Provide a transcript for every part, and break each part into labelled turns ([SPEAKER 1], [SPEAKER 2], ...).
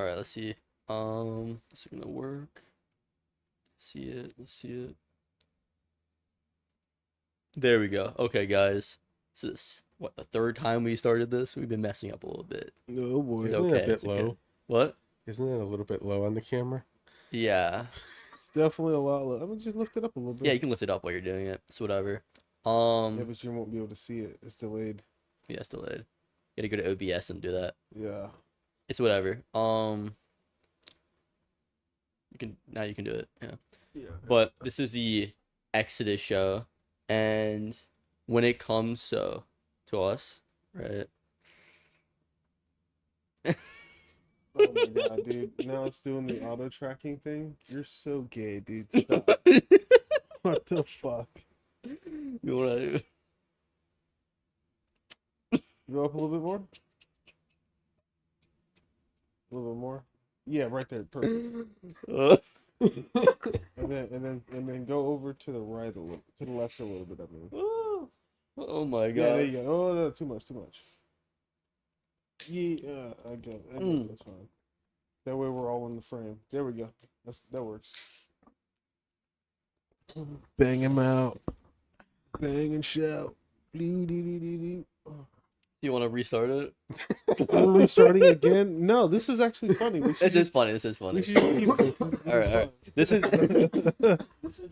[SPEAKER 1] All right, let's see. Is it gonna work? See it. Let's see it. There we go. Okay, guys. This is what the third time we started this. We've been messing up a little bit.
[SPEAKER 2] Oh
[SPEAKER 1] It's
[SPEAKER 2] boy.
[SPEAKER 3] Isn't it a
[SPEAKER 1] okay.
[SPEAKER 3] bit
[SPEAKER 1] It's okay.
[SPEAKER 3] low?
[SPEAKER 1] What?
[SPEAKER 3] Isn't it a little bit low on the camera?
[SPEAKER 1] Yeah.
[SPEAKER 2] It's definitely a lot. I'm gonna just lift it up a little
[SPEAKER 1] Yeah,
[SPEAKER 2] bit.
[SPEAKER 1] you can lift it up while you're doing it. It's whatever.
[SPEAKER 2] Yeah, but you won't be able to see it. It's delayed.
[SPEAKER 1] Yeah, it's delayed. You gotta go to OBS and do that.
[SPEAKER 2] Yeah.
[SPEAKER 1] It's whatever. You can do it. Yeah.
[SPEAKER 2] Yeah.
[SPEAKER 1] But this is the Exodus show, and when it comes to us, right?
[SPEAKER 2] Oh my god, dude. Now it's doing the auto tracking thing. You're so gay, dude. Stop. What the fuck?
[SPEAKER 1] You wanna-
[SPEAKER 2] Go up a little bit more. A little bit more. Yeah, right there. Perfect. And then go over to the right a little, to the left a little bit. I mean.
[SPEAKER 1] Oh my
[SPEAKER 2] Yeah, there
[SPEAKER 1] god.
[SPEAKER 2] you go. Oh no, too much, too much. Yeah, I get it. That's fine. That way we're all in the frame. There we go. That works. Bang him out. Bang and shout. You
[SPEAKER 1] You want to restart it?
[SPEAKER 2] restarting again? No, this is actually funny. We should
[SPEAKER 1] This is funny. This is
[SPEAKER 2] we
[SPEAKER 1] funny.
[SPEAKER 2] should keep this.
[SPEAKER 1] All right. This is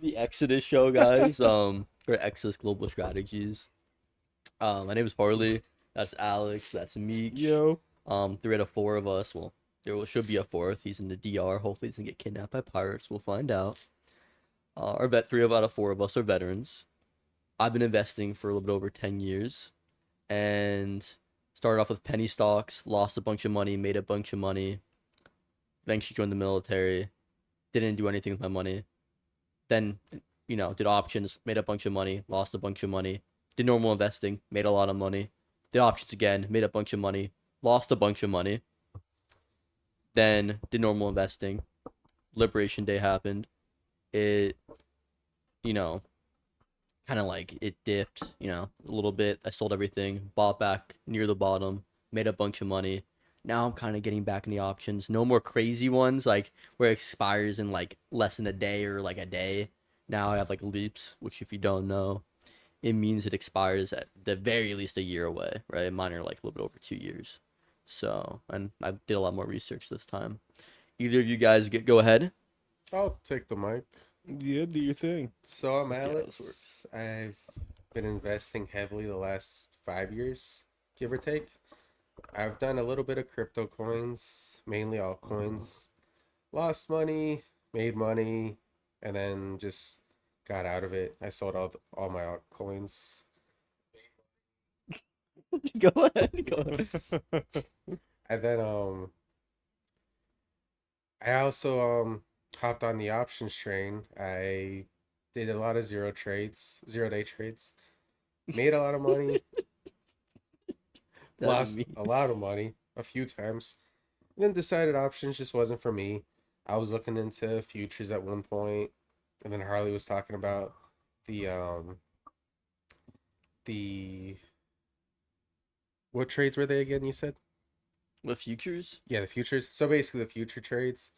[SPEAKER 1] the Exodus show, guys. Or Exodus Global Strategies. My name is Harley. That's Alex. That's Meek.
[SPEAKER 2] Yo.
[SPEAKER 1] 3 out of 4 of us. Well, should be a fourth. He's in the DR. Hopefully, he doesn't get kidnapped by pirates. We'll find out. 3 out of 4 of us are veterans. I've been investing for a little bit over 10 years, and started off with penny stocks. Lost a bunch of money. Made a bunch of money. Eventually joined the military. Didn't do anything with my money. Then, did options. Made a bunch of money. Lost a bunch of money. Did normal investing. Made a lot of money. Did options again. Made a bunch of money. Lost a bunch of money. Then did normal investing. Liberation Day happened. It, kind of like it dipped, a little bit. I sold everything, bought back near the bottom, made a bunch of money. Now I'm kind of getting back in the options. No more crazy ones like where it expires in like less than a day or like a day. Now I have like leaps, which if you don't know, it means it expires at the very least a year away, right? Mine are like a little bit over 2 years. So, and I did a lot more research this time. Either of you guys go ahead.
[SPEAKER 3] I'll take the mic.
[SPEAKER 2] Yeah, do your thing.
[SPEAKER 3] So I'm
[SPEAKER 1] Let's see how this
[SPEAKER 3] Alex.
[SPEAKER 1] works.
[SPEAKER 3] I've been investing heavily the last 5 years, give or take. I've done a little bit of crypto coins, mainly altcoins. Lost money, made money, and then just got out of it. I sold all my altcoins.
[SPEAKER 1] Go ahead. Go ahead.
[SPEAKER 3] And then I also hopped on the options train. I did a lot of 0 day trades. Made a lot of money, lost a lot of money a few times. And then decided options just wasn't for me. I was looking into futures at one point, and then Harley was talking about the what trades were they again, you said?
[SPEAKER 1] With futures
[SPEAKER 3] Yeah, the futures. So basically the future trades.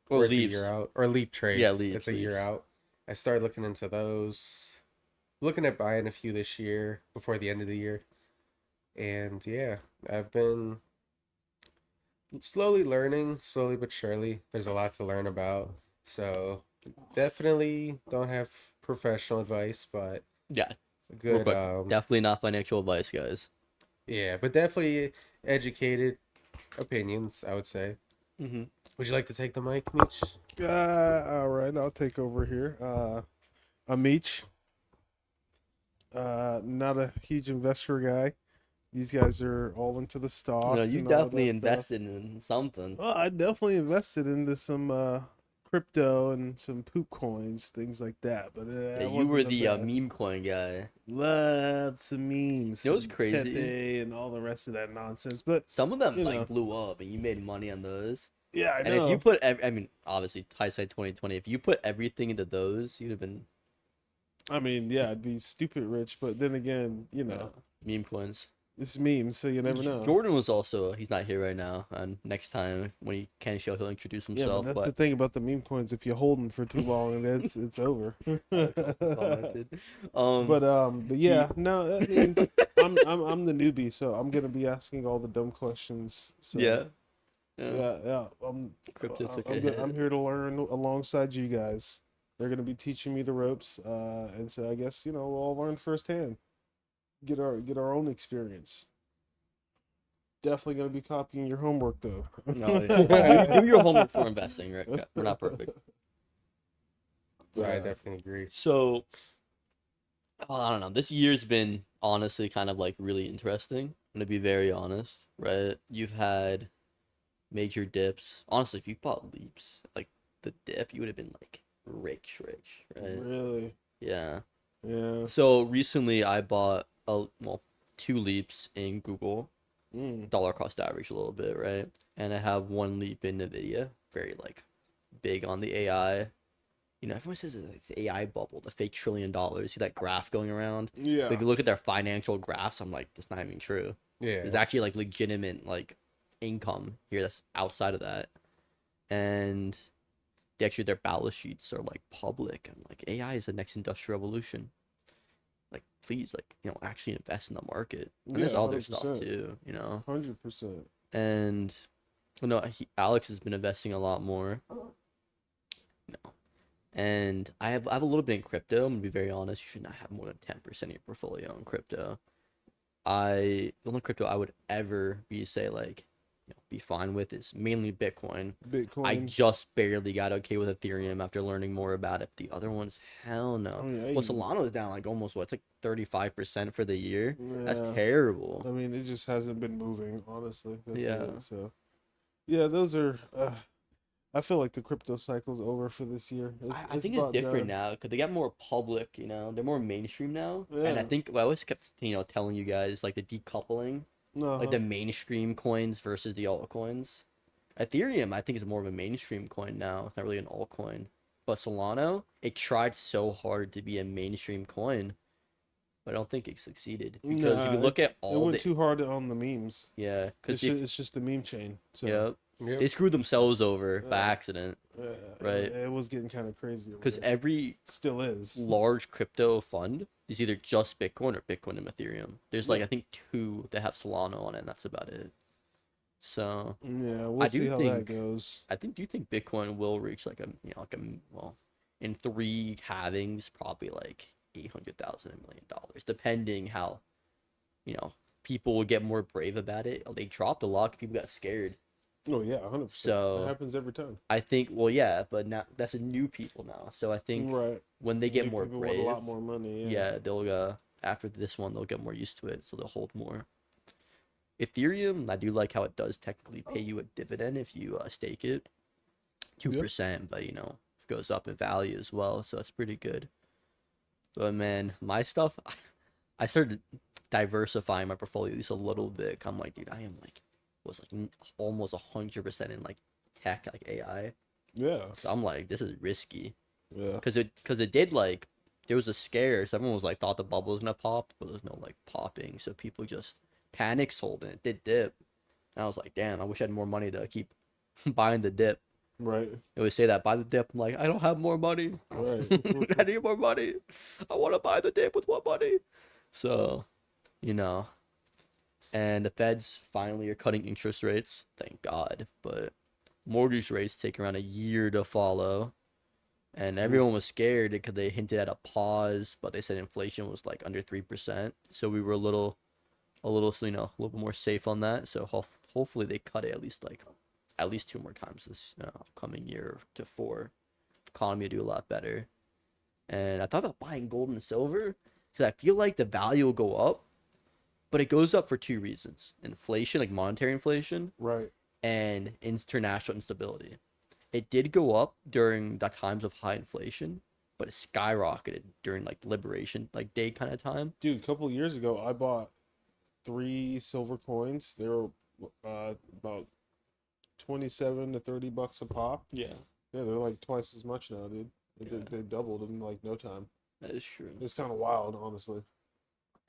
[SPEAKER 1] or
[SPEAKER 3] Or it's a
[SPEAKER 1] leaves?
[SPEAKER 3] year out. Or leap trades.
[SPEAKER 1] Yeah, leaps,
[SPEAKER 3] It's a year
[SPEAKER 1] leaps.
[SPEAKER 3] out. I started looking into those. Looking at buying a few this year before the end of the year. And yeah, I've been slowly learning, slowly but surely. There's a lot to learn about. So definitely don't have professional advice, but
[SPEAKER 1] Yeah,
[SPEAKER 3] a
[SPEAKER 1] real
[SPEAKER 3] good
[SPEAKER 1] quick. Definitely not financial advice, guys.
[SPEAKER 3] yeah, but definitely educated opinions, I would say.
[SPEAKER 1] Mm-hmm.
[SPEAKER 3] Would you like to take the mic, Mitch?
[SPEAKER 2] All right, I'll take over here. I'm Meech. Not a huge investor guy. These guys are all into the stock.
[SPEAKER 1] You
[SPEAKER 2] and all
[SPEAKER 1] definitely
[SPEAKER 2] that stuff.
[SPEAKER 1] invested in something.
[SPEAKER 2] Well, I definitely invested into some crypto and some poop coins, things like that. But
[SPEAKER 1] Yeah,
[SPEAKER 2] it
[SPEAKER 1] you
[SPEAKER 2] wasn't
[SPEAKER 1] were the
[SPEAKER 2] best.
[SPEAKER 1] meme coin guy.
[SPEAKER 2] Lots of memes.
[SPEAKER 1] You know what's
[SPEAKER 2] some
[SPEAKER 1] crazy?
[SPEAKER 2] Pepe and all the rest of that nonsense. But
[SPEAKER 1] Some of them
[SPEAKER 2] You
[SPEAKER 1] like
[SPEAKER 2] know.
[SPEAKER 1] blew up, and you made money on those.
[SPEAKER 2] yeah, I
[SPEAKER 1] And
[SPEAKER 2] know.
[SPEAKER 1] if you put, I mean, obviously, hindsight 2020. If you put everything into those, you'd have been
[SPEAKER 2] I mean, yeah, I'd be stupid rich. But then again,
[SPEAKER 1] meme coins.
[SPEAKER 2] It's memes, so you never know.
[SPEAKER 1] Jordan was also, he's not here right now. And next time when he can show, he'll introduce
[SPEAKER 2] Yeah, but
[SPEAKER 1] himself.
[SPEAKER 2] that's the
[SPEAKER 1] But
[SPEAKER 2] thing about the meme coins. If you hold them for too long, it's over.
[SPEAKER 1] Alex also commented.
[SPEAKER 2] But yeah, no, I mean, I'm the newbie, so I'm gonna be asking all the dumb questions. So
[SPEAKER 1] yeah.
[SPEAKER 2] yeah.
[SPEAKER 1] Crypto took a
[SPEAKER 2] I'm
[SPEAKER 1] hit.
[SPEAKER 2] I'm here to learn alongside you guys. They're gonna be teaching me the ropes, and so I guess we'll all learn firsthand. Get our own experience. Definitely gonna be copying your homework though.
[SPEAKER 1] No, yeah. Do your homework for investing, right? We're not perfect.
[SPEAKER 3] So I
[SPEAKER 2] Yeah.
[SPEAKER 3] definitely agree.
[SPEAKER 1] So, I don't know. This year's been honestly kind of like really interesting. I'm gonna be very honest, right? You've had major dips. Honestly, if you bought leaps, like the dip, you would have been like rich, right?
[SPEAKER 2] Really?
[SPEAKER 1] Yeah.
[SPEAKER 2] Yeah.
[SPEAKER 1] So recently I bought two leaps in Google,
[SPEAKER 2] Mm.
[SPEAKER 1] dollar cost average a little bit, right? And I have one leap in Nvidia, very like big on the AI. Everyone says it's AI bubble, the fake $1 trillion. See that graph going around?
[SPEAKER 2] Yeah.
[SPEAKER 1] But if you look at their financial graphs, I'm like, that's not even true.
[SPEAKER 3] Yeah.
[SPEAKER 1] There's actually like legitimate like income here that's outside of that. And their balance sheets are like public. I'm like, AI is the next industrial revolution. Like, please, like, actually invest in the market. And there's
[SPEAKER 2] Yeah,
[SPEAKER 1] other stuff
[SPEAKER 2] 100%.
[SPEAKER 1] too,
[SPEAKER 2] 100%.
[SPEAKER 1] And Alex has been investing a lot more. And I have a little bit in crypto. I'm gonna be very honest. You should not have more than 10% of your portfolio in crypto. The only crypto I would ever be fine with is mainly Bitcoin.
[SPEAKER 2] Bitcoin.
[SPEAKER 1] I just barely got okay with Ethereum after learning more about it. The other ones, hell no.
[SPEAKER 2] I mean,
[SPEAKER 1] Well, Solana's down like almost it's like 35% for the year. That's
[SPEAKER 2] yeah.
[SPEAKER 1] terrible.
[SPEAKER 2] I mean, it just hasn't been moving, honestly. That's
[SPEAKER 1] Yeah.
[SPEAKER 2] it, so, yeah, those are. I feel like the crypto cycle's over for this year.
[SPEAKER 1] I think it's
[SPEAKER 2] about
[SPEAKER 1] different
[SPEAKER 2] done.
[SPEAKER 1] now because they got more public. They're more mainstream now. And I
[SPEAKER 2] Yeah.
[SPEAKER 1] think I always kept telling you guys like the decoupling, like the
[SPEAKER 2] Uh-huh.
[SPEAKER 1] mainstream coins versus the altcoins. Ethereum, I think, is more of a mainstream coin now. It's not really an altcoin. But Solana, it tried so hard to be a mainstream coin, but I don't think it succeeded because if
[SPEAKER 2] Nah,
[SPEAKER 1] you look at
[SPEAKER 2] It
[SPEAKER 1] all
[SPEAKER 2] went
[SPEAKER 1] the
[SPEAKER 2] too hard on the memes.
[SPEAKER 1] yeah, because
[SPEAKER 2] It's just the meme chain. So
[SPEAKER 1] yeah,
[SPEAKER 3] Yep.
[SPEAKER 1] they screwed themselves over by
[SPEAKER 2] Yeah.
[SPEAKER 1] accident Right.
[SPEAKER 2] It was getting kind of crazy. over
[SPEAKER 1] because
[SPEAKER 2] there.
[SPEAKER 1] every
[SPEAKER 2] Still is.
[SPEAKER 1] large crypto fund is either just Bitcoin or Bitcoin and Ethereum. There's like
[SPEAKER 2] Yeah.
[SPEAKER 1] I think two that have Solana on it, and that's about it. So
[SPEAKER 2] Yeah,
[SPEAKER 1] I
[SPEAKER 2] we'll
[SPEAKER 1] do
[SPEAKER 2] see how that
[SPEAKER 1] think-
[SPEAKER 2] goes.
[SPEAKER 1] do you think Bitcoin will reach like in three halvings probably like 800,000 $1 million, depending how people will get more brave about it. They dropped a lot 'cause people got scared.
[SPEAKER 2] Oh yeah, 100%.
[SPEAKER 1] So-
[SPEAKER 2] That happens every time.
[SPEAKER 1] I think yeah, but now that's a new people now. So I think
[SPEAKER 2] Right.
[SPEAKER 1] when they get
[SPEAKER 2] New
[SPEAKER 1] more
[SPEAKER 2] people want
[SPEAKER 1] brave,
[SPEAKER 2] a lot more money.
[SPEAKER 1] yeah, they'll after this one they'll get more used to it, so they'll hold more. Ethereum, I do like how it does technically pay you a dividend if you stake it, 2%, but it goes up in value as well, so it's pretty good. But man, my stuff, I started diversifying my portfolio just a little bit. I'm like, dude, I am like almost 100% in like tech, like AI.
[SPEAKER 2] Yeah.
[SPEAKER 1] So I'm like, this is risky.
[SPEAKER 2] Yeah.
[SPEAKER 1] Because it did like there was a scare, so everyone was like thought the bubble was gonna pop, but there's no like popping, so people just panic sold and it did dip. And I was like, damn, I wish I had more money to keep buying the dip.
[SPEAKER 2] Right.
[SPEAKER 1] They always say that buy the dip. I'm like, I don't have more money.
[SPEAKER 2] Right.
[SPEAKER 1] I need more money. I want to buy the dip with what money? So, and the Feds finally are cutting interest rates. Thank God. But mortgage rates take around a year to follow. And everyone was scared because they hinted at a pause, but they said inflation was like under 3%. So we were a little bit more safe on that. So hopefully they cut it at least two more times this upcoming year to 4. Economy will do a lot better. And I thought about buying gold and silver because I feel like the value will go up, but it goes up for two reasons: inflation, like monetary inflation,
[SPEAKER 2] Right.
[SPEAKER 1] and international instability. It did go up during the times of high inflation, but it skyrocketed during like liberation like day kind of time.
[SPEAKER 2] Dude, a couple years ago, I bought 3 silver coins. They were about 27 to $30 a pop.
[SPEAKER 1] Yeah,
[SPEAKER 2] Yeah, they're like twice as much now, dude.
[SPEAKER 1] Yeah.
[SPEAKER 2] They doubled in like no time.
[SPEAKER 1] that is true.
[SPEAKER 2] It's kind of wild, honestly.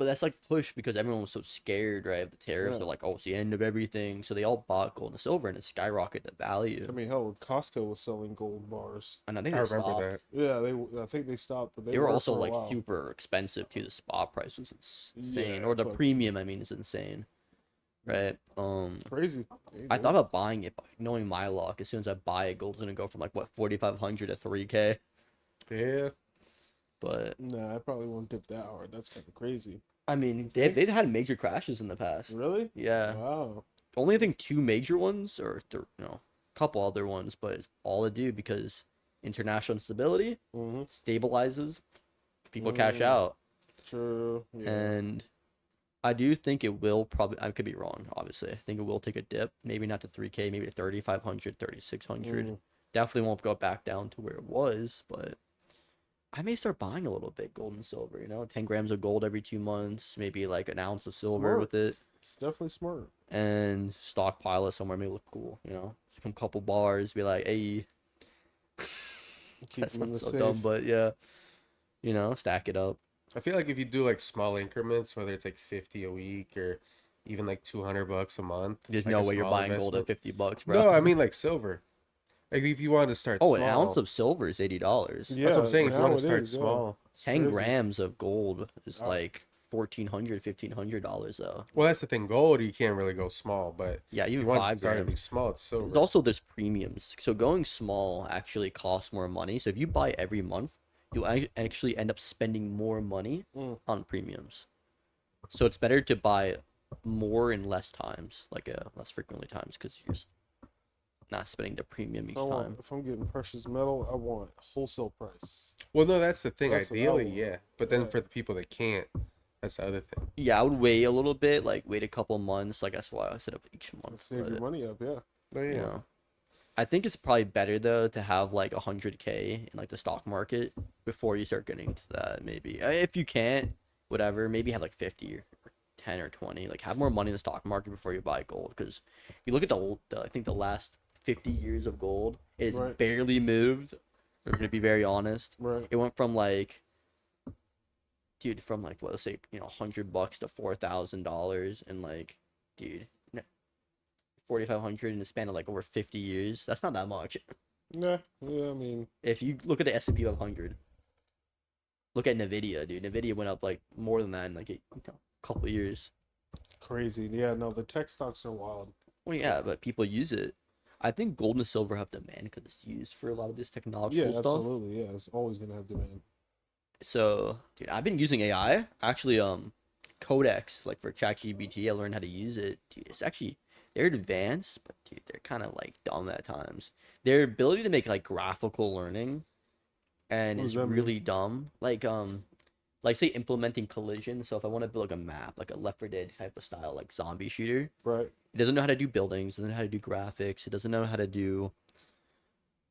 [SPEAKER 1] But that's like push because everyone was so scared, right, of the tariffs.
[SPEAKER 2] Yeah.
[SPEAKER 1] They're like, oh, it's the end of everything. So they all bought gold and silver, and it skyrocketed the value.
[SPEAKER 2] I mean, hell, Costco was selling gold bars.
[SPEAKER 1] And I think
[SPEAKER 3] I
[SPEAKER 1] they
[SPEAKER 3] remember
[SPEAKER 1] stopped.
[SPEAKER 3] that.
[SPEAKER 2] Yeah, I think they stopped, but
[SPEAKER 1] They were also
[SPEAKER 2] for a
[SPEAKER 1] like
[SPEAKER 2] while.
[SPEAKER 1] super expensive too. The spot price was insane,
[SPEAKER 2] Yeah,
[SPEAKER 1] or the
[SPEAKER 2] fuck.
[SPEAKER 1] premium. I mean, is insane, right?
[SPEAKER 2] Crazy. Hey,
[SPEAKER 1] I
[SPEAKER 2] dude.
[SPEAKER 1] thought about buying it, but knowing my luck, as soon as I buy it, gold's gonna go from like what 4,500 to 3K.
[SPEAKER 3] Yeah.
[SPEAKER 1] But
[SPEAKER 2] Nah, I probably won't dip that hard. That's kind of crazy.
[SPEAKER 1] I mean,
[SPEAKER 2] think?
[SPEAKER 1] they've had major crashes in the past.
[SPEAKER 2] Really?
[SPEAKER 1] Yeah,
[SPEAKER 2] Wow.
[SPEAKER 1] only I think two major ones, or a couple other ones, but it's all to do because international instability
[SPEAKER 2] Mm-hmm.
[SPEAKER 1] stabilizes, people cash
[SPEAKER 2] Mm.
[SPEAKER 1] out,
[SPEAKER 2] True. Yeah.
[SPEAKER 1] and I do think it will probably. I could be wrong, obviously. I think it will take a dip, maybe not to 3K, maybe to 3,500, 3,600.
[SPEAKER 2] Mm.
[SPEAKER 1] Definitely won't go back down to where it was, but I may start buying a little bit gold and silver. 10 grams of gold every 2 months, maybe like an ounce of silver
[SPEAKER 2] Smart.
[SPEAKER 1] with it,
[SPEAKER 2] It's definitely smart.
[SPEAKER 1] and stockpile it somewhere. May look cool. Some couple bars, be like, hey,
[SPEAKER 2] Keep
[SPEAKER 1] that
[SPEAKER 2] them in the
[SPEAKER 1] sounds so
[SPEAKER 2] safe.
[SPEAKER 1] dumb, but yeah, stack it up.
[SPEAKER 3] I feel like if you do like small increments, whether it's like 50 a week or even like $200 a month.
[SPEAKER 1] There's
[SPEAKER 3] like
[SPEAKER 1] no
[SPEAKER 3] a
[SPEAKER 1] way you're
[SPEAKER 3] small
[SPEAKER 1] buying gold at
[SPEAKER 3] investment.
[SPEAKER 1] $50, bro.
[SPEAKER 3] No, I mean like silver. Like if you wanted to start
[SPEAKER 1] oh,
[SPEAKER 3] small.
[SPEAKER 1] an ounce of silver is $80.
[SPEAKER 2] Yeah,
[SPEAKER 3] That's what I'm saying. If you
[SPEAKER 2] now
[SPEAKER 3] want
[SPEAKER 2] it
[SPEAKER 3] to start
[SPEAKER 2] is, yeah.
[SPEAKER 3] small.
[SPEAKER 2] It's
[SPEAKER 1] 10
[SPEAKER 2] crazy.
[SPEAKER 1] grams of gold is
[SPEAKER 2] Oh.
[SPEAKER 1] like $1,400, $1,500 though.
[SPEAKER 3] Well, that's the thing. Gold, you can't really go small, but
[SPEAKER 1] Yeah,
[SPEAKER 3] if
[SPEAKER 1] even
[SPEAKER 3] you want
[SPEAKER 1] 5
[SPEAKER 3] to start to be
[SPEAKER 1] grams.
[SPEAKER 3] small, it's silver.
[SPEAKER 1] There's also there's premiums. So going small actually costs more money. So if you buy every month, you'll actually end up spending more money
[SPEAKER 2] Mm.
[SPEAKER 1] on premiums. So it's better to buy more in less times, like less frequently times, because you're just not spending the premium each time.
[SPEAKER 2] If I'm getting precious metal, I want wholesale price.
[SPEAKER 3] Well, no, that's the thing.
[SPEAKER 2] That's what I
[SPEAKER 3] Ideally,
[SPEAKER 2] want.
[SPEAKER 3] yeah. But then
[SPEAKER 2] Yeah.
[SPEAKER 3] for the people that can't, that's the other thing.
[SPEAKER 1] Yeah, I would wait a little bit, like wait a couple months. Like that's why I set up each month.
[SPEAKER 2] Save your
[SPEAKER 1] but,
[SPEAKER 2] money up, yeah.
[SPEAKER 3] Oh,
[SPEAKER 1] you
[SPEAKER 3] yeah.
[SPEAKER 1] know. I think it's probably better though to have like 100K in like the stock market before you start getting to that. Maybe if you can't, whatever. Maybe have like 50 or 10 or 20. Like have more money in the stock market before you buy gold. Because if you look at I think the last 50 years of gold, it has
[SPEAKER 2] Right.
[SPEAKER 1] barely moved. We're gonna be very honest.
[SPEAKER 2] Right.
[SPEAKER 1] It went from like, dude, from like what, let's say $100 to $4,000, and like, dude, 4,500 in the span of like over 50 years. That's not that much.
[SPEAKER 2] Nah, yeah, I mean,
[SPEAKER 1] If you look at the S&P 500, look at Nvidia, dude. Nvidia went up like more than that in like a couple of years.
[SPEAKER 2] crazy. Yeah, no, the tech stocks are wild.
[SPEAKER 1] Well, yeah, but people use it. I think gold and silver have demand because it's used for a lot of this
[SPEAKER 2] Yeah,
[SPEAKER 1] technological stuff.
[SPEAKER 2] absolutely. Yeah, it's always gonna have demand.
[SPEAKER 1] So, dude, I've been using AI. Actually, Codex, like for ChatGPT, I learned how to use it. Dude, it's actually they're advanced, but dude, they're kind of like dumb at times. Their ability to make like graphical learning and
[SPEAKER 2] What does
[SPEAKER 1] is
[SPEAKER 2] that mean?
[SPEAKER 1] really dumb. Like say implementing collision. So if I want to build like a map, like a Left 4 Dead type of style, like zombie shooter,
[SPEAKER 2] Right.
[SPEAKER 1] it doesn't know how to do buildings, doesn't know how to do graphics, it doesn't know how to do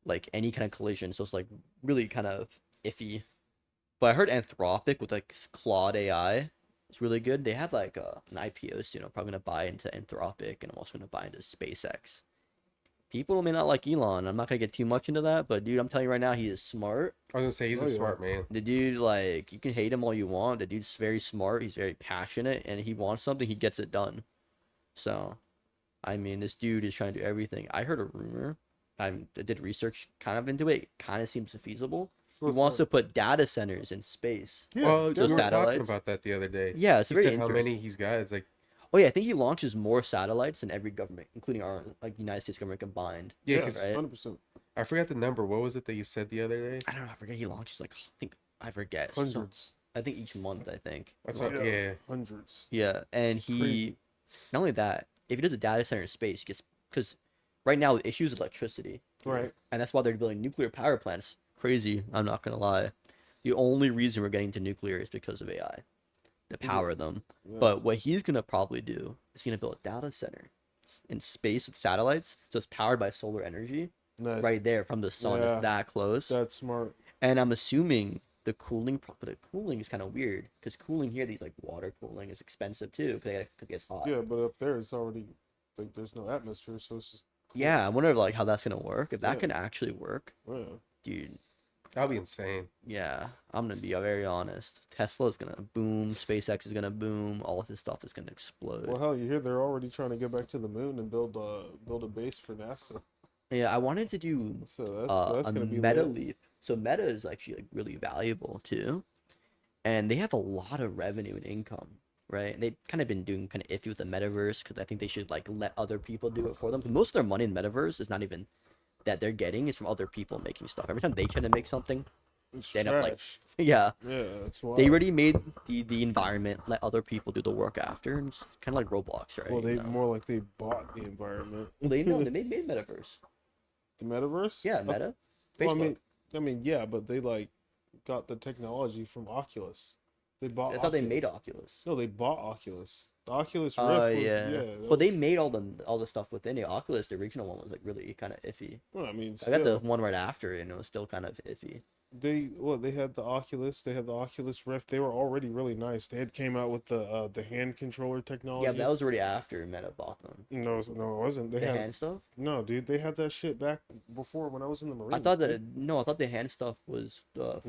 [SPEAKER 1] like any kind of collision. So it's like really kind of iffy. But I heard Anthropic with like Claude AI is really good. They have like an IPO soon. I'm probably gonna buy into Anthropic, and I'm also gonna buy into SpaceX. People may not like Elon. I'm not gonna get too much into that, but dude, I'm telling you right now, he is smart.
[SPEAKER 3] I was gonna say he's
[SPEAKER 2] Oh,
[SPEAKER 3] a
[SPEAKER 2] yeah.
[SPEAKER 3] smart man.
[SPEAKER 1] The dude, like, you can hate him all you want. The dude's very smart. He's very passionate, and he wants something, he gets it done. So, I mean, this dude is trying to do everything. I heard a rumor. I did research kind of into it. Kind of seems feasible. He
[SPEAKER 2] What's
[SPEAKER 1] wants
[SPEAKER 2] that?
[SPEAKER 1] to put data centers in space.
[SPEAKER 2] Yeah,
[SPEAKER 3] Well,
[SPEAKER 1] those
[SPEAKER 3] we were talking
[SPEAKER 1] satellites.
[SPEAKER 3] about that the other day.
[SPEAKER 1] Yeah, it's
[SPEAKER 3] He
[SPEAKER 1] very
[SPEAKER 3] said how
[SPEAKER 1] interesting.
[SPEAKER 3] many he's got. It's like,
[SPEAKER 1] Oh yeah, I think he launches more satellites than every government, including our like United States government combined.
[SPEAKER 3] yeah,
[SPEAKER 2] yeah,
[SPEAKER 3] 'cause
[SPEAKER 1] right.
[SPEAKER 2] 100%.
[SPEAKER 3] I forgot the number. What was it that you said the other day?
[SPEAKER 1] I don't know. I forget. He launches like I forget.
[SPEAKER 2] Hundreds.
[SPEAKER 1] I think each month. I think.
[SPEAKER 3] That's what,
[SPEAKER 2] Yeah.
[SPEAKER 3] yeah.
[SPEAKER 2] Hundreds.
[SPEAKER 1] Yeah, and he
[SPEAKER 2] Crazy.
[SPEAKER 1] not only that, if he does a data center in space, he gets because right now the issue is electricity,
[SPEAKER 2] Right.
[SPEAKER 1] and that's why they're building nuclear power plants. Crazy. I'm not gonna lie. The only reason we're getting to nuclear is because of AI, to power them.
[SPEAKER 2] Yeah.
[SPEAKER 1] But what he's gonna probably do is gonna build a data center in space with satellites, so it's powered by solar energy
[SPEAKER 2] Nice.
[SPEAKER 1] right there from the sun.
[SPEAKER 2] Yeah.
[SPEAKER 1] It's that close.
[SPEAKER 2] That's smart.
[SPEAKER 1] And I'm assuming the cooling, but the cooling is kind of weird because cooling here, these like water cooling is expensive too because it gets hot.
[SPEAKER 2] Yeah, but up there it's already like there's no atmosphere, so it's just cool.
[SPEAKER 1] Yeah, I wonder like how that's gonna work. If that
[SPEAKER 2] Yeah.
[SPEAKER 1] can actually work,
[SPEAKER 2] Yeah.
[SPEAKER 1] dude,
[SPEAKER 3] That'll be insane.
[SPEAKER 1] Yeah, I'm gonna be very honest. Tesla's gonna boom. SpaceX is gonna boom. All of this stuff is gonna explode.
[SPEAKER 2] Well, hell, you hear they're already trying to get back to the moon and build a base for NASA.
[SPEAKER 1] Yeah, I wanted to do
[SPEAKER 2] So that's
[SPEAKER 1] a
[SPEAKER 2] gonna be
[SPEAKER 1] Meta
[SPEAKER 2] lit.
[SPEAKER 1] Leap. So Meta is actually like really valuable too, and they have a lot of revenue and income, right? And they've kind of been doing kind of iffy with the metaverse because I think they should like let other people do it for them. 'Cause most of their money in metaverse is not even that they're getting; it's from other people making stuff. Every time they try to make something,
[SPEAKER 2] It's
[SPEAKER 1] they end up like,
[SPEAKER 2] trash.
[SPEAKER 1] yeah,
[SPEAKER 2] Yeah, that's why.
[SPEAKER 1] they already made the environment. Let other people do the work after, and it's kind of like Roblox, right?
[SPEAKER 2] Well, they
[SPEAKER 1] You know?
[SPEAKER 2] more like they bought the environment.
[SPEAKER 1] Well, they know they made metaverse.
[SPEAKER 2] The metaverse.
[SPEAKER 1] Yeah, Meta,
[SPEAKER 2] Well,
[SPEAKER 1] Facebook.
[SPEAKER 2] I mean, yeah, but they like got the technology from Oculus. They bought.
[SPEAKER 1] I thought they made
[SPEAKER 2] Oculus.
[SPEAKER 1] Oculus.
[SPEAKER 2] No, they bought Oculus. The Oculus Rift
[SPEAKER 1] Oh
[SPEAKER 2] was
[SPEAKER 1] yeah.
[SPEAKER 2] that
[SPEAKER 1] But they
[SPEAKER 2] was-
[SPEAKER 1] made all the stuff within the Oculus. The original one was like really kind of iffy.
[SPEAKER 2] well, I mean,
[SPEAKER 1] I got the
[SPEAKER 2] still,
[SPEAKER 1] one right after it, and it was still kind of iffy.
[SPEAKER 2] they had the Oculus. They had the Oculus Rift. They were already really nice. They had came out with the hand controller technology.
[SPEAKER 1] Yeah, but that was already after Meta bought them.
[SPEAKER 2] No, no, it wasn't. They
[SPEAKER 1] The
[SPEAKER 2] had
[SPEAKER 1] hand stuff.
[SPEAKER 2] no, dude. They had that shit back before when I was in the Marines.
[SPEAKER 1] I thought
[SPEAKER 2] dude.
[SPEAKER 1] that no, I thought the hand stuff was
[SPEAKER 2] No,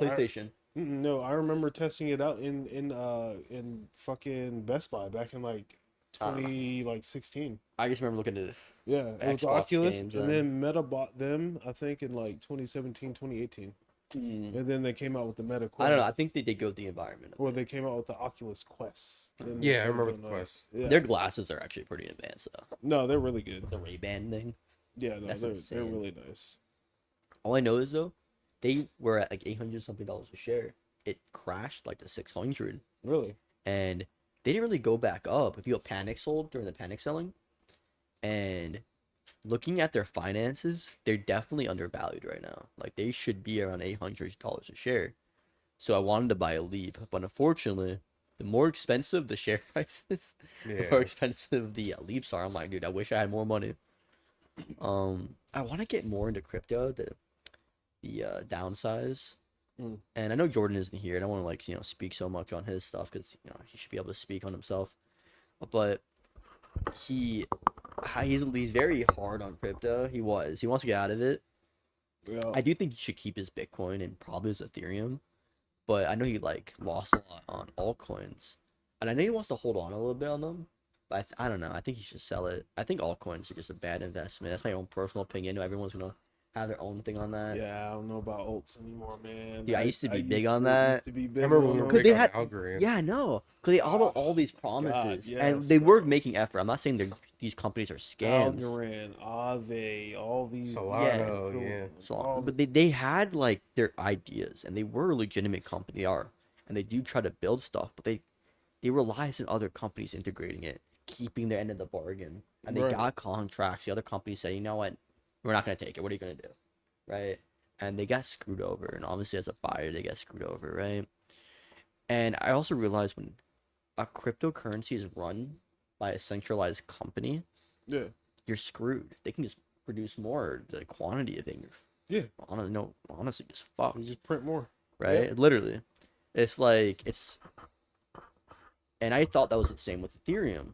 [SPEAKER 1] PlayStation.
[SPEAKER 2] No, I remember testing it out in fucking Best Buy back in like
[SPEAKER 1] Ah.
[SPEAKER 2] 2016.
[SPEAKER 1] I just remember looking at it.
[SPEAKER 2] Yeah, it was
[SPEAKER 1] Xbox
[SPEAKER 2] Oculus,
[SPEAKER 1] games,
[SPEAKER 2] and then Meta bought them, I think, in like 2017, 2018. And then they came out with the Meta Quest.
[SPEAKER 1] I don't know. I think they did go with the environment.
[SPEAKER 2] Or they came out with the Oculus Quest. Then they
[SPEAKER 3] Yeah, I
[SPEAKER 2] started
[SPEAKER 3] remember
[SPEAKER 2] doing
[SPEAKER 3] the
[SPEAKER 2] that.
[SPEAKER 3] Quest.
[SPEAKER 2] Yeah.
[SPEAKER 1] Their glasses are actually pretty advanced though.
[SPEAKER 2] No, they're really good.
[SPEAKER 1] The Ray-Ban thing.
[SPEAKER 2] Yeah, no,
[SPEAKER 1] That's
[SPEAKER 2] they're
[SPEAKER 1] insane.
[SPEAKER 2] really nice.
[SPEAKER 1] All I know is though, they were at like $800 something a share. It crashed like to 600.
[SPEAKER 2] Really?
[SPEAKER 1] And they didn't really go back up. People panic sold during the panic selling, and looking at their finances, they're definitely undervalued right now. Like they should be around $800 a share. So I wanted to buy a Leap, but unfortunately, the more expensive the share prices, the more
[SPEAKER 3] Yeah.
[SPEAKER 1] expensive the Leaps are. I'm like, dude, I wish I had more money. I want to get more into crypto. The downsize.
[SPEAKER 2] Mm.
[SPEAKER 1] And I know Jordan isn't here. I don't want to like speak so much on his stuff because he should be able to speak on himself. But he's very hard on crypto. He wants to get out of it.
[SPEAKER 2] Yeah.
[SPEAKER 1] I do think he should keep his Bitcoin and probably his Ethereum. But I know he like lost a lot on altcoins, and I know he wants to hold on a little bit on them. But I don't know. I think he should sell it. I think altcoins are just a bad investment. That's my own personal opinion. Everyone's gonna have their own thing on that.
[SPEAKER 2] Yeah, I don't know about alts anymore, man.
[SPEAKER 1] Yeah, I used to be big on that.
[SPEAKER 2] Used to be
[SPEAKER 3] I
[SPEAKER 2] big
[SPEAKER 3] remember
[SPEAKER 2] on
[SPEAKER 3] when we were
[SPEAKER 2] them.
[SPEAKER 1] Could
[SPEAKER 3] big
[SPEAKER 1] they
[SPEAKER 3] on
[SPEAKER 1] had-
[SPEAKER 3] Algorand.
[SPEAKER 1] Yeah, I know. Because they all these promises, and
[SPEAKER 2] yes,
[SPEAKER 1] they were
[SPEAKER 2] bro.
[SPEAKER 1] making effort. I'm not saying these companies are scams.
[SPEAKER 2] Algorand, Aave, all these.
[SPEAKER 3] Solano,
[SPEAKER 2] Yeah.
[SPEAKER 3] yeah.
[SPEAKER 1] So,
[SPEAKER 2] all-
[SPEAKER 1] but they had like their ideas, and they were a legitimate company. They are, and they do try to build stuff, but they relies on other companies integrating it, keeping their end of the bargain, and they
[SPEAKER 2] Right.
[SPEAKER 1] got contracts. The other companies say, you know what, we're not gonna take it. What are you gonna do, right? And they got screwed over, and obviously as a buyer, they get screwed over, right? And I also realized when a cryptocurrency is run by a centralized company,
[SPEAKER 2] Yeah.
[SPEAKER 1] you're screwed. They can just produce more the quantity of it.
[SPEAKER 2] Yeah.
[SPEAKER 1] Honestly, just fucked,
[SPEAKER 2] You just print more.
[SPEAKER 1] right? Literally, it's like and I thought that was the same with Ethereum,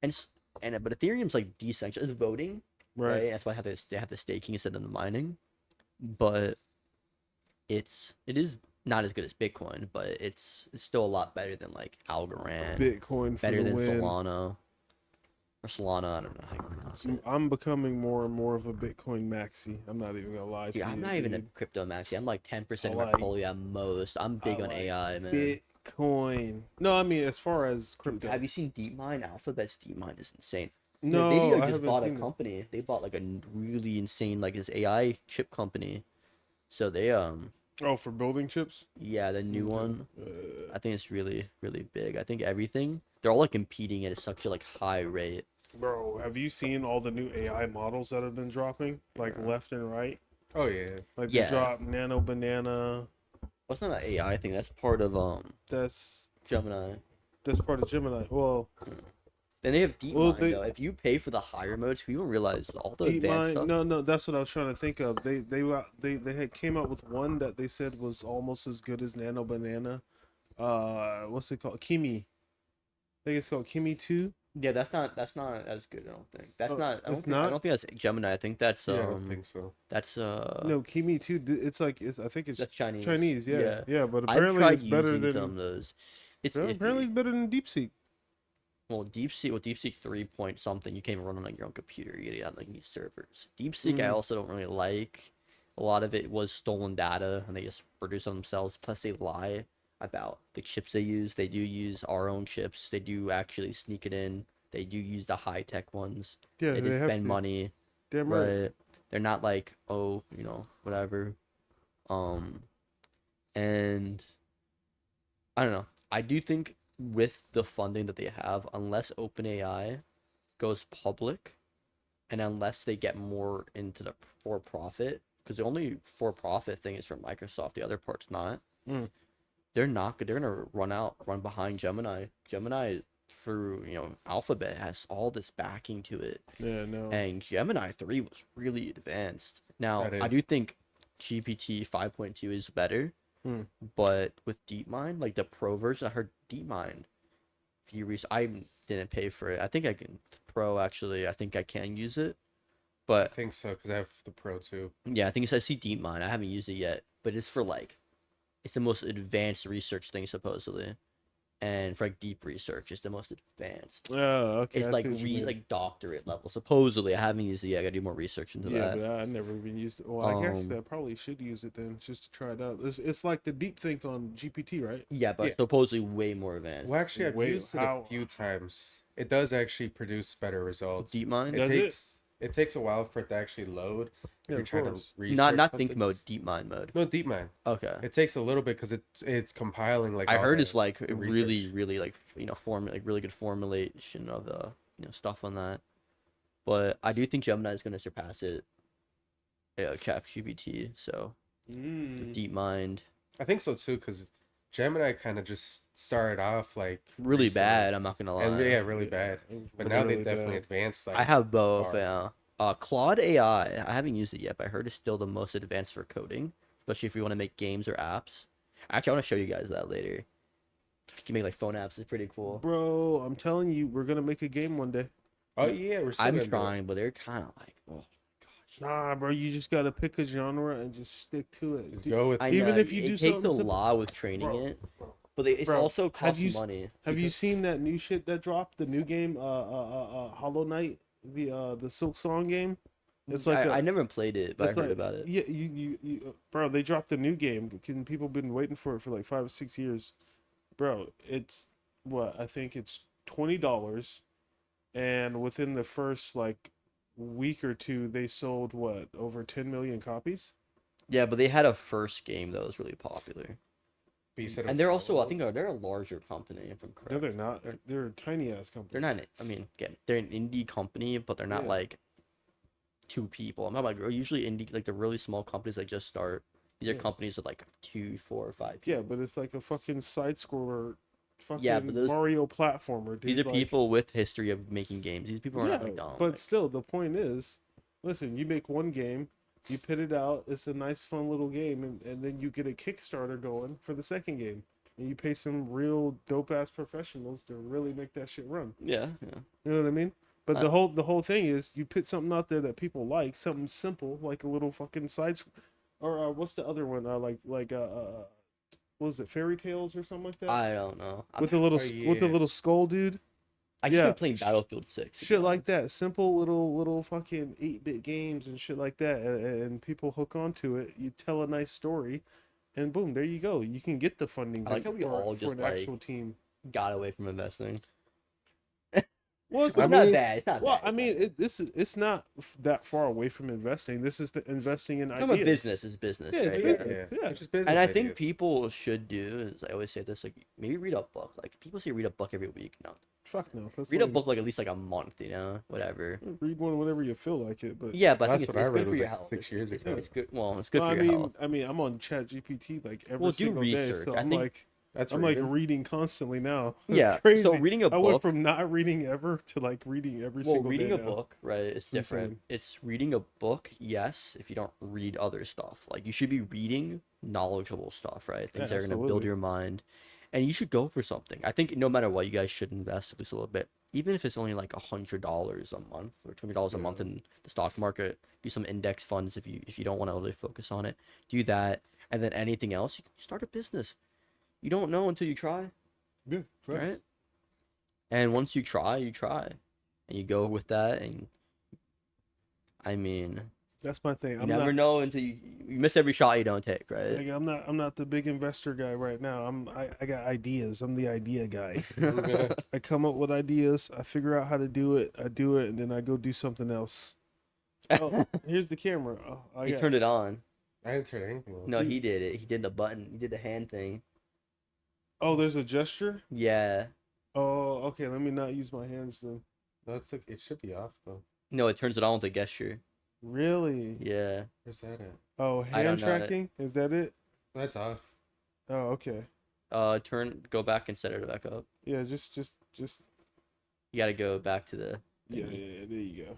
[SPEAKER 1] but Ethereum's like decentralized it's voting, right? That's why they have the staking instead of the mining, but it is not as good as Bitcoin, but it's still a lot better than like Algorand,
[SPEAKER 2] Bitcoin for
[SPEAKER 1] better
[SPEAKER 2] the
[SPEAKER 1] than
[SPEAKER 2] win.
[SPEAKER 1] Solana. Or Solana, I don't know how you pronounce it.
[SPEAKER 2] I'm becoming more and more of a Bitcoin maxi. I'm not even gonna lie to
[SPEAKER 1] Dude,
[SPEAKER 2] you.
[SPEAKER 1] I'm not even a
[SPEAKER 2] dude.
[SPEAKER 1] crypto maxi. I'm like 10% of
[SPEAKER 2] I
[SPEAKER 1] my
[SPEAKER 2] like-
[SPEAKER 1] portfolio at most. I'm big
[SPEAKER 2] I
[SPEAKER 1] on
[SPEAKER 2] like
[SPEAKER 1] AI, man.
[SPEAKER 2] Bitcoin. No, I mean as far as
[SPEAKER 1] Dude,
[SPEAKER 2] crypto.
[SPEAKER 1] have you seen DeepMind? Alphabet's DeepMind is insane.
[SPEAKER 2] No,
[SPEAKER 1] NVIDIA
[SPEAKER 2] I
[SPEAKER 1] just
[SPEAKER 2] haven't
[SPEAKER 1] bought a
[SPEAKER 2] seen it.
[SPEAKER 1] company. They bought like a really insane like this AI chip company. So they
[SPEAKER 2] Oh, for building chips.
[SPEAKER 1] yeah, the new
[SPEAKER 2] Okay.
[SPEAKER 1] one. I think it's really really big. I think everything they're all like competing at such a like high rate.
[SPEAKER 2] Bro, have you seen all the new AI models that have been dropping, like left and right?
[SPEAKER 3] Oh yeah.
[SPEAKER 2] Like
[SPEAKER 1] Yeah.
[SPEAKER 2] they dropped Nano Banana.
[SPEAKER 1] That's not an AI thing. That's part of
[SPEAKER 2] That's
[SPEAKER 1] Gemini.
[SPEAKER 2] part of Gemini. Well,
[SPEAKER 1] Then they have DeepMind
[SPEAKER 2] Well, they-
[SPEAKER 1] though. If you pay for the higher modes, people realize all the advanced
[SPEAKER 2] DeepMind.
[SPEAKER 1] stuff.
[SPEAKER 2] No, that's what I was trying to think of. They had came out with one that they said was almost as good as Nano Banana. What's it called? Kimi. I think it's called Kimi 2.
[SPEAKER 1] Yeah, that's not as good. I don't think that's
[SPEAKER 2] Oh,
[SPEAKER 1] not.
[SPEAKER 2] it's
[SPEAKER 1] I
[SPEAKER 2] not.
[SPEAKER 1] don't think that's Gemini. I think that's
[SPEAKER 3] Yeah, I don't think so.
[SPEAKER 1] that's
[SPEAKER 2] No, Kimi too. It's like I think it's
[SPEAKER 1] that's Chinese.
[SPEAKER 2] Chinese. Yeah,
[SPEAKER 1] Yeah,
[SPEAKER 2] yeah. But
[SPEAKER 1] I've
[SPEAKER 2] apparently
[SPEAKER 1] tried
[SPEAKER 2] it's better
[SPEAKER 1] using
[SPEAKER 2] than.
[SPEAKER 1] some of those. It's
[SPEAKER 2] Well, apparently
[SPEAKER 1] iffy.
[SPEAKER 2] it's better than DeepSeek.
[SPEAKER 1] Well, DeepSeek, with DeepSeek 3 point something, you can't even run on like your own computer. You gotta have like these servers. DeepSeek, I
[SPEAKER 2] Mm.
[SPEAKER 1] also don't really like. A lot of it was stolen data, and they just produce it themselves. Plus, they lie about the chips they use. They do use our own chips. They do actually sneak it in. They do use the high tech ones.
[SPEAKER 2] Yeah,
[SPEAKER 1] They
[SPEAKER 2] they
[SPEAKER 1] just
[SPEAKER 2] have
[SPEAKER 1] spend
[SPEAKER 2] to.
[SPEAKER 1] money,
[SPEAKER 2] Damn right.
[SPEAKER 1] but they're not like, oh, whatever. Um, and I don't know. I do think with the funding that they have, unless OpenAI goes public, and unless they get more into the for profit, because the only for profit thing is from Microsoft, the other part's not.
[SPEAKER 2] Mm.
[SPEAKER 1] They're gonna run behind Gemini. Gemini through Alphabet has all this backing to it,
[SPEAKER 2] Yeah, no.
[SPEAKER 1] and Gemini 3 was really advanced. Now
[SPEAKER 3] That
[SPEAKER 1] I do
[SPEAKER 3] is.
[SPEAKER 1] think GPT 5.2 is better,
[SPEAKER 2] Hmm.
[SPEAKER 1] but with DeepMind, like the Pro version, I heard DeepMind. I didn't pay for it. I think I can Pro actually. I think I can use it,
[SPEAKER 3] I
[SPEAKER 1] but
[SPEAKER 3] think so because I have the Pro too.
[SPEAKER 1] yeah, I think it's I see DeepMind. I haven't used it yet, but it's for like it's the most advanced research thing supposedly, and for like deep research, it's the most advanced.
[SPEAKER 2] Oh, okay.
[SPEAKER 1] It's
[SPEAKER 2] I
[SPEAKER 1] like
[SPEAKER 2] see what you mean.
[SPEAKER 1] like doctorate level. Supposedly, I haven't used it yet. I gotta do more research into
[SPEAKER 2] Yeah,
[SPEAKER 1] that.
[SPEAKER 2] but I never even used it. Well, I
[SPEAKER 1] Um,
[SPEAKER 2] actually I probably should use it then, just to try it out. It's like the deep think on GPT, right?
[SPEAKER 1] Yeah, but
[SPEAKER 3] Yeah.
[SPEAKER 1] supposedly way more advanced.
[SPEAKER 3] Well, actually, I've
[SPEAKER 2] Wait,
[SPEAKER 3] used it
[SPEAKER 2] how-
[SPEAKER 3] a few times. It does actually produce better results.
[SPEAKER 1] DeepMind,
[SPEAKER 2] Does it?
[SPEAKER 3] It takes a while for it to actually load. If
[SPEAKER 2] Yeah,
[SPEAKER 3] you're
[SPEAKER 2] of
[SPEAKER 3] trying
[SPEAKER 2] course.
[SPEAKER 3] to research
[SPEAKER 1] not
[SPEAKER 3] something.
[SPEAKER 1] think mode, DeepMind mode.
[SPEAKER 3] No, DeepMind.
[SPEAKER 1] Okay.
[SPEAKER 3] It takes a little bit because it's compiling like.
[SPEAKER 1] I
[SPEAKER 3] all
[SPEAKER 1] heard
[SPEAKER 3] the-
[SPEAKER 1] it's like
[SPEAKER 3] the
[SPEAKER 1] really,
[SPEAKER 3] research.
[SPEAKER 1] really like like really good formulation of stuff on that. But I do think Gemini is gonna surpass it. ChatGPT. So
[SPEAKER 2] Mm.
[SPEAKER 1] DeepMind
[SPEAKER 3] I think so too because Gemini kind of just started off like
[SPEAKER 1] really
[SPEAKER 3] recently.
[SPEAKER 1] bad. I'm not gonna lie.
[SPEAKER 3] And yeah, really bad.
[SPEAKER 2] It was
[SPEAKER 3] But now
[SPEAKER 2] really
[SPEAKER 3] they definitely
[SPEAKER 2] bad.
[SPEAKER 3] advanced. Like
[SPEAKER 1] I have both.
[SPEAKER 3] far.
[SPEAKER 1] Yeah. Claude AI. I haven't used it yet, but I heard it's still the most advanced for coding, especially if you want to make games or apps. Actually, I want to show you guys that later. You can make like phone apps. It's pretty cool.
[SPEAKER 2] Bro, I'm telling you, we're gonna make a game one day.
[SPEAKER 3] Oh yeah, we're still
[SPEAKER 1] I'm
[SPEAKER 3] gonna do it.
[SPEAKER 1] trying, but they're kind of like, oh gosh.
[SPEAKER 2] Nah, bro, you just gotta pick a genre and just stick to it.
[SPEAKER 3] Just
[SPEAKER 2] Dude,
[SPEAKER 3] go with
[SPEAKER 1] I
[SPEAKER 2] Even
[SPEAKER 1] know,
[SPEAKER 2] if you
[SPEAKER 1] it
[SPEAKER 2] do
[SPEAKER 1] takes
[SPEAKER 2] something
[SPEAKER 1] a
[SPEAKER 2] simple-
[SPEAKER 1] lot with training
[SPEAKER 2] Bro,
[SPEAKER 1] it, but it's
[SPEAKER 2] bro,
[SPEAKER 1] also
[SPEAKER 2] have
[SPEAKER 1] costs
[SPEAKER 2] you
[SPEAKER 1] money.
[SPEAKER 2] Have you
[SPEAKER 1] because-
[SPEAKER 2] seen that new shit that dropped? The new game, Hollow Knight, the Silk Song game. It's like
[SPEAKER 1] I never played it, but I
[SPEAKER 2] it's
[SPEAKER 1] heard
[SPEAKER 2] like-
[SPEAKER 1] about it.
[SPEAKER 2] Yeah, bro. They dropped a new game. Can people been waiting for it for like 5 or 6 years, bro? It's what I think it's $20, and within the first like week or two, they sold what over 10 million copies.
[SPEAKER 1] Yeah, but they had a first game that was really popular,
[SPEAKER 3] But you said it
[SPEAKER 1] and
[SPEAKER 3] was
[SPEAKER 1] they're also I
[SPEAKER 3] solo?
[SPEAKER 1] think they're a larger company if I'm correct.
[SPEAKER 2] No, they're not.
[SPEAKER 1] They're-
[SPEAKER 2] They're a tiny ass company.
[SPEAKER 1] They're not. I mean, again, they're an indie company, but they're not
[SPEAKER 2] Yeah.
[SPEAKER 1] like two people. I'm not like usually indie like the really small companies that just start. These are
[SPEAKER 2] Yeah.
[SPEAKER 1] companies with like 2, 4, or 5 people.
[SPEAKER 2] Yeah, but it's like a fucking side scroller, fucking
[SPEAKER 1] Yeah, but those-
[SPEAKER 2] Mario platformer.
[SPEAKER 1] These
[SPEAKER 2] dude,
[SPEAKER 1] are
[SPEAKER 2] like-
[SPEAKER 1] people with history of making games. These people are not
[SPEAKER 2] Yeah,
[SPEAKER 1] like dumb.
[SPEAKER 2] but
[SPEAKER 1] like-
[SPEAKER 2] still, the point is, listen, you make one game, you put it out, it's a nice, fun little game, and then you get a Kickstarter going for the second game, and you pay some real dope ass professionals to really make that shit run.
[SPEAKER 1] yeah, yeah.
[SPEAKER 2] You know what I mean? But
[SPEAKER 1] I-
[SPEAKER 2] the whole thing is, you put something out there that people like, something simple, like a little fucking or what's the other one? What was it, Fairy Tales or something like that?
[SPEAKER 1] I don't know.
[SPEAKER 2] With the little with the
[SPEAKER 3] yeah.
[SPEAKER 2] little skull dude.
[SPEAKER 1] I just
[SPEAKER 2] yeah,
[SPEAKER 1] been playing Battlefield 6. to be
[SPEAKER 2] Shit like
[SPEAKER 1] honest.
[SPEAKER 2] that, simple little fucking 8-bit games and shit like that, and people hook onto it. You tell a nice story, and boom, there you go. You can get the funding
[SPEAKER 1] I like how we
[SPEAKER 2] for,
[SPEAKER 1] all
[SPEAKER 2] for
[SPEAKER 1] just,
[SPEAKER 2] an
[SPEAKER 1] like,
[SPEAKER 2] actual team.
[SPEAKER 1] Got away from investing.
[SPEAKER 2] Well,
[SPEAKER 1] It's not bad. It's not
[SPEAKER 2] Well,
[SPEAKER 1] bad.
[SPEAKER 2] I mean, it's not that far away from investing. This is the investing in
[SPEAKER 1] From
[SPEAKER 2] ideas.
[SPEAKER 1] a business is business,
[SPEAKER 2] Yeah,
[SPEAKER 1] right?
[SPEAKER 2] it's
[SPEAKER 3] Yeah,
[SPEAKER 2] business.
[SPEAKER 3] yeah.
[SPEAKER 2] Yeah.
[SPEAKER 3] It's just business
[SPEAKER 1] And I think
[SPEAKER 3] ideas.
[SPEAKER 1] people should do is I always say this like maybe read a book. Like people say read a book every week. No,
[SPEAKER 2] Fuck no. That's
[SPEAKER 1] read a
[SPEAKER 2] lame.
[SPEAKER 1] book like at least like a month. Whatever.
[SPEAKER 2] Read one whenever you feel like it. But
[SPEAKER 1] Yeah, but I
[SPEAKER 3] That's
[SPEAKER 1] think
[SPEAKER 3] what I
[SPEAKER 1] it's
[SPEAKER 3] read
[SPEAKER 1] good for
[SPEAKER 3] was
[SPEAKER 1] your
[SPEAKER 3] like
[SPEAKER 1] health.
[SPEAKER 3] 6 years ago.
[SPEAKER 1] It's good. Well, it's good
[SPEAKER 2] Well,
[SPEAKER 1] for your health.
[SPEAKER 2] I mean, I'm on Chat GPT like every
[SPEAKER 1] Well, do
[SPEAKER 2] single day,
[SPEAKER 1] research.
[SPEAKER 2] so
[SPEAKER 1] I
[SPEAKER 2] I'm
[SPEAKER 1] think-
[SPEAKER 2] like.
[SPEAKER 3] That's
[SPEAKER 2] I'm
[SPEAKER 3] reading.
[SPEAKER 2] like reading constantly now. It's
[SPEAKER 1] Yeah.
[SPEAKER 2] crazy.
[SPEAKER 1] So reading a
[SPEAKER 2] I went
[SPEAKER 1] book.
[SPEAKER 2] from not reading ever to like reading every
[SPEAKER 1] Well,
[SPEAKER 2] single
[SPEAKER 1] reading
[SPEAKER 2] day
[SPEAKER 1] a
[SPEAKER 2] now.
[SPEAKER 1] book, right? It's
[SPEAKER 2] It's
[SPEAKER 1] different.
[SPEAKER 2] insane.
[SPEAKER 1] It's reading a book, yes, if you don't read other stuff. Like you should be reading knowledgeable stuff, right? Things that are gonna build
[SPEAKER 2] absolutely.
[SPEAKER 1] your mind. And you should go for something. I think no matter what, you guys should invest at least a little bit. even if it's only like $100 a month or $200 a month
[SPEAKER 2] Yeah.
[SPEAKER 1] in the stock market, do some index funds if you don't want to really focus on it. Do that, and then anything else, you can start a business. You don't know until you try,
[SPEAKER 2] Yeah, facts.
[SPEAKER 1] right? And once you try, and you go with that, and I mean,
[SPEAKER 2] That's my thing.
[SPEAKER 1] you
[SPEAKER 2] I'm
[SPEAKER 1] never
[SPEAKER 2] not.
[SPEAKER 1] know until you miss every shot you don't take, right?
[SPEAKER 2] Like, I'm not the big investor guy right now. I got ideas. I'm the idea guy. I come up with ideas. I figure out how to do it. I do it, and then I go do something else. Oh, here's the camera. Oh, I
[SPEAKER 1] He
[SPEAKER 2] got.
[SPEAKER 1] turned it on.
[SPEAKER 3] I didn't turn anything on.
[SPEAKER 1] No, he did it. He did the button. He did the hand thing.
[SPEAKER 2] Oh, there's a gesture.
[SPEAKER 1] Yeah.
[SPEAKER 2] Oh, okay. Let me not use my hands then.
[SPEAKER 3] No, it's it should be off though.
[SPEAKER 1] No, it turns it on with a gesture.
[SPEAKER 2] Really?
[SPEAKER 1] Yeah.
[SPEAKER 3] Where's that at?
[SPEAKER 2] Oh,
[SPEAKER 1] I
[SPEAKER 2] hand
[SPEAKER 1] don't know.
[SPEAKER 2] tracking. Is that it?
[SPEAKER 3] That's off.
[SPEAKER 2] Oh, okay.
[SPEAKER 1] Go back and set it back up.
[SPEAKER 2] Yeah, just.
[SPEAKER 1] You gotta go back to the.
[SPEAKER 2] Yeah,
[SPEAKER 1] thingy.
[SPEAKER 2] yeah. There you go.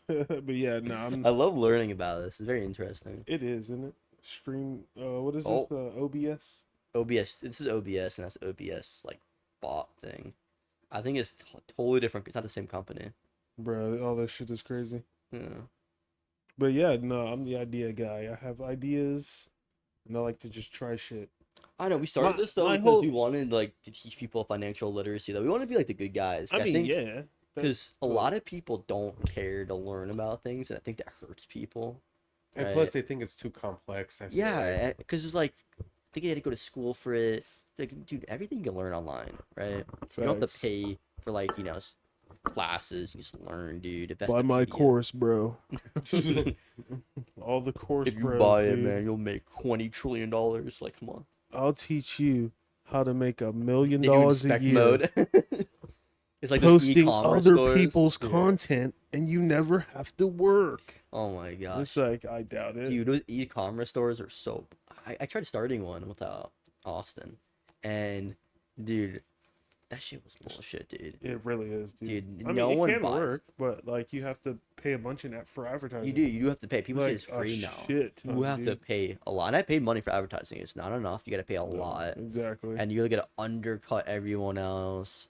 [SPEAKER 2] But yeah, no,
[SPEAKER 1] I love learning about this. It's very interesting.
[SPEAKER 2] It is, isn't it? Stream. What is
[SPEAKER 1] Oh.
[SPEAKER 2] this? The OBS.
[SPEAKER 1] OBS. This is OBS, and that's OBS like bot thing. I think it's totally different. It's not the same company.
[SPEAKER 2] Bro, all that shit is crazy.
[SPEAKER 1] Yeah.
[SPEAKER 2] But yeah, no, I'm the idea guy. I have ideas, and I like to just try shit.
[SPEAKER 1] I know we started
[SPEAKER 2] My-
[SPEAKER 1] this though
[SPEAKER 2] my
[SPEAKER 1] because
[SPEAKER 2] whole-
[SPEAKER 1] we wanted like to teach people financial literacy. Though we want to be like the good guys.
[SPEAKER 2] I mean,
[SPEAKER 1] think
[SPEAKER 2] yeah.
[SPEAKER 1] because a
[SPEAKER 2] well-
[SPEAKER 1] lot of people don't care to learn about things, and I think that hurts people.
[SPEAKER 3] And
[SPEAKER 1] Right.
[SPEAKER 3] plus, they think it's too complex. I feel like.
[SPEAKER 1] Yeah, because it's like I think you had to go to school for it. It's like, dude, everything you can learn online, right? You don't have
[SPEAKER 2] Facts.
[SPEAKER 1] to pay for like classes. You just learn, dude. Invest
[SPEAKER 2] Buy
[SPEAKER 1] in
[SPEAKER 2] my
[SPEAKER 1] PDF.
[SPEAKER 2] course, bro.
[SPEAKER 1] If
[SPEAKER 2] All the course
[SPEAKER 1] you
[SPEAKER 2] bros,
[SPEAKER 1] buy it,
[SPEAKER 2] dude.
[SPEAKER 1] man, you'll make $20 trillion. Like, come on.
[SPEAKER 2] I'll teach you how to make $1 million
[SPEAKER 1] They do it in
[SPEAKER 2] a
[SPEAKER 1] spec
[SPEAKER 2] year.
[SPEAKER 1] mode. It's like those
[SPEAKER 2] Posting
[SPEAKER 1] e-commerce
[SPEAKER 2] other
[SPEAKER 1] stores.
[SPEAKER 2] people's
[SPEAKER 3] Yeah.
[SPEAKER 2] content, and you never have to work.
[SPEAKER 1] Oh my gosh.
[SPEAKER 2] It's like, I doubt it.
[SPEAKER 1] Dude, those e-commerce stores are so. I tried starting one with Austin, and dude, that shit was bullshit, dude.
[SPEAKER 2] It really is, dude.
[SPEAKER 1] Dude,
[SPEAKER 2] I mean,
[SPEAKER 1] no
[SPEAKER 2] it
[SPEAKER 1] one
[SPEAKER 2] can
[SPEAKER 1] buys.
[SPEAKER 2] work, but like you have to pay a bunch for advertising.
[SPEAKER 1] You do have to pay. People
[SPEAKER 2] like
[SPEAKER 1] say it's free now.
[SPEAKER 2] Shit ton,
[SPEAKER 1] You have to
[SPEAKER 2] dude.
[SPEAKER 1] pay a lot. And I paid money for advertising. It's not enough. You got to pay a lot,
[SPEAKER 2] Exactly.
[SPEAKER 1] and you're gonna undercut everyone else.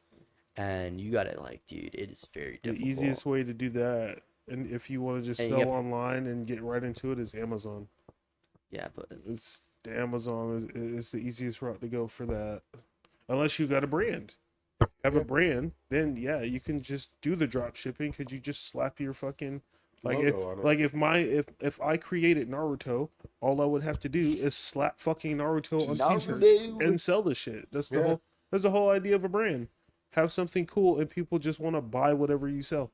[SPEAKER 1] And you gotta like, dude, it is very
[SPEAKER 2] The
[SPEAKER 1] difficult.
[SPEAKER 2] easiest way to do that, and if you want to just
[SPEAKER 1] And you
[SPEAKER 2] sell
[SPEAKER 1] get-
[SPEAKER 2] online and get right into it, is Amazon.
[SPEAKER 1] Yeah, but
[SPEAKER 2] It's the Amazon is the easiest route to go for that, unless you got a brand. If you have a
[SPEAKER 3] Yeah.
[SPEAKER 2] brand, then yeah, you can just do the drop shipping. Could you just slap your fucking like if
[SPEAKER 3] Logo on it.
[SPEAKER 2] like if I created Naruto, all I would have to do is slap fucking Naruto on t-shirts and sell the shit. That's the
[SPEAKER 3] Yeah.
[SPEAKER 2] that's the whole idea of a brand. Have something cool and people just want to buy whatever you sell.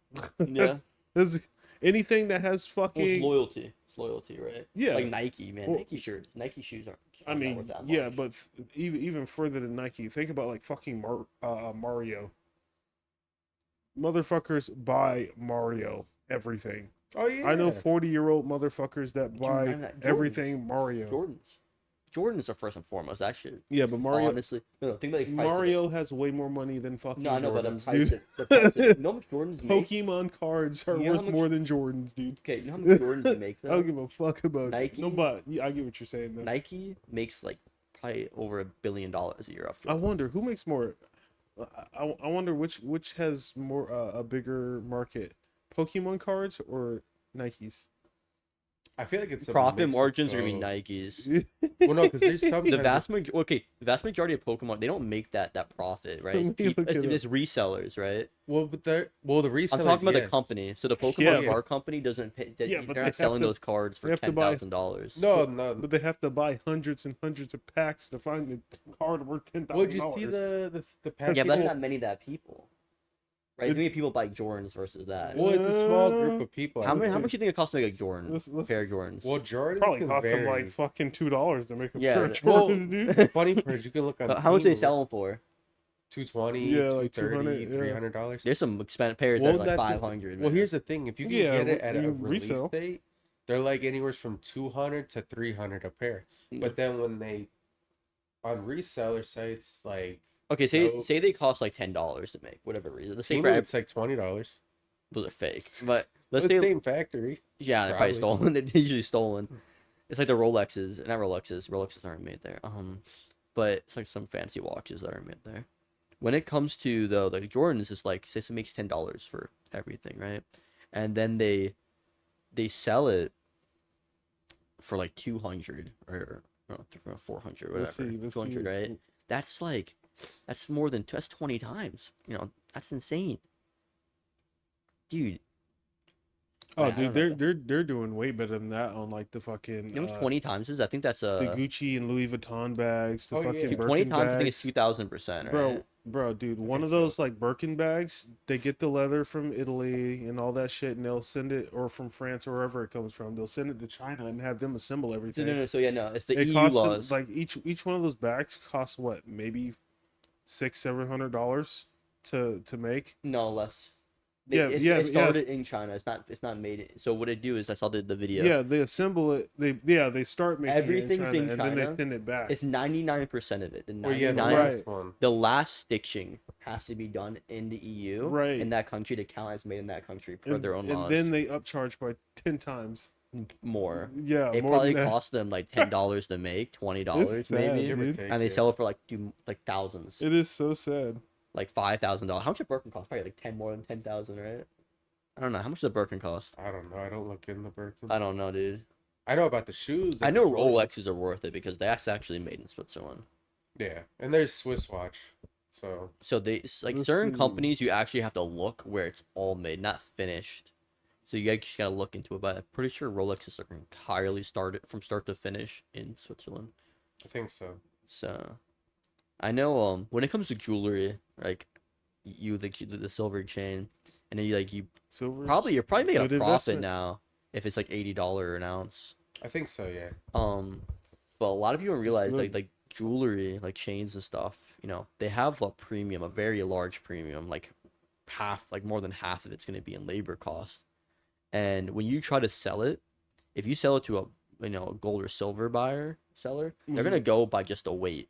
[SPEAKER 1] yeah,
[SPEAKER 2] There's anything that has
[SPEAKER 1] well, it's
[SPEAKER 2] fucking
[SPEAKER 1] loyalty. It's loyalty, right?
[SPEAKER 2] Yeah.
[SPEAKER 1] Like Nike, man.
[SPEAKER 2] Well-
[SPEAKER 1] Nike shirts, Nike shoes aren't.
[SPEAKER 2] I
[SPEAKER 1] not
[SPEAKER 2] mean,
[SPEAKER 1] worth that
[SPEAKER 2] yeah,
[SPEAKER 1] much.
[SPEAKER 2] but even further than Nike, think about like fucking Mario. Motherfuckers buy Mario everything.
[SPEAKER 3] Oh yeah.
[SPEAKER 2] I know 40-year-old motherfuckers that
[SPEAKER 1] You
[SPEAKER 2] buy
[SPEAKER 1] remember that? Jordans.
[SPEAKER 2] everything Mario.
[SPEAKER 1] Jordans are first and foremost. That shit.
[SPEAKER 2] Yeah, but Mario
[SPEAKER 1] Honestly, no, think about the price of it.
[SPEAKER 2] Mario has way more money than fucking
[SPEAKER 1] No, I know, but the
[SPEAKER 2] Jordans,
[SPEAKER 1] price,
[SPEAKER 2] dude.
[SPEAKER 1] the price you know how much Jordans make?
[SPEAKER 2] Pokemon cards are
[SPEAKER 1] You know how
[SPEAKER 2] worth
[SPEAKER 1] much-
[SPEAKER 2] more than Jordans, dude.
[SPEAKER 1] Okay, you know how much Jordans they make
[SPEAKER 2] I
[SPEAKER 1] though?
[SPEAKER 2] don't give a fuck about
[SPEAKER 1] Nike?
[SPEAKER 2] No, but yeah, I get what you're saying. Though.
[SPEAKER 1] Nike makes like probably over $1 billion a year off
[SPEAKER 2] I
[SPEAKER 1] Jordans.
[SPEAKER 2] wonder who makes more. I wonder which has more a bigger market, Pokemon cards or Nikes.
[SPEAKER 3] I feel like it's a
[SPEAKER 1] Profit
[SPEAKER 3] mix of
[SPEAKER 1] margins are gonna be
[SPEAKER 3] both.
[SPEAKER 1] Nikes.
[SPEAKER 3] Well, no, because there's sometimes
[SPEAKER 1] The vast majority of Pokemon, they don't make that profit, right?
[SPEAKER 2] Let me look it
[SPEAKER 1] It's resellers, right?
[SPEAKER 3] the resellers.
[SPEAKER 1] I'm talking about the
[SPEAKER 3] yes.
[SPEAKER 1] company. So the Pokemon
[SPEAKER 2] Yeah.
[SPEAKER 1] bar company doesn't pay.
[SPEAKER 2] Yeah, but
[SPEAKER 1] they're
[SPEAKER 2] they
[SPEAKER 1] not selling
[SPEAKER 2] have to-
[SPEAKER 1] those cards
[SPEAKER 2] they
[SPEAKER 1] for
[SPEAKER 2] have to buy-
[SPEAKER 1] $10,000.
[SPEAKER 3] No, no.
[SPEAKER 2] But they have to buy hundreds and hundreds of packs to find the card worth $10,000.
[SPEAKER 3] Would you see the pack?
[SPEAKER 1] Yeah, but there's
[SPEAKER 3] people-
[SPEAKER 1] not many of that people. Right?
[SPEAKER 2] It-
[SPEAKER 1] How many people buy Jordans versus that?
[SPEAKER 3] Well, it's a small group of people.
[SPEAKER 1] How
[SPEAKER 3] I
[SPEAKER 1] much
[SPEAKER 3] think.
[SPEAKER 1] do you think it costs to make a Jordan?
[SPEAKER 2] Let's-
[SPEAKER 1] Pair of Jordans?
[SPEAKER 3] Well, Jordan
[SPEAKER 2] Probably
[SPEAKER 3] can
[SPEAKER 2] cost them
[SPEAKER 3] vary.
[SPEAKER 2] like fucking $2 to make a
[SPEAKER 1] Yeah,
[SPEAKER 2] pair of
[SPEAKER 3] well,
[SPEAKER 2] Jordans, dude.
[SPEAKER 3] The funny part is you can look on.
[SPEAKER 1] How much do they
[SPEAKER 3] Temu,
[SPEAKER 1] sell them for?
[SPEAKER 3] $220,
[SPEAKER 2] Yeah, like
[SPEAKER 3] $230,
[SPEAKER 2] $200, yeah.
[SPEAKER 3] $300.
[SPEAKER 1] There's some expensive pairs
[SPEAKER 3] Well,
[SPEAKER 1] that are like
[SPEAKER 3] that's the-
[SPEAKER 1] 500.
[SPEAKER 3] Well,
[SPEAKER 1] man.
[SPEAKER 3] here's the thing: if you can
[SPEAKER 2] Yeah,
[SPEAKER 3] get it at a
[SPEAKER 2] you
[SPEAKER 3] release
[SPEAKER 2] resell.
[SPEAKER 3] date, they're like anywhere from 200 to 300 a pair.
[SPEAKER 1] Mm.
[SPEAKER 3] But then when they on reseller sites like
[SPEAKER 1] Okay,
[SPEAKER 3] So-
[SPEAKER 1] say they cost like $10 to make, whatever reason. Let's say
[SPEAKER 3] Temu,
[SPEAKER 1] for
[SPEAKER 3] it's like $20.
[SPEAKER 1] those are fake, but let's
[SPEAKER 3] It's
[SPEAKER 1] say
[SPEAKER 3] same factory.
[SPEAKER 1] yeah, they're probably
[SPEAKER 3] probably.
[SPEAKER 1] stolen. They're usually stolen. It's like the Rolexes, not Rolexes. Rolexes aren't made there. But it's like some fancy watches that are made there. when it comes to the Jordans, it's like say it makes $10 for everything, right? And then they sell it for like 200 or no, 400,
[SPEAKER 2] Let's
[SPEAKER 1] whatever,
[SPEAKER 2] see. Let's
[SPEAKER 1] 200,
[SPEAKER 2] see.
[SPEAKER 1] right? That's like that's more than that's 20 times. That's insane, dude.
[SPEAKER 2] Oh,
[SPEAKER 1] I
[SPEAKER 2] dude,
[SPEAKER 1] don't know.
[SPEAKER 2] they're doing way better than that on like the fucking
[SPEAKER 1] You know what 20 times is? I think that's
[SPEAKER 2] the Gucci and Louis Vuitton bags, the
[SPEAKER 3] Oh, yeah.
[SPEAKER 2] fucking
[SPEAKER 3] Dude,
[SPEAKER 1] 20
[SPEAKER 2] Birkin
[SPEAKER 1] times. I think it's
[SPEAKER 2] bags.
[SPEAKER 1] 2,000%, right?
[SPEAKER 2] Bro, dude, one
[SPEAKER 3] think
[SPEAKER 2] of
[SPEAKER 3] so.
[SPEAKER 2] those like Birkin bags, they get the leather from Italy and all that shit, and they'll send it, or from France or wherever it comes from. They'll send it to China and have them assemble
[SPEAKER 1] So,
[SPEAKER 2] everything.
[SPEAKER 1] no, so yeah, no, it's the
[SPEAKER 2] It
[SPEAKER 1] EU
[SPEAKER 2] costs them,
[SPEAKER 1] laws.
[SPEAKER 2] like each one of those bags costs what, maybe $600-700 to make.
[SPEAKER 1] No, less.
[SPEAKER 2] Yeah,
[SPEAKER 1] It
[SPEAKER 2] yes.
[SPEAKER 1] started in China. It's not made it. So what they do is I saw the video.
[SPEAKER 2] Yeah, they assemble it. They start making it in
[SPEAKER 1] Everything's
[SPEAKER 2] China,
[SPEAKER 1] in
[SPEAKER 2] and then they
[SPEAKER 1] China.
[SPEAKER 2] send it back.
[SPEAKER 1] It's 99% of it. The
[SPEAKER 3] Well, yeah, the
[SPEAKER 1] 99,
[SPEAKER 3] last
[SPEAKER 2] Right.
[SPEAKER 3] one.
[SPEAKER 1] the last stitching has to be done in the EU,
[SPEAKER 2] Right.
[SPEAKER 1] in that country to count as made in that country per
[SPEAKER 2] And,
[SPEAKER 1] their own
[SPEAKER 2] and
[SPEAKER 1] laws.
[SPEAKER 2] then they upcharge by 10 times.
[SPEAKER 1] More.
[SPEAKER 2] Yeah,
[SPEAKER 1] It
[SPEAKER 2] more
[SPEAKER 1] probably
[SPEAKER 2] than that.
[SPEAKER 1] cost them like $10 to make, $20
[SPEAKER 2] It's sad,
[SPEAKER 1] maybe,
[SPEAKER 3] Give or
[SPEAKER 2] dude.
[SPEAKER 3] take,
[SPEAKER 1] and they
[SPEAKER 3] yeah.
[SPEAKER 1] sell it for like thousands,
[SPEAKER 2] It is so sad.
[SPEAKER 1] like $5,000. How much a Birkin cost? Probably like 10 more than 10,000, right? I don't know. How much does a Birkin cost?
[SPEAKER 3] I don't know. I don't look in the Birkins.
[SPEAKER 1] I don't know, dude.
[SPEAKER 3] I know about the shoes.
[SPEAKER 1] I
[SPEAKER 3] like
[SPEAKER 1] know
[SPEAKER 3] the Jordans.
[SPEAKER 1] Rolexes are worth it because that's actually made in Switzerland.
[SPEAKER 3] Yeah, and there's Swiss watch. So
[SPEAKER 1] So it's like
[SPEAKER 2] Let's
[SPEAKER 1] certain
[SPEAKER 2] see.
[SPEAKER 1] companies you actually have to look where it's all made, not finished. So you just gotta look into it. But I'm pretty sure Rolexes are entirely started from start to finish in Switzerland.
[SPEAKER 3] I think so.
[SPEAKER 1] So I know when it comes to jewelry, like the silver chain, and then you
[SPEAKER 2] Silver.
[SPEAKER 1] you're probably making a
[SPEAKER 2] good
[SPEAKER 1] profit
[SPEAKER 2] investment.
[SPEAKER 1] now if it's like $80 an ounce.
[SPEAKER 3] I think so. Yeah.
[SPEAKER 1] But a lot of people don't realize
[SPEAKER 2] good.
[SPEAKER 1] like jewelry, like chains and stuff, they have a premium, a very large premium, like more than half of it's going to be in labor cost. And when you try to sell it, if you sell it to a gold or silver seller, they're going to go by just the weight,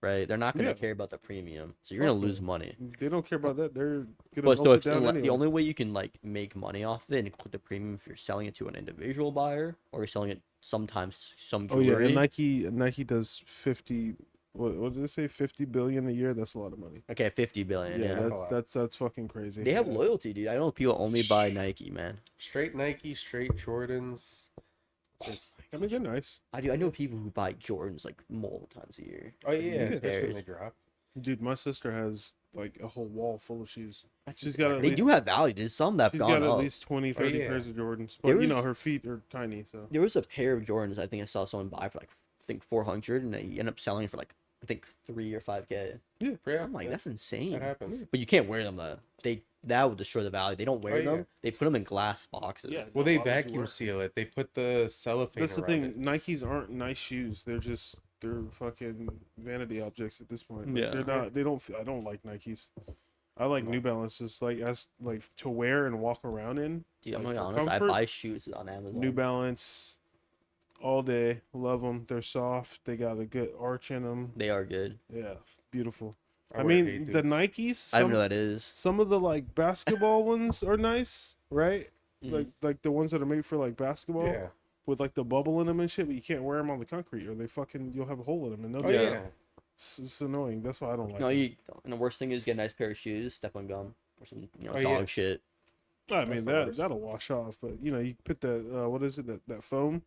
[SPEAKER 1] right? They're not going to
[SPEAKER 2] Yeah.
[SPEAKER 1] care about the premium. So you're going
[SPEAKER 2] Fuck
[SPEAKER 1] to lose
[SPEAKER 2] no.
[SPEAKER 1] money.
[SPEAKER 2] They don't care about that. They're gonna
[SPEAKER 1] But so
[SPEAKER 2] melt
[SPEAKER 1] it's
[SPEAKER 2] it down anyway.
[SPEAKER 1] the only way you can like make money off of it and include the premium if you're selling it to an individual buyer or you're selling it sometimes some
[SPEAKER 2] Oh
[SPEAKER 1] jewelry.
[SPEAKER 2] yeah, and Nike does 50. What did they say? 50 billion a year. That's a lot of money.
[SPEAKER 1] Okay, 50 billion.
[SPEAKER 2] Yeah,
[SPEAKER 1] Yeah.
[SPEAKER 3] that's a lot.
[SPEAKER 2] that's fucking crazy.
[SPEAKER 1] They have
[SPEAKER 2] Yeah.
[SPEAKER 1] loyalty, dude. I know people only buy Nike, man.
[SPEAKER 3] Straight Nike, straight Jordans. Just
[SPEAKER 2] I mean, they're nice,
[SPEAKER 1] I know people who buy Jordans like multiple times a year.
[SPEAKER 3] oh yeah,
[SPEAKER 1] Who
[SPEAKER 3] especially
[SPEAKER 1] cares?
[SPEAKER 3] when they drop.
[SPEAKER 2] dude. My sister has like a whole wall full of shoes.
[SPEAKER 1] That's
[SPEAKER 2] She's got at
[SPEAKER 1] they
[SPEAKER 2] least-
[SPEAKER 1] do have value. There's some that have
[SPEAKER 2] She's
[SPEAKER 1] gone
[SPEAKER 2] got at
[SPEAKER 1] up.
[SPEAKER 2] least 20, 30
[SPEAKER 3] yeah.
[SPEAKER 2] pairs of Jordans,
[SPEAKER 1] There
[SPEAKER 2] but you
[SPEAKER 1] was-
[SPEAKER 2] know her feet are tiny, so
[SPEAKER 1] There was a pair of Jordans I think I saw someone buy for like I think 400, and they end up selling for like I think 3 or 5K.
[SPEAKER 3] Yeah,
[SPEAKER 1] I'm like,
[SPEAKER 3] yeah,
[SPEAKER 1] that's insane.
[SPEAKER 3] that happens.
[SPEAKER 1] But you can't wear them though. That would destroy the value. They don't wear
[SPEAKER 3] Oh,
[SPEAKER 1] them.
[SPEAKER 3] yeah.
[SPEAKER 1] They put them in glass boxes.
[SPEAKER 2] Yeah.
[SPEAKER 3] Well, they
[SPEAKER 2] Why would you
[SPEAKER 3] vacuum
[SPEAKER 2] wear it?
[SPEAKER 3] seal it. They put the cellophane
[SPEAKER 2] that's the
[SPEAKER 3] around
[SPEAKER 2] thing.
[SPEAKER 3] it.
[SPEAKER 2] Nikes aren't nice shoes. They're fucking vanity objects at this point. Like,
[SPEAKER 1] Yeah.
[SPEAKER 2] they're not. They don't. I don't like Nikes. I like New Balances, like to wear and walk around in.
[SPEAKER 1] Dude, I'm
[SPEAKER 2] Like,
[SPEAKER 1] gonna be
[SPEAKER 2] for
[SPEAKER 1] honest. I
[SPEAKER 2] comfort,
[SPEAKER 1] buy shoes on Amazon.
[SPEAKER 2] New Balance, all day. Love them. They're soft. They got a good arch in them.
[SPEAKER 1] They are good.
[SPEAKER 2] Yeah, beautiful. I
[SPEAKER 3] wear
[SPEAKER 2] mean,
[SPEAKER 3] Hey
[SPEAKER 2] the
[SPEAKER 3] Dudes.
[SPEAKER 2] Nikes.
[SPEAKER 1] I don't know
[SPEAKER 2] Some,
[SPEAKER 1] what that is.
[SPEAKER 2] some of the like basketball ones are nice, right?
[SPEAKER 1] Mhm.
[SPEAKER 2] Like the ones that are made for like basketball
[SPEAKER 3] Yeah.
[SPEAKER 2] with like the bubble in them and shit, but you can't wear them on the concrete or you'll have a hole in them and no.
[SPEAKER 3] Oh yeah.
[SPEAKER 2] It's annoying. That's why I don't like.
[SPEAKER 1] No,
[SPEAKER 2] them.
[SPEAKER 1] and the worst thing is get a nice pair of shoes, step on gum, or some
[SPEAKER 3] Oh,
[SPEAKER 1] dog
[SPEAKER 3] yeah.
[SPEAKER 1] shit.
[SPEAKER 2] I mean
[SPEAKER 3] the
[SPEAKER 2] that
[SPEAKER 3] worst.
[SPEAKER 2] that'll wash off, but you put that what is it that foam,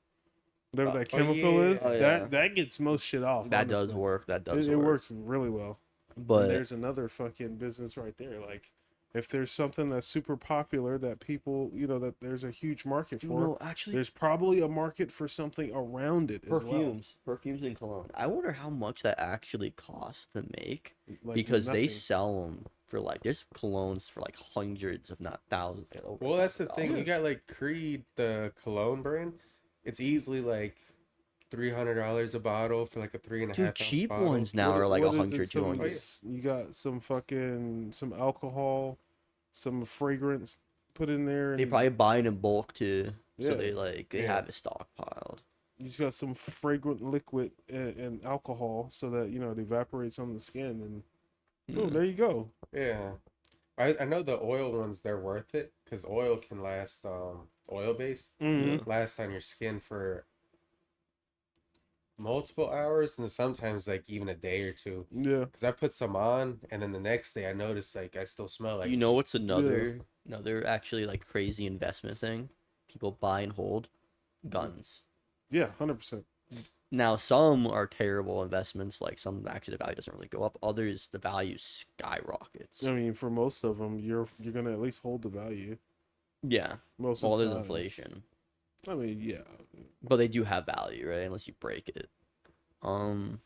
[SPEAKER 2] whatever that
[SPEAKER 3] oh,
[SPEAKER 2] chemical
[SPEAKER 3] yeah.
[SPEAKER 2] is,
[SPEAKER 1] Oh, yeah.
[SPEAKER 2] that gets most shit off.
[SPEAKER 1] That does
[SPEAKER 2] honestly.
[SPEAKER 1] work. That does
[SPEAKER 2] It
[SPEAKER 1] work.
[SPEAKER 2] works really well. And
[SPEAKER 1] But
[SPEAKER 2] there's another fucking business right there. Like, if there's something that's super popular that people, that there's a huge market for,
[SPEAKER 1] no, actually,
[SPEAKER 2] there's probably a market for something around it as well.
[SPEAKER 1] perfumes and cologne. I wonder how much that actually costs to make
[SPEAKER 2] Like,
[SPEAKER 1] because they
[SPEAKER 2] nothing.
[SPEAKER 1] sell them for like there's colognes for like hundreds, if not thousands. Over
[SPEAKER 3] Well, that's the thing. You
[SPEAKER 1] $1,000.
[SPEAKER 3] got like Creed, the cologne brand. It's easily like $300 a bottle for like a 3.5
[SPEAKER 1] Dude,
[SPEAKER 3] ounce
[SPEAKER 1] cheap
[SPEAKER 3] bottle.
[SPEAKER 1] ones now are like
[SPEAKER 2] What is
[SPEAKER 1] 100,
[SPEAKER 2] it? Some-
[SPEAKER 1] 200.
[SPEAKER 2] You got some alcohol, some fragrance put in there.
[SPEAKER 1] They
[SPEAKER 2] and
[SPEAKER 1] probably buy it in bulk too,
[SPEAKER 2] Yeah.
[SPEAKER 1] so they
[SPEAKER 3] Yeah.
[SPEAKER 1] have it stockpiled.
[SPEAKER 2] You just got some fragrant liquid and alcohol so that it evaporates on the skin and boom,
[SPEAKER 1] Mm.
[SPEAKER 2] there you go.
[SPEAKER 3] Yeah. I know the oil ones, they're worth it because oil can last, oil based,
[SPEAKER 2] Mhm.
[SPEAKER 3] last on your skin for multiple hours and sometimes like even a day or two.
[SPEAKER 2] Yeah.
[SPEAKER 3] Because I put some on and then the next day I notice like I still smell like
[SPEAKER 1] You know what's another actually like crazy investment thing people buy and hold? Guns.
[SPEAKER 2] Yeah. 100%.
[SPEAKER 1] Now some are terrible investments, like some actually the value doesn't really go up. Others the value skyrockets.
[SPEAKER 2] I mean, for most of them, you're gonna at least hold the value.
[SPEAKER 1] Yeah.
[SPEAKER 2] Most
[SPEAKER 1] Well,
[SPEAKER 2] of the
[SPEAKER 1] there's
[SPEAKER 2] times.
[SPEAKER 1] inflation.
[SPEAKER 2] I mean, yeah.
[SPEAKER 1] But they do have value, right? Unless you break it. Um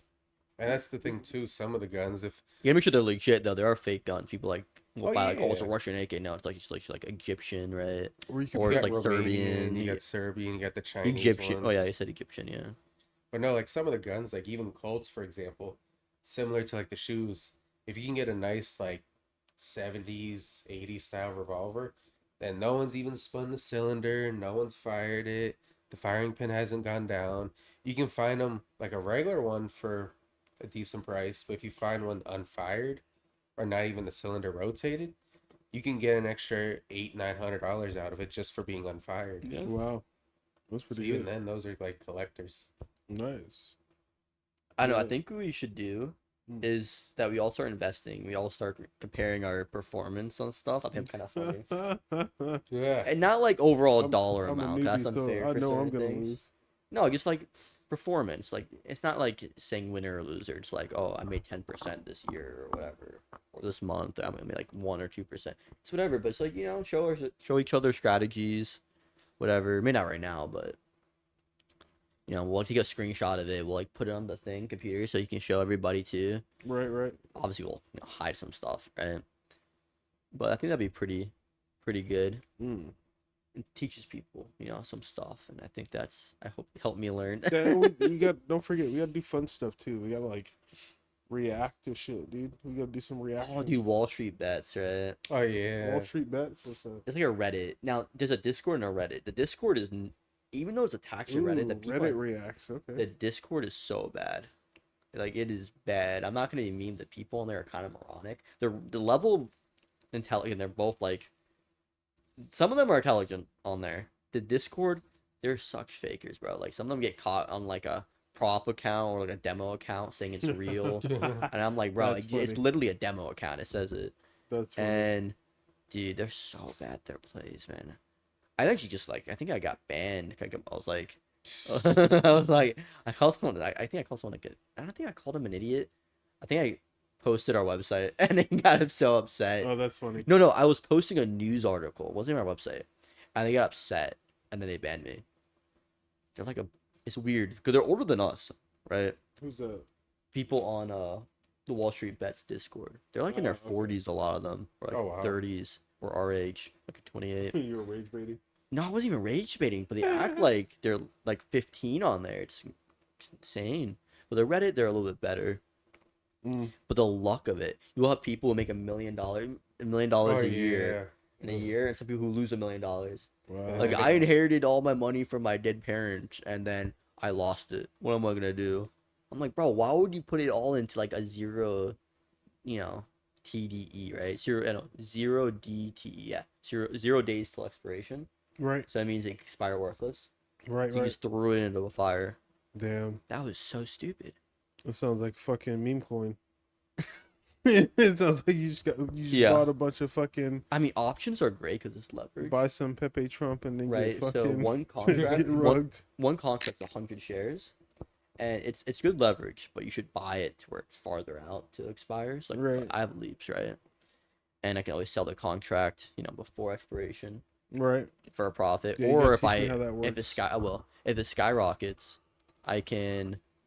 [SPEAKER 3] and that's the thing too. Some of the guns, if
[SPEAKER 1] You gotta make sure they're legit though. There are fake guns. People like will
[SPEAKER 3] Oh,
[SPEAKER 1] buy like, oh, it's a
[SPEAKER 3] yeah.
[SPEAKER 1] Russian AK. No, it's like Egyptian, right?
[SPEAKER 2] Or you could
[SPEAKER 1] Or
[SPEAKER 3] you
[SPEAKER 1] it's
[SPEAKER 3] got
[SPEAKER 1] like
[SPEAKER 3] Romanian,
[SPEAKER 1] Serbian.
[SPEAKER 3] you
[SPEAKER 1] You
[SPEAKER 3] got Serbian, you got the Chinese
[SPEAKER 1] Egyptian. Oh
[SPEAKER 3] ones.
[SPEAKER 1] yeah, you said Egyptian. Yeah.
[SPEAKER 3] But no, like some of the guns, like even Colts, for example, similar to like the shoes, if you can get a nice like 70s, 80s style revolver, then no one's even spun the cylinder, no one's fired it, the firing pin hasn't gone down. You can find them like a regular one for a decent price, but if you find one unfired or not even the cylinder rotated, you can get an extra $800-900 out of it just for being unfired.
[SPEAKER 1] Yeah.
[SPEAKER 2] Wow. That's
[SPEAKER 3] So
[SPEAKER 2] pretty
[SPEAKER 3] even
[SPEAKER 2] good.
[SPEAKER 3] then, those are like collectors.
[SPEAKER 2] Nice.
[SPEAKER 1] I know. I
[SPEAKER 2] Yeah.
[SPEAKER 1] think what we should do
[SPEAKER 2] Mm.
[SPEAKER 1] is that we all start investing. We all start comparing our performance on stuff. I think I'm kind of funny,
[SPEAKER 3] Yeah.
[SPEAKER 1] and not like overall
[SPEAKER 2] I'm-
[SPEAKER 1] dollar
[SPEAKER 2] I'm a
[SPEAKER 1] amount. 'Cause that's
[SPEAKER 2] newbie, so
[SPEAKER 1] unfair.
[SPEAKER 2] I
[SPEAKER 1] for
[SPEAKER 2] know I'm
[SPEAKER 1] certain
[SPEAKER 2] gonna
[SPEAKER 1] things.
[SPEAKER 2] lose.
[SPEAKER 1] No, just like performance. Like it's not like saying winner or loser. It's like, oh, I made 10% this year or whatever, or this month I made like 1 or 2%. It's whatever. But it's like show each other strategies, whatever. Maybe not right now, but we'll take a screenshot of it. We'll like put it on the computer so you can show everybody too.
[SPEAKER 2] Right.
[SPEAKER 1] Obviously, we'll hide some stuff, right? But I think that'd be pretty good.
[SPEAKER 2] Mm.
[SPEAKER 1] It teaches people, some stuff, and I think I hope helped me learn.
[SPEAKER 2] We got. Don't forget, we gotta do fun stuff too. We gotta like react to shit, dude. We gotta do some
[SPEAKER 1] I'll
[SPEAKER 2] reactions.
[SPEAKER 1] do Wall Street bets, right?
[SPEAKER 3] Oh yeah.
[SPEAKER 2] Wall Street bets. What's that?
[SPEAKER 1] It's like a Reddit. Now, there's a Discord and a Reddit. The Discord is, even though it's attached to Reddit, the
[SPEAKER 2] Ooh,
[SPEAKER 1] people
[SPEAKER 2] Reddit reacts.
[SPEAKER 1] the
[SPEAKER 2] Okay.
[SPEAKER 1] Discord is so bad. Like it is bad. I'm not gonna even meme. The people in there are kind of moronic. The level of intelligence. They're both like. Some of them are intelligent on there. The Discord, they're such fakers, bro. Like some of them get caught on like a prop account or like a demo account saying it's real, and I'm like, bro,
[SPEAKER 2] That's
[SPEAKER 1] it's
[SPEAKER 2] funny.
[SPEAKER 1] literally a demo account. It says it.
[SPEAKER 2] That's funny.
[SPEAKER 1] And dude, they're so bad at their plays, man. I actually just I think I got banned. I was like, I called someone. I think I called someone I don't think I called him an idiot. I think I posted our website and they got him so upset.
[SPEAKER 2] Oh, that's funny.
[SPEAKER 1] No, I was posting a news article. It wasn't even our website, and they got upset and then they banned me. They're like it's weird because they're older than us, right?
[SPEAKER 2] Who's that?
[SPEAKER 1] People on the Wall Street Bets Discord. They're like in their
[SPEAKER 2] Oh, okay.
[SPEAKER 1] 40s, a lot of them, or like
[SPEAKER 3] Oh, wow.
[SPEAKER 1] 30s, or our age, like 28.
[SPEAKER 2] You're rage baiting.
[SPEAKER 1] No, I wasn't even rage baiting, but they act like they're like 15 on there. It's insane. But the Reddit, they're a little bit better.
[SPEAKER 2] Mm.
[SPEAKER 1] But the luck of it, you'll have people who make $1 million,
[SPEAKER 3] Oh,
[SPEAKER 1] a year
[SPEAKER 3] yeah.
[SPEAKER 1] in a year, and some people who lose $1 million.
[SPEAKER 2] Wow.
[SPEAKER 1] Like
[SPEAKER 3] Yeah.
[SPEAKER 1] I inherited all my money from my dead parents, and then I lost it. What am I gonna do? I'm like, bro, why would you put it all into like a zero, TDE, right? Zero DTE, yeah, zero days till expiration.
[SPEAKER 2] Right.
[SPEAKER 1] So that means it expire worthless.
[SPEAKER 2] Right.
[SPEAKER 1] So you
[SPEAKER 2] Right.
[SPEAKER 1] just threw it into a fire.
[SPEAKER 2] Damn.
[SPEAKER 1] That was so stupid.
[SPEAKER 2] That sounds like fucking meme coin. It sounds like you just
[SPEAKER 1] Yeah.
[SPEAKER 2] bought a bunch of fucking
[SPEAKER 1] I mean, options are great because it's leverage,
[SPEAKER 2] buy some Pepe Trump and then
[SPEAKER 1] right?
[SPEAKER 2] get
[SPEAKER 1] So
[SPEAKER 2] fucking
[SPEAKER 1] one contract,
[SPEAKER 2] get rugged.
[SPEAKER 1] one contract's 100 shares, and it's good leverage, but you should buy it to where it's farther out to expire. So like,
[SPEAKER 2] Right.
[SPEAKER 1] I have leaps, right? And I can always sell the contract, before expiration
[SPEAKER 2] Right.
[SPEAKER 1] for a profit.
[SPEAKER 2] Yeah, you
[SPEAKER 1] Or
[SPEAKER 2] gotta
[SPEAKER 1] if
[SPEAKER 2] teach me how that works.
[SPEAKER 1] if it skyrockets,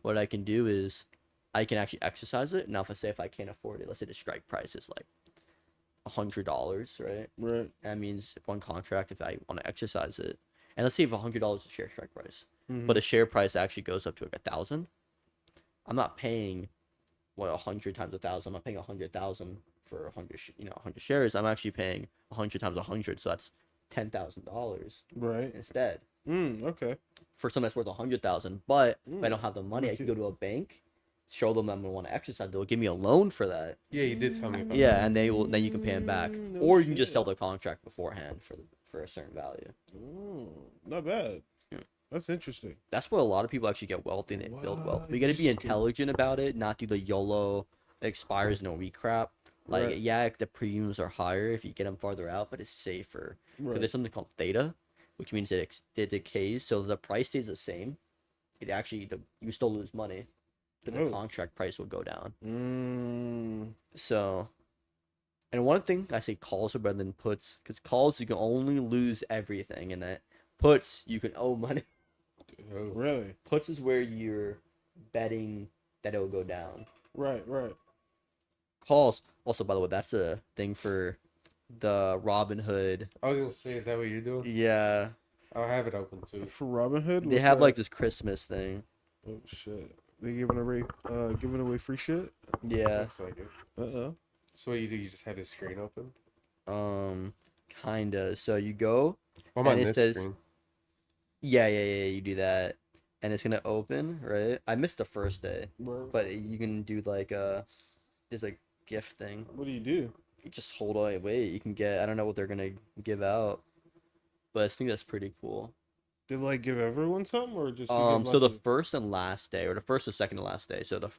[SPEAKER 1] what I can do is I can actually exercise it. Now, if I can't afford it, let's say the strike price is like $100, right?
[SPEAKER 2] Right.
[SPEAKER 1] That means if one contract, if I want to exercise it, and let's say if $100 is the share strike price,
[SPEAKER 2] Mhm.
[SPEAKER 1] but the share price actually goes up to like 1,000, I'm not paying 100 times 1,000. I'm not paying 100,000 for 100 shares. I'm actually paying 100 times 100, so that's $10,000
[SPEAKER 2] Right.
[SPEAKER 1] instead
[SPEAKER 2] Okay.
[SPEAKER 1] for something that's worth 100,000. But if I don't
[SPEAKER 2] Mm,
[SPEAKER 1] have the money, I
[SPEAKER 2] look
[SPEAKER 1] can
[SPEAKER 2] at-
[SPEAKER 1] go to a bank, show them I'm gonna want to exercise. They'll give me a loan for that.
[SPEAKER 3] Yeah, you did tell me about
[SPEAKER 1] Yeah, and then you can pay them back,
[SPEAKER 2] No
[SPEAKER 1] or you can just
[SPEAKER 2] shit.
[SPEAKER 1] sell the contract beforehand for a certain value.
[SPEAKER 2] Not bad.
[SPEAKER 1] Yeah.
[SPEAKER 2] That's interesting.
[SPEAKER 1] That's where a lot of people actually get wealthy and they build wealth.
[SPEAKER 2] What?
[SPEAKER 1] We got to be
[SPEAKER 2] Interesting.
[SPEAKER 1] intelligent about it, not do the YOLO expires in a week crap. Like,
[SPEAKER 2] Right.
[SPEAKER 1] yeah, the premiums are higher if you get them farther out, but it's safer. Because
[SPEAKER 2] Right.
[SPEAKER 1] there's something called theta, which means it decays. So the price stays the same. You still lose money, but the
[SPEAKER 2] Oh.
[SPEAKER 1] contract price will go down.
[SPEAKER 2] Mm.
[SPEAKER 1] So, and one thing I say calls are better than puts, because calls you can only lose everything, and that puts you can owe money.
[SPEAKER 3] Oh,
[SPEAKER 2] Really?
[SPEAKER 1] Puts is where you're betting that it will go down.
[SPEAKER 2] Right. Right.
[SPEAKER 1] Calls, also by the way, that's a thing for the Robinhood.
[SPEAKER 3] I was gonna say, is that what you're doing?
[SPEAKER 1] Yeah,
[SPEAKER 3] I'll have it open too.
[SPEAKER 2] For Robinhood,
[SPEAKER 1] they
[SPEAKER 2] what's
[SPEAKER 1] have
[SPEAKER 2] that?
[SPEAKER 1] like this Christmas thing.
[SPEAKER 2] Oh shit! They giving away free shit.
[SPEAKER 1] Yeah,
[SPEAKER 3] Looks like it.
[SPEAKER 2] Uh.
[SPEAKER 3] So what you do? You just have the screen open.
[SPEAKER 1] kinda. So you go,
[SPEAKER 3] I'm
[SPEAKER 1] And
[SPEAKER 3] on
[SPEAKER 1] it
[SPEAKER 3] this
[SPEAKER 1] says-
[SPEAKER 3] screen.
[SPEAKER 1] yeah, you do that, and it's gonna open, right? I missed the first day,
[SPEAKER 2] What
[SPEAKER 1] but you can do like there's a gift thing.
[SPEAKER 2] do you do?
[SPEAKER 1] You just hold on, wait. You can get. I don't know what they're gonna give out, but I think that's pretty cool.
[SPEAKER 2] They like give everyone something, or just
[SPEAKER 1] So the first and last day, or the first or second to last day. So the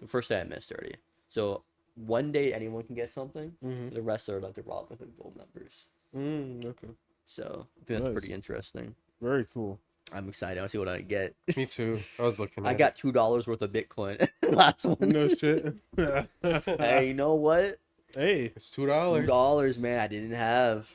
[SPEAKER 1] first day I missed already. So one day anyone can get something.
[SPEAKER 2] Mm-hmm.
[SPEAKER 1] The rest are like the Robinhood Gold members.
[SPEAKER 2] Okay.
[SPEAKER 1] So I think that's
[SPEAKER 2] Nice.
[SPEAKER 1] pretty interesting.
[SPEAKER 2] Very cool.
[SPEAKER 1] I'm excited. I want to see what I get.
[SPEAKER 3] Me too. I was looking.
[SPEAKER 1] I
[SPEAKER 3] At
[SPEAKER 1] got $2 worth of Bitcoin last one.
[SPEAKER 2] No shit.
[SPEAKER 1] Hey, you know what?
[SPEAKER 2] Hey,
[SPEAKER 3] It's $2.
[SPEAKER 1] $2, man. I didn't have.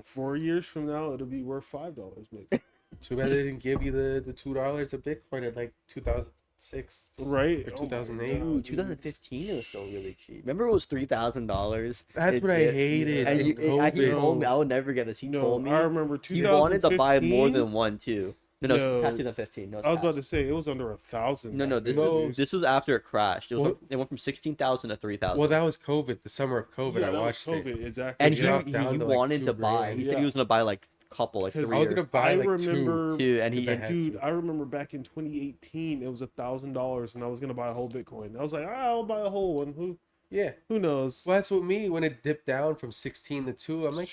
[SPEAKER 2] 4 years from now, it'll be worth $5, maybe.
[SPEAKER 3] Too bad they didn't give you the $2 of Bitcoin at like 2006.
[SPEAKER 2] Right?
[SPEAKER 3] Or
[SPEAKER 2] Oh my
[SPEAKER 3] 2008.
[SPEAKER 2] God,
[SPEAKER 1] Ooh,
[SPEAKER 2] dude.
[SPEAKER 1] 2015 it was still really cheap. Remember it was $3,000.
[SPEAKER 3] That's what I hated.
[SPEAKER 1] And
[SPEAKER 3] in
[SPEAKER 1] he
[SPEAKER 3] COVID.
[SPEAKER 1] told me, I would never get this. He
[SPEAKER 2] No,
[SPEAKER 1] told me
[SPEAKER 2] I remember
[SPEAKER 1] he wanted to buy more
[SPEAKER 2] 2015.
[SPEAKER 1] than one too. No,
[SPEAKER 2] No.
[SPEAKER 1] past 2015. No,
[SPEAKER 2] I was about
[SPEAKER 1] past.
[SPEAKER 2] to say it was under 1,000.
[SPEAKER 1] No,
[SPEAKER 2] back
[SPEAKER 1] this,
[SPEAKER 2] then,
[SPEAKER 3] No.
[SPEAKER 2] dude.
[SPEAKER 1] this was after it crashed.
[SPEAKER 3] What?
[SPEAKER 1] It went from 16,000 to 3,000.
[SPEAKER 3] Well, that was COVID. The summer of COVID.
[SPEAKER 2] Yeah,
[SPEAKER 3] I
[SPEAKER 2] that was
[SPEAKER 3] watched it.
[SPEAKER 2] COVID, exactly.
[SPEAKER 1] and
[SPEAKER 3] it dropped down
[SPEAKER 1] he
[SPEAKER 3] to, like,
[SPEAKER 1] wanted
[SPEAKER 3] 2
[SPEAKER 1] to buy.
[SPEAKER 3] grand.
[SPEAKER 1] He said
[SPEAKER 2] Yeah.
[SPEAKER 1] he was gonna buy like a couple, like
[SPEAKER 2] 'Cause
[SPEAKER 1] three
[SPEAKER 3] I was
[SPEAKER 1] or
[SPEAKER 3] gonna buy
[SPEAKER 2] I
[SPEAKER 3] like two.
[SPEAKER 2] remember,
[SPEAKER 1] two, and he
[SPEAKER 3] Because I had
[SPEAKER 2] dude.
[SPEAKER 3] to.
[SPEAKER 2] I remember back in 2018, it was $1,000, and I was gonna buy a whole Bitcoin. I was like, I'll buy a whole one.
[SPEAKER 3] Yeah.
[SPEAKER 2] Who knows?
[SPEAKER 3] Well, that's what me when it dipped down from 16 to 2. I'm like,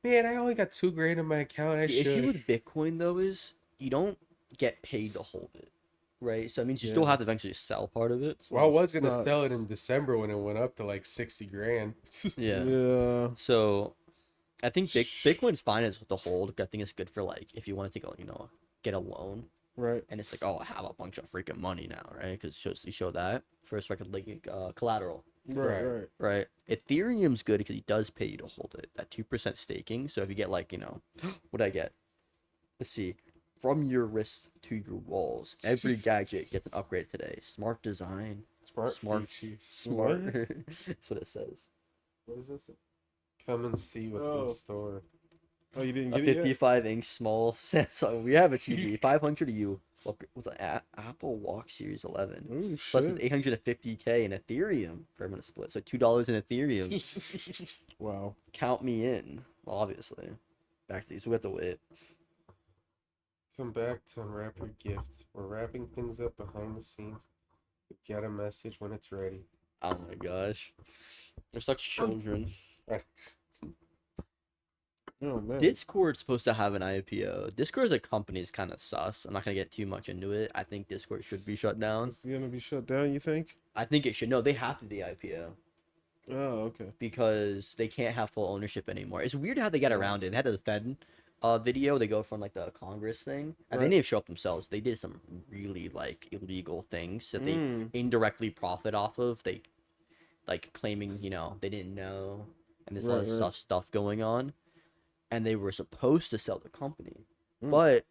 [SPEAKER 3] man, I only got 2 grand in my account. I
[SPEAKER 1] The issue
[SPEAKER 3] should.
[SPEAKER 1] with Bitcoin though is you don't get paid to hold it, right? So it means you still
[SPEAKER 2] Yeah.
[SPEAKER 1] have to eventually sell part of it.
[SPEAKER 3] Well, I was
[SPEAKER 2] It's
[SPEAKER 3] gonna
[SPEAKER 2] not-
[SPEAKER 3] sell it in December when it went up to like 60 grand.
[SPEAKER 1] Yeah.
[SPEAKER 2] Yeah.
[SPEAKER 1] So I think Bitcoin's fine as to hold. I think it's good for like if you want to take a get a loan,
[SPEAKER 2] Right.
[SPEAKER 1] and it's like, oh, I have a bunch of freaking money now, right? Because you show that first record like collateral,
[SPEAKER 2] Right.
[SPEAKER 3] Right.
[SPEAKER 2] Right.
[SPEAKER 1] right? Ethereum's good because he does pay you to hold it at 2% staking. So if you get like what I get, let's see, from your wrist to your walls, every gadget gets an upgrade today. Smart design, Smart.
[SPEAKER 3] features.
[SPEAKER 1] smart. That's what it says.
[SPEAKER 2] What is this?
[SPEAKER 3] Come and see what's
[SPEAKER 2] Oh.
[SPEAKER 3] in store.
[SPEAKER 2] Oh, you didn't
[SPEAKER 1] A
[SPEAKER 2] get it yet?
[SPEAKER 1] 55-inch small Samsung. We have a TV, 500 to you with an Apple Walk Series 11.
[SPEAKER 2] Oh
[SPEAKER 1] Plus
[SPEAKER 2] shit!
[SPEAKER 1] with 850K in Ethereum for everyone to split. So $2 in Ethereum.
[SPEAKER 2] Wow.
[SPEAKER 1] Count me in. Well, obviously. Back to these. We have to wait.
[SPEAKER 3] Come back to unwrap your gift. We're wrapping things up behind the scenes. You get a message when it's ready.
[SPEAKER 1] Oh my gosh. They're such children.
[SPEAKER 2] Oh man.
[SPEAKER 1] Discord's supposed to have an IPO. Discord as a company is kind of sus. I'm not going to get too much into it. I think Discord should be shut down.
[SPEAKER 2] It's gonna be shut down. You think?
[SPEAKER 1] I think it should. No, they have to do the IPO.
[SPEAKER 2] Oh, okay.
[SPEAKER 1] Because they can't have full ownership anymore. It's weird how they get around it. They had the Fed video. They go from like the Congress thing, and they
[SPEAKER 2] Right.
[SPEAKER 1] didn't show up themselves. They did some really like illegal things that they
[SPEAKER 2] Mm.
[SPEAKER 1] indirectly profit off of. They like claiming they didn't know, and there's a lot of
[SPEAKER 2] Right, right.
[SPEAKER 1] stuff going on, and they were supposed to sell the company,
[SPEAKER 2] Mm.
[SPEAKER 1] but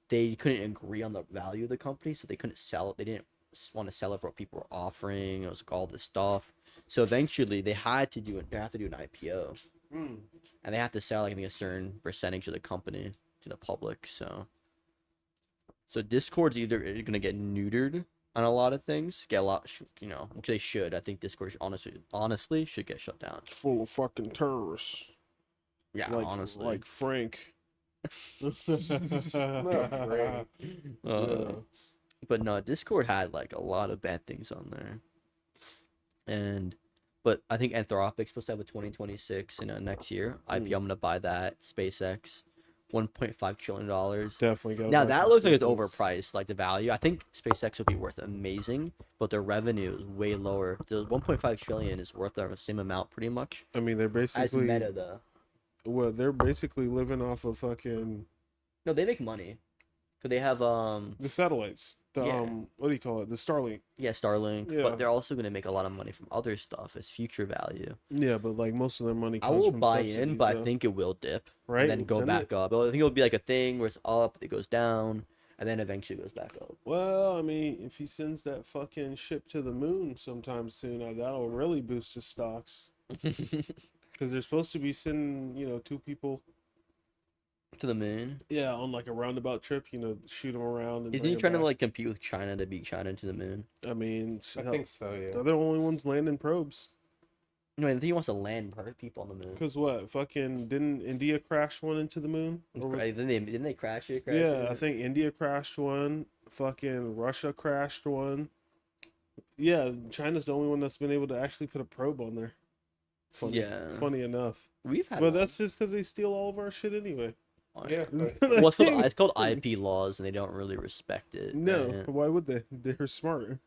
[SPEAKER 1] they couldn't agree on the value of the company, so they couldn't sell it. They didn't want to sell it for what people were offering. It was like all this stuff. So eventually, they had to do it. They have to do an IPO,
[SPEAKER 2] Mm.
[SPEAKER 1] and they have to sell like I think a certain percentage of the company to the public. So Discord's either gonna get neutered on a lot of things, get a lot, which they should. I think Discord honestly should get shut down.
[SPEAKER 2] It's full of fucking terrorists.
[SPEAKER 1] Yeah,
[SPEAKER 2] like,
[SPEAKER 1] honestly.
[SPEAKER 2] like Frank.
[SPEAKER 3] Frank.
[SPEAKER 1] Uh, But no, Discord had like a lot of bad things on there, but I think Anthropic's supposed to have a 2026 next year IPO. I'm gonna buy that. SpaceX, $1.5 trillion.
[SPEAKER 2] Definitely got.
[SPEAKER 1] Now that looks like it's overpriced, like the value. I think SpaceX would be worth amazing, but their revenue is way lower. The 1.5 trillion is worth the same amount, pretty much.
[SPEAKER 2] I mean, they're
[SPEAKER 1] As
[SPEAKER 2] basically
[SPEAKER 1] Meta, though.
[SPEAKER 2] well, they're basically living off of fucking
[SPEAKER 1] No, they make money, cause they have
[SPEAKER 2] the satellites. The
[SPEAKER 1] Yeah.
[SPEAKER 2] what do you call it? The Starlink.
[SPEAKER 1] yeah, Starlink,
[SPEAKER 2] Yeah.
[SPEAKER 1] but they're also gonna make a lot of money from other stuff as future value.
[SPEAKER 2] Yeah, but like most of their money
[SPEAKER 1] I
[SPEAKER 2] comes
[SPEAKER 1] will
[SPEAKER 2] from
[SPEAKER 1] buy
[SPEAKER 2] subsidies,
[SPEAKER 1] in, but I
[SPEAKER 2] though,
[SPEAKER 1] think it will dip
[SPEAKER 2] right
[SPEAKER 1] and then go
[SPEAKER 2] Doesn't
[SPEAKER 1] back
[SPEAKER 2] it?
[SPEAKER 1] up. I think it'll be like a thing where it's up, it goes down, and then eventually goes back up.
[SPEAKER 2] Well, I mean, if he sends that fucking ship to the moon sometime soon, that'll really boost his stocks. Because they're supposed to be sending, 2 people,
[SPEAKER 1] To the moon.
[SPEAKER 2] yeah, on like a roundabout trip, shoot them around. And
[SPEAKER 1] Isn't
[SPEAKER 2] bring
[SPEAKER 1] he
[SPEAKER 2] 'em
[SPEAKER 1] trying to
[SPEAKER 2] back.
[SPEAKER 1] like compete with China to beat China to the moon?
[SPEAKER 2] I mean,
[SPEAKER 3] I
[SPEAKER 2] hell,
[SPEAKER 3] think so, yeah.
[SPEAKER 2] they're the only ones landing probes.
[SPEAKER 1] No, I think he wants to land people on the moon.
[SPEAKER 2] Because what? Fucking didn't India crash one into the moon? Or was-
[SPEAKER 1] Didn't they crash it?
[SPEAKER 2] yeah, I think India crashed one. Fucking Russia crashed one. Yeah, China's the only one that's been able to actually put a probe on there. Funny,
[SPEAKER 1] Yeah.
[SPEAKER 2] funny enough.
[SPEAKER 1] We've had.
[SPEAKER 2] But
[SPEAKER 1] one.
[SPEAKER 2] that's just because they steal all of our shit anyway.
[SPEAKER 3] Yeah.
[SPEAKER 1] Well, it's called IP laws, and they don't really respect it.
[SPEAKER 2] No,
[SPEAKER 1] right?
[SPEAKER 2] why would they? They're smart.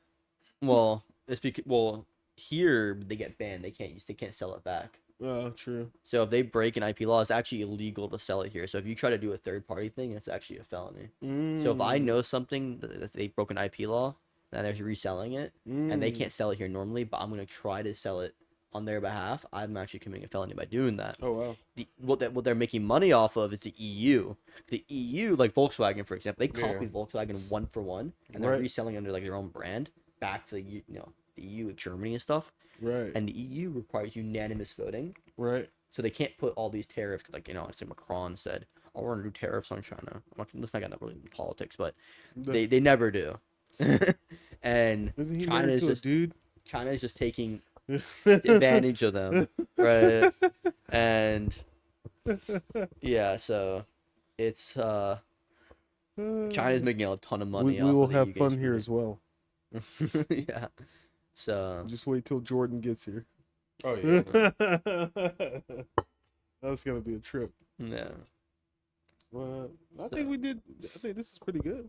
[SPEAKER 1] Well, it's because here they get banned. They can't sell it back.
[SPEAKER 2] Oh, true.
[SPEAKER 1] So if they break an IP law, it's actually illegal to sell it here. So if you try to do a third party thing, it's actually a felony. So if I
[SPEAKER 2] Mm,
[SPEAKER 1] know something that they broke an IP law and they're reselling it, and they
[SPEAKER 2] mm.
[SPEAKER 1] can't sell it here normally, but I'm gonna try to sell it on their behalf, I'm actually committing a felony by doing that.
[SPEAKER 2] Oh wow.
[SPEAKER 1] What they're making money off of is the EU. The EU, like Volkswagen, for example, they
[SPEAKER 3] Yeah.
[SPEAKER 1] copied Volkswagen one for one, and they're
[SPEAKER 2] Right.
[SPEAKER 1] reselling under like their own brand back to the the EU, like Germany and stuff.
[SPEAKER 2] Right.
[SPEAKER 1] And the EU requires unanimous voting,
[SPEAKER 2] Right.
[SPEAKER 1] so they can't put all these tariffs. Like I say Macron said, "Oh, we're gonna do tariffs on China." Let's not get into really politics, but they never do. And
[SPEAKER 2] Isn't he
[SPEAKER 1] China
[SPEAKER 2] married
[SPEAKER 1] is
[SPEAKER 2] to
[SPEAKER 1] just
[SPEAKER 2] a dude?
[SPEAKER 1] China is just taking advantage of them, right? And yeah, so it's China's making a ton of money.
[SPEAKER 2] We
[SPEAKER 1] off
[SPEAKER 2] will
[SPEAKER 1] of the
[SPEAKER 2] have
[SPEAKER 1] EU
[SPEAKER 2] fun
[SPEAKER 1] games
[SPEAKER 2] here as well.
[SPEAKER 1] yeah. So
[SPEAKER 2] Just wait till Jordan gets here.
[SPEAKER 3] Oh, yeah.
[SPEAKER 2] That's gonna be a trip.
[SPEAKER 1] yeah.
[SPEAKER 2] Well, I think we did. I think this is pretty good.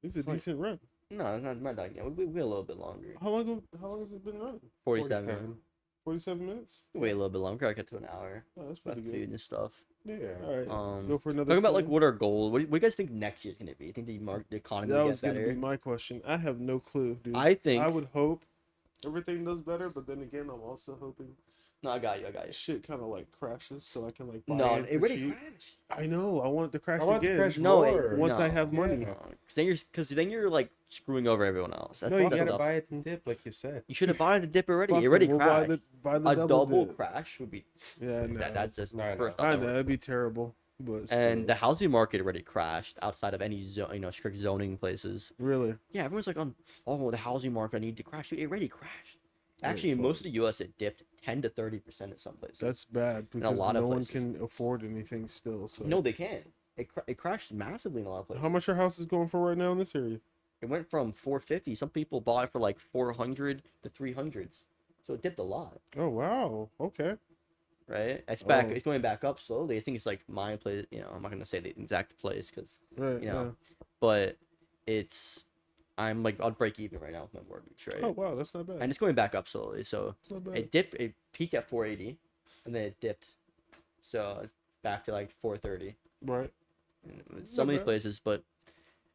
[SPEAKER 2] This is a
[SPEAKER 1] It's like-
[SPEAKER 2] decent run.
[SPEAKER 1] No, it's not done yet. We'll be a little bit longer.
[SPEAKER 2] How long has it been running?
[SPEAKER 1] 47.
[SPEAKER 2] 47 minutes.
[SPEAKER 1] Wait a little bit longer. I get to an hour.
[SPEAKER 2] Oh, that's
[SPEAKER 1] About
[SPEAKER 2] pretty
[SPEAKER 1] food
[SPEAKER 2] good.
[SPEAKER 1] and stuff.
[SPEAKER 3] Yeah.
[SPEAKER 2] All right,
[SPEAKER 1] Um,
[SPEAKER 2] go for another.
[SPEAKER 1] Talking about like
[SPEAKER 2] 10.
[SPEAKER 1] what our goals. What do you guys think next year's gonna be? You think the economy
[SPEAKER 2] That
[SPEAKER 1] will
[SPEAKER 2] was
[SPEAKER 1] get
[SPEAKER 2] gonna be
[SPEAKER 1] better?
[SPEAKER 2] my question. I have no clue, dude.
[SPEAKER 1] I think.
[SPEAKER 2] I would hope everything does better, but then again, I'm also hoping
[SPEAKER 1] No, I got you.
[SPEAKER 2] shit kind of like crashes, so I can like buy
[SPEAKER 1] No,
[SPEAKER 2] in
[SPEAKER 1] it
[SPEAKER 2] for
[SPEAKER 1] already
[SPEAKER 2] cheap.
[SPEAKER 1] crashed.
[SPEAKER 2] I know. I want it to crash
[SPEAKER 3] I want it to
[SPEAKER 2] again.
[SPEAKER 3] crash
[SPEAKER 1] No,
[SPEAKER 3] more.
[SPEAKER 2] Once I
[SPEAKER 1] no,
[SPEAKER 2] have money.
[SPEAKER 1] no. Because then you're like screwing over everyone else. That's
[SPEAKER 3] No, you
[SPEAKER 1] fucked
[SPEAKER 3] gotta
[SPEAKER 1] up.
[SPEAKER 3] buy it and dip, like you said.
[SPEAKER 1] You should have bought the dip already.
[SPEAKER 2] Fuck
[SPEAKER 1] It already
[SPEAKER 2] it, we'll
[SPEAKER 1] crashed.
[SPEAKER 2] buy the
[SPEAKER 1] A double
[SPEAKER 2] dip.
[SPEAKER 1] crash would be.
[SPEAKER 2] Yeah, no.
[SPEAKER 1] That's just
[SPEAKER 3] No, I know.
[SPEAKER 1] first.
[SPEAKER 2] I
[SPEAKER 1] thought
[SPEAKER 2] know
[SPEAKER 1] that
[SPEAKER 2] it'd be terrible, but
[SPEAKER 1] and
[SPEAKER 2] still.
[SPEAKER 1] the housing market already crashed outside of any strict zoning places.
[SPEAKER 2] Really,
[SPEAKER 1] Yeah, everyone's like oh, the housing market need to crash. It already crashed.
[SPEAKER 2] Yeah,
[SPEAKER 1] Actually, in
[SPEAKER 2] fuck.
[SPEAKER 1] most of the U.S., it dipped 10 to 30% in some places.
[SPEAKER 2] that's bad because
[SPEAKER 1] lot
[SPEAKER 2] no
[SPEAKER 1] of
[SPEAKER 2] one
[SPEAKER 1] places.
[SPEAKER 2] can afford anything still. So
[SPEAKER 1] No, they can't. It crashed massively in a lot of places.
[SPEAKER 2] how much are houses going for right now in this area?
[SPEAKER 1] It went from 450. Some people bought it for like 400 to 300s. So it dipped a lot,
[SPEAKER 2] Oh wow, okay.
[SPEAKER 1] right? It's back.
[SPEAKER 2] Oh.
[SPEAKER 1] It's going back up slowly. I think it's like my place. I'm not gonna say the exact place because,
[SPEAKER 2] Right.
[SPEAKER 1] You know, but I'm like I'd break even right now with my mortgage, right?
[SPEAKER 2] Oh wow, that's not bad.
[SPEAKER 1] And it's going back up slowly. So
[SPEAKER 2] It's not bad.
[SPEAKER 1] it peaked at 480, and then it dipped. So it's back to like 430.
[SPEAKER 2] Right.
[SPEAKER 1] In some of these
[SPEAKER 2] bad.
[SPEAKER 1] places, but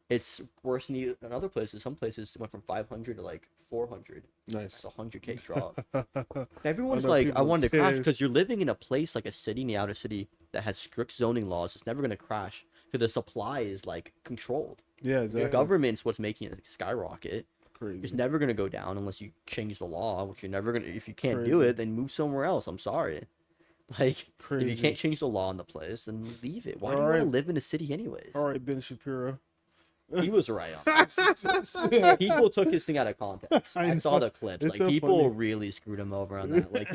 [SPEAKER 1] it's worse in other places. Some places went from 500 to like 400.
[SPEAKER 2] Nice.
[SPEAKER 1] That's a 100K drop. Everyone's
[SPEAKER 2] know
[SPEAKER 1] like, I
[SPEAKER 2] people
[SPEAKER 1] wanted to crash
[SPEAKER 2] pissed.
[SPEAKER 1] because you're living in a place like a city in the outer city that has strict zoning laws. It's never gonna crash because the supply is like controlled.
[SPEAKER 2] Yeah,
[SPEAKER 1] The
[SPEAKER 2] exactly.
[SPEAKER 1] government's what's making it skyrocket. It's
[SPEAKER 2] Crazy.
[SPEAKER 1] never gonna go down unless you change the law, which you're never gonna. If you can't do
[SPEAKER 2] Crazy.
[SPEAKER 1] it, then move somewhere else. I'm sorry. Like, if you
[SPEAKER 2] Crazy.
[SPEAKER 1] can't change the law in the place, then leave it. Why do you
[SPEAKER 2] Alright.
[SPEAKER 1] want to live in a city anyways?
[SPEAKER 2] All right, Ben Shapiro.
[SPEAKER 1] He was right on that. People took his thing out of context.
[SPEAKER 2] I
[SPEAKER 1] I saw
[SPEAKER 2] know.
[SPEAKER 1] the clips.
[SPEAKER 2] It's
[SPEAKER 1] Like
[SPEAKER 2] so
[SPEAKER 1] people
[SPEAKER 2] funny.
[SPEAKER 1] really screwed him over on that. Like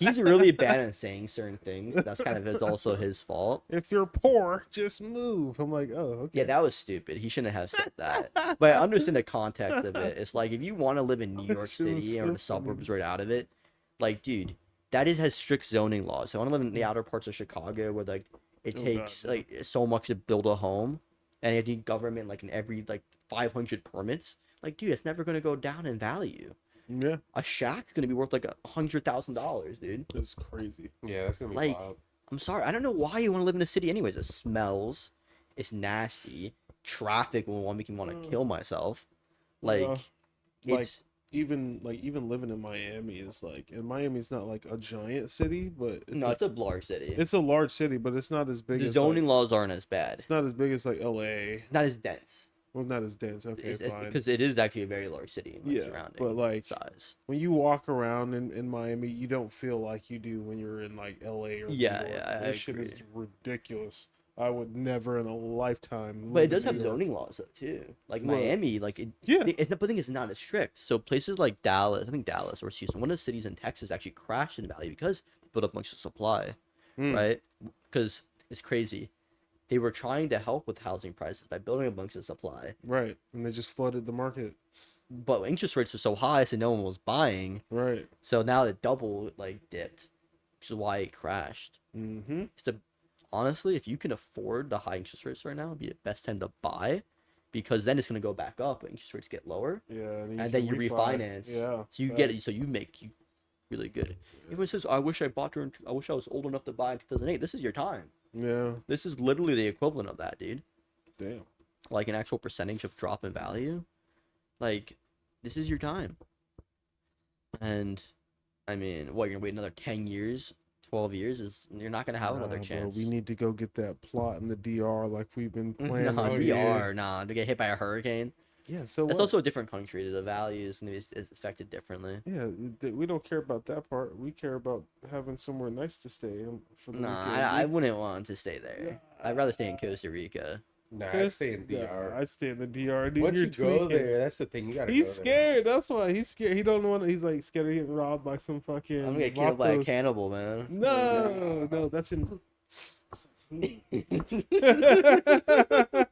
[SPEAKER 1] he's really bad at saying certain things. That's kind of also his fault.
[SPEAKER 2] If you're poor, just move. I'm like, oh, okay.
[SPEAKER 1] Yeah, that was stupid. He shouldn't have said that. But I understand the context of it. It's like if you want to live in New York
[SPEAKER 2] Shit was
[SPEAKER 1] City or
[SPEAKER 2] so
[SPEAKER 1] the
[SPEAKER 2] funny.
[SPEAKER 1] suburbs right out of it, like dude, has strict zoning laws. So I want to live in the outer parts of Chicago where like It
[SPEAKER 2] Oh, God,
[SPEAKER 1] takes
[SPEAKER 2] no.
[SPEAKER 1] like so much to build a home, and you need government like in every like 500 permits. Like, dude, it's never gonna go down in value.
[SPEAKER 2] Yeah,
[SPEAKER 1] A shack's gonna be worth like $100,000, dude.
[SPEAKER 2] it's crazy.
[SPEAKER 3] Yeah, that's gonna be
[SPEAKER 1] Like,
[SPEAKER 3] wild.
[SPEAKER 1] I'm sorry, I don't know why you want to live in a city anyways. It smells, it's nasty, traffic will make me want to kill myself. Like,
[SPEAKER 2] Yeah. Like,
[SPEAKER 1] it's
[SPEAKER 2] even living in Miami is like, and Miami's not like a giant city, but
[SPEAKER 1] no, it's a large city.
[SPEAKER 2] it's a large city, but it's not as big
[SPEAKER 1] The
[SPEAKER 2] as
[SPEAKER 1] zoning
[SPEAKER 2] like,
[SPEAKER 1] laws aren't as bad,
[SPEAKER 2] it's not as big as like LA.
[SPEAKER 1] not as dense.
[SPEAKER 2] Well, not as dense. Okay, fine.
[SPEAKER 1] Because it is actually a very large city in like,
[SPEAKER 2] Yeah,
[SPEAKER 1] surrounding
[SPEAKER 2] but, like,
[SPEAKER 1] size.
[SPEAKER 2] When you walk around in Miami, you don't feel like you do when you're in like LA or New
[SPEAKER 1] Yeah,
[SPEAKER 2] York.
[SPEAKER 1] yeah, I
[SPEAKER 2] This shit is
[SPEAKER 1] agree.
[SPEAKER 2] ridiculous. I would never in a lifetime.
[SPEAKER 1] But it
[SPEAKER 2] live
[SPEAKER 1] does
[SPEAKER 2] in
[SPEAKER 1] have
[SPEAKER 2] New York.
[SPEAKER 1] zoning laws though too. Like
[SPEAKER 2] Well,
[SPEAKER 1] Miami, like it,
[SPEAKER 2] yeah.
[SPEAKER 1] it's not. But the thing is, it's not as strict. So places like Dallas, I think Dallas or Houston, one of the cities in Texas actually crashed in value because they built up much supply,
[SPEAKER 2] Mm.
[SPEAKER 1] right? Because it's crazy. They were trying to help with housing prices by building a bunch of supply,
[SPEAKER 2] Right, and they just flooded the market.
[SPEAKER 1] but interest rates were so high, so no one was buying.
[SPEAKER 2] Right.
[SPEAKER 1] So now it double like dipped, which is why it crashed.
[SPEAKER 2] Mm-hmm.
[SPEAKER 1] So honestly, if you can afford the high interest rates right now, it'd be the best time to buy, because then it's gonna go back up when interest rates get lower,
[SPEAKER 2] Yeah,
[SPEAKER 1] and then you
[SPEAKER 2] can
[SPEAKER 1] refinance.
[SPEAKER 2] Yeah.
[SPEAKER 1] So you get it.
[SPEAKER 2] facts.
[SPEAKER 1] So you make you really good. Everyone says, "I wish I bought her. I wish I was old enough to buy in 2008." This is your time.
[SPEAKER 2] Yeah.
[SPEAKER 1] This is literally the equivalent of that, dude.
[SPEAKER 2] Damn.
[SPEAKER 1] Like an actual percentage of drop in value. Like, this is your time. And, I mean, what, you're gonna wait another 10 years, 12 years? You're not gonna have another
[SPEAKER 2] Nah, bro,
[SPEAKER 1] chance.
[SPEAKER 2] we need to go get that plot in the DR like we've been planning.
[SPEAKER 1] Nah,
[SPEAKER 3] Oh,
[SPEAKER 1] DR,
[SPEAKER 3] yeah.
[SPEAKER 1] nah, to get hit by a hurricane.
[SPEAKER 2] Yeah. So
[SPEAKER 1] It's
[SPEAKER 2] what?
[SPEAKER 1] also a different country. The value is gonna be is affected differently.
[SPEAKER 2] Yeah, we don't care about that part. We care about having somewhere nice to stay for the
[SPEAKER 1] Nah,
[SPEAKER 2] weekend.
[SPEAKER 1] I wouldn't want to stay there. I'd rather stay in Costa Rica.
[SPEAKER 3] Nah, I
[SPEAKER 2] Chris-
[SPEAKER 3] stay in
[SPEAKER 2] yeah,
[SPEAKER 3] DR.
[SPEAKER 2] I'd stay in the DR. Dude,
[SPEAKER 3] Once
[SPEAKER 2] you're
[SPEAKER 3] you go
[SPEAKER 2] tweaking.
[SPEAKER 3] there, that's the thing. You gotta
[SPEAKER 2] He's
[SPEAKER 3] go there.
[SPEAKER 2] scared. That's why he's scared. He don't want. He's like scared of getting robbed by some fucking.
[SPEAKER 1] I'm gonna get killed by a
[SPEAKER 2] Vatos.
[SPEAKER 1] cannibal, man.
[SPEAKER 2] No, that's in.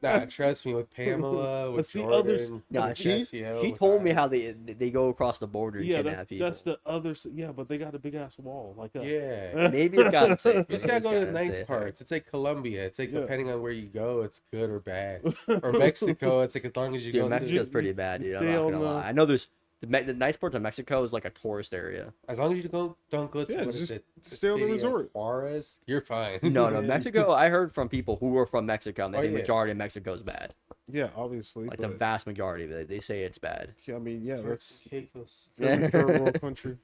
[SPEAKER 3] Nah, trust me, with Pamela, with
[SPEAKER 2] That's the
[SPEAKER 3] Jordan,
[SPEAKER 2] other
[SPEAKER 1] Nah,
[SPEAKER 3] with
[SPEAKER 1] she
[SPEAKER 3] Jessiel,
[SPEAKER 1] he
[SPEAKER 3] with
[SPEAKER 1] told me
[SPEAKER 3] Ira.
[SPEAKER 1] how they go across the border and
[SPEAKER 2] Yeah,
[SPEAKER 1] kidnap people.
[SPEAKER 2] that's the other. Yeah, but they got a big ass wall like us.
[SPEAKER 3] Yeah.
[SPEAKER 1] Maybe it's gotten safe.
[SPEAKER 3] You just gotta go to the
[SPEAKER 1] Gotten
[SPEAKER 3] nice
[SPEAKER 1] safe.
[SPEAKER 3] parts. It's like Colombia. It's like
[SPEAKER 2] Yeah.
[SPEAKER 3] depending on where you go, it's good or bad. Or Mexico, it's like as long as you
[SPEAKER 1] Dude,
[SPEAKER 3] go,
[SPEAKER 1] Mexico's
[SPEAKER 2] You-
[SPEAKER 1] pretty
[SPEAKER 2] you
[SPEAKER 1] bad, dude. I'm
[SPEAKER 2] stay
[SPEAKER 1] not
[SPEAKER 2] on
[SPEAKER 1] gonna
[SPEAKER 2] the-
[SPEAKER 1] lie. I know there's the nice part of Mexico is like a tourist area.
[SPEAKER 3] as long as you don't go to
[SPEAKER 2] Yeah,
[SPEAKER 3] what is
[SPEAKER 2] just
[SPEAKER 3] it?
[SPEAKER 2] stay on the
[SPEAKER 3] city of
[SPEAKER 2] resort.
[SPEAKER 3] Juarez, you're fine.
[SPEAKER 1] No,
[SPEAKER 2] Yeah.
[SPEAKER 1] Mexico. I heard from people who were from Mexico, and they
[SPEAKER 3] Oh,
[SPEAKER 1] say the
[SPEAKER 3] yeah.
[SPEAKER 1] majority of Mexico is bad.
[SPEAKER 2] Yeah, obviously.
[SPEAKER 1] Like the
[SPEAKER 2] but,
[SPEAKER 1] vast majority, they say it's bad.
[SPEAKER 2] I mean, yeah, that's
[SPEAKER 3] Caicos.
[SPEAKER 2] it's a third world country.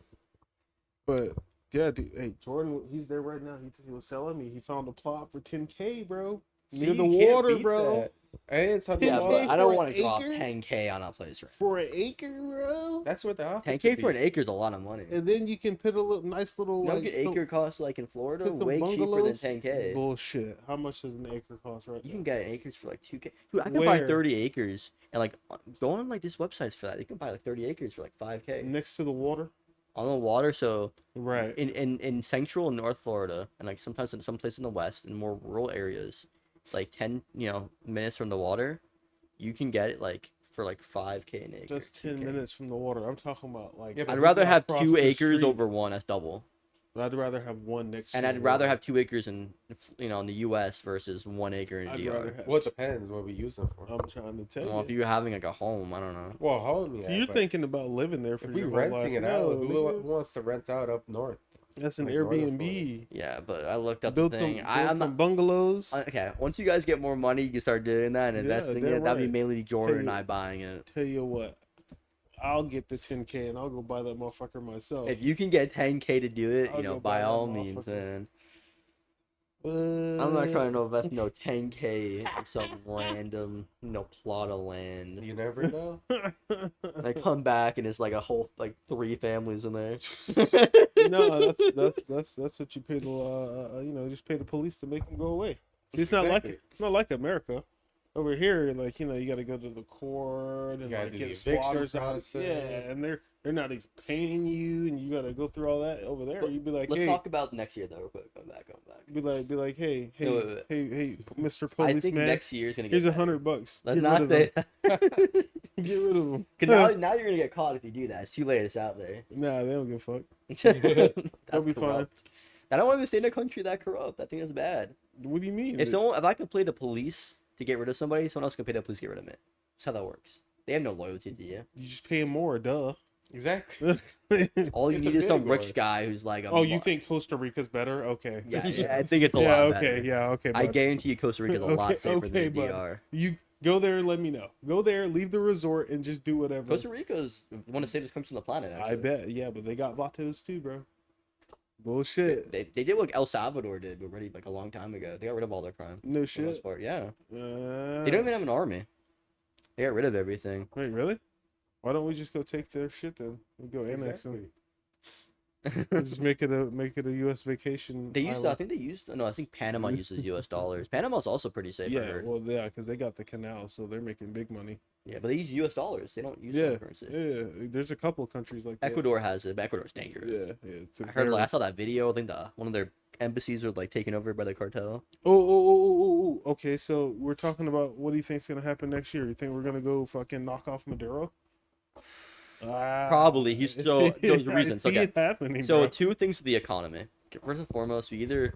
[SPEAKER 2] But yeah, dude, hey, Jordan, he's there right now. He was telling me he found a plot for 10K, bro. Near
[SPEAKER 3] See,
[SPEAKER 2] the
[SPEAKER 3] you can't
[SPEAKER 2] water,
[SPEAKER 3] beat
[SPEAKER 2] bro.
[SPEAKER 3] that. And it's on the
[SPEAKER 1] Yeah,
[SPEAKER 2] $10K
[SPEAKER 1] but I don't
[SPEAKER 2] for
[SPEAKER 1] want
[SPEAKER 2] an
[SPEAKER 1] to drop
[SPEAKER 2] acre?
[SPEAKER 1] 10K on a place right.
[SPEAKER 2] For an acre, bro.
[SPEAKER 3] That's what the office
[SPEAKER 1] 10K
[SPEAKER 3] would
[SPEAKER 1] for
[SPEAKER 3] be.
[SPEAKER 1] an acre is a lot of money.
[SPEAKER 2] And then you can put a little nice little
[SPEAKER 1] You know
[SPEAKER 2] like
[SPEAKER 1] what
[SPEAKER 2] some-
[SPEAKER 1] acre costs like in Florida?
[SPEAKER 2] put some
[SPEAKER 1] Way cheaper than
[SPEAKER 2] bungalows.
[SPEAKER 1] 10K.
[SPEAKER 2] Bullshit. How much does an acre cost right
[SPEAKER 1] You
[SPEAKER 2] now?
[SPEAKER 1] can get acres for like 2K. Dude, I can buy
[SPEAKER 2] Where?
[SPEAKER 1] 30 acres and like go on like this websites for that. You can buy like 30 acres for like 5K
[SPEAKER 2] Next to the water.
[SPEAKER 1] on the water. So
[SPEAKER 2] Right.
[SPEAKER 1] in central and North Florida, and like sometimes in some places in the west, in more rural areas, like 10 minutes from the water, you can get it like for like 5K an acre.
[SPEAKER 2] That's 10
[SPEAKER 1] 2K.
[SPEAKER 2] minutes from the water. I'm talking about like.
[SPEAKER 3] Yeah, but
[SPEAKER 1] I'd
[SPEAKER 3] who's
[SPEAKER 1] rather have
[SPEAKER 2] across
[SPEAKER 1] 2
[SPEAKER 2] the
[SPEAKER 1] acres
[SPEAKER 2] street.
[SPEAKER 1] over one. That's double.
[SPEAKER 2] I'd rather have one next.
[SPEAKER 1] And
[SPEAKER 2] to
[SPEAKER 1] I'd
[SPEAKER 2] the
[SPEAKER 1] rather
[SPEAKER 2] water.
[SPEAKER 1] have 2 acres in in the U.S. versus 1 acre in
[SPEAKER 2] I'd
[SPEAKER 1] DR.
[SPEAKER 2] rather have.
[SPEAKER 3] Well, it depends what we use them for.
[SPEAKER 2] I'm trying to tell
[SPEAKER 1] Well, if
[SPEAKER 2] you.
[SPEAKER 1] you're having like a home, I don't know.
[SPEAKER 3] Well, home, yeah.
[SPEAKER 2] You're
[SPEAKER 3] but
[SPEAKER 2] thinking about living there for
[SPEAKER 3] if we
[SPEAKER 2] your whole
[SPEAKER 3] renting
[SPEAKER 2] life.
[SPEAKER 3] it out,
[SPEAKER 2] No,
[SPEAKER 3] who
[SPEAKER 2] nigga.
[SPEAKER 3] wants to rent out up north?
[SPEAKER 2] That's an
[SPEAKER 3] like northern
[SPEAKER 2] Airbnb.
[SPEAKER 1] Yeah, but I looked up
[SPEAKER 2] Build
[SPEAKER 1] the
[SPEAKER 2] some,
[SPEAKER 1] thing.
[SPEAKER 2] build
[SPEAKER 1] I'm
[SPEAKER 2] some
[SPEAKER 1] not,
[SPEAKER 2] bungalows.
[SPEAKER 1] okay. Once you guys get more money, you can start doing that and
[SPEAKER 2] Yeah,
[SPEAKER 1] investing in
[SPEAKER 2] damn
[SPEAKER 1] it. That'd be
[SPEAKER 2] right.
[SPEAKER 1] mainly Jordan and
[SPEAKER 2] Hey,
[SPEAKER 1] I buying it.
[SPEAKER 2] Tell you what, I'll get the 10K and I'll go buy that motherfucker myself.
[SPEAKER 1] If you can get 10K to do it,
[SPEAKER 2] I'll go
[SPEAKER 1] by
[SPEAKER 2] buy that
[SPEAKER 1] all means,
[SPEAKER 2] motherfucker.
[SPEAKER 1] man. I'm not trying to invest 10K in some random plot of land.
[SPEAKER 3] You never know.
[SPEAKER 1] And I come back and it's like a whole like 3 families in there.
[SPEAKER 2] No, that's what you pay the just pay the police to make them go away. See, it's not like
[SPEAKER 3] Exactly.
[SPEAKER 2] it's not like America. Over here, like you got to go to the court and
[SPEAKER 3] gotta
[SPEAKER 2] like
[SPEAKER 3] do
[SPEAKER 2] get
[SPEAKER 3] the eviction
[SPEAKER 2] squatters out.
[SPEAKER 3] process.
[SPEAKER 2] Yeah, and they're not even paying you, and you got to go through all that over there.
[SPEAKER 1] But
[SPEAKER 2] You'd be like,
[SPEAKER 1] Let's
[SPEAKER 2] hey,
[SPEAKER 1] talk about next year though, real quick. Come back.
[SPEAKER 2] be like, hey,
[SPEAKER 1] No, wait.
[SPEAKER 2] hey, Mr.
[SPEAKER 1] I think
[SPEAKER 2] Policeman,
[SPEAKER 1] next year's gonna get
[SPEAKER 2] here's
[SPEAKER 1] better.
[SPEAKER 2] $100.
[SPEAKER 1] Let's
[SPEAKER 2] Get
[SPEAKER 1] not
[SPEAKER 2] rid
[SPEAKER 1] say
[SPEAKER 2] of
[SPEAKER 1] that.
[SPEAKER 2] them. Get rid of them.
[SPEAKER 1] 'Cause now you're gonna get caught if you do that. It's too late. It's out there.
[SPEAKER 2] Nah, they don't give a fuck.
[SPEAKER 1] That's
[SPEAKER 2] They'll be fine.
[SPEAKER 1] corrupt. I don't want to stay in a country that corrupt. I think that's bad.
[SPEAKER 2] What do you mean?
[SPEAKER 1] If I can play the police to get rid of somebody, someone else can pay the police to get rid of it. That's how that works. They have no loyalty to you.
[SPEAKER 2] You just pay him more, duh.
[SPEAKER 3] Exactly.
[SPEAKER 1] All you
[SPEAKER 3] It's a
[SPEAKER 1] need is some
[SPEAKER 3] big
[SPEAKER 1] rich
[SPEAKER 3] war.
[SPEAKER 1] guy who's like,
[SPEAKER 2] Oh, you think Costa Rica's better? Okay.
[SPEAKER 1] Yeah, I think it's a
[SPEAKER 2] yeah,
[SPEAKER 1] lot
[SPEAKER 2] okay,
[SPEAKER 1] better.
[SPEAKER 2] yeah, okay.
[SPEAKER 1] I
[SPEAKER 2] bud.
[SPEAKER 1] guarantee you Costa Rica's a lot safer than the
[SPEAKER 2] bud.
[SPEAKER 1] DR.
[SPEAKER 2] You go there and let me know. Go there, leave the resort, and just do whatever.
[SPEAKER 1] Costa Rica's one of the safest countries on the planet, actually.
[SPEAKER 2] I bet, yeah, but they got vatos too, bro. Bullshit.
[SPEAKER 1] They did what El Salvador did already, like a long time ago. They got rid of all their crime.
[SPEAKER 2] No
[SPEAKER 1] For the most
[SPEAKER 2] shit.
[SPEAKER 1] part, yeah. They
[SPEAKER 2] Uh,
[SPEAKER 1] don't even have an army. They got rid of everything.
[SPEAKER 2] Wait, really? Why don't we just go take their shit then? We go annex them. Just make it a U.S. vacation.
[SPEAKER 1] They used, I
[SPEAKER 2] island.
[SPEAKER 1] think they used, no, I think Panama uses U.S. dollars. Panama's also pretty safe, I
[SPEAKER 2] Yeah,
[SPEAKER 1] heard.
[SPEAKER 2] well, yeah, because they got the canal, so they're making big money.
[SPEAKER 1] Yeah, but they use U.S. dollars. They don't use
[SPEAKER 2] Yeah,
[SPEAKER 1] foreign currency.
[SPEAKER 2] yeah. There's a couple of countries like that.
[SPEAKER 1] Ecuador has it, but Ecuador's dangerous.
[SPEAKER 2] Yeah, yeah. It's a
[SPEAKER 1] I heard,
[SPEAKER 2] very-
[SPEAKER 1] I saw that video. I think one of their embassies were like taken over by the cartel.
[SPEAKER 2] Oh. Okay, so we're talking about what do you think's gonna happen next year? You think we're gonna go fucking knock off Maduro?
[SPEAKER 1] Probably. He's so those
[SPEAKER 2] I
[SPEAKER 1] reasons.
[SPEAKER 2] see
[SPEAKER 1] Okay.
[SPEAKER 2] it happening.
[SPEAKER 1] So
[SPEAKER 2] bro.
[SPEAKER 1] two things with the economy. First and foremost, we either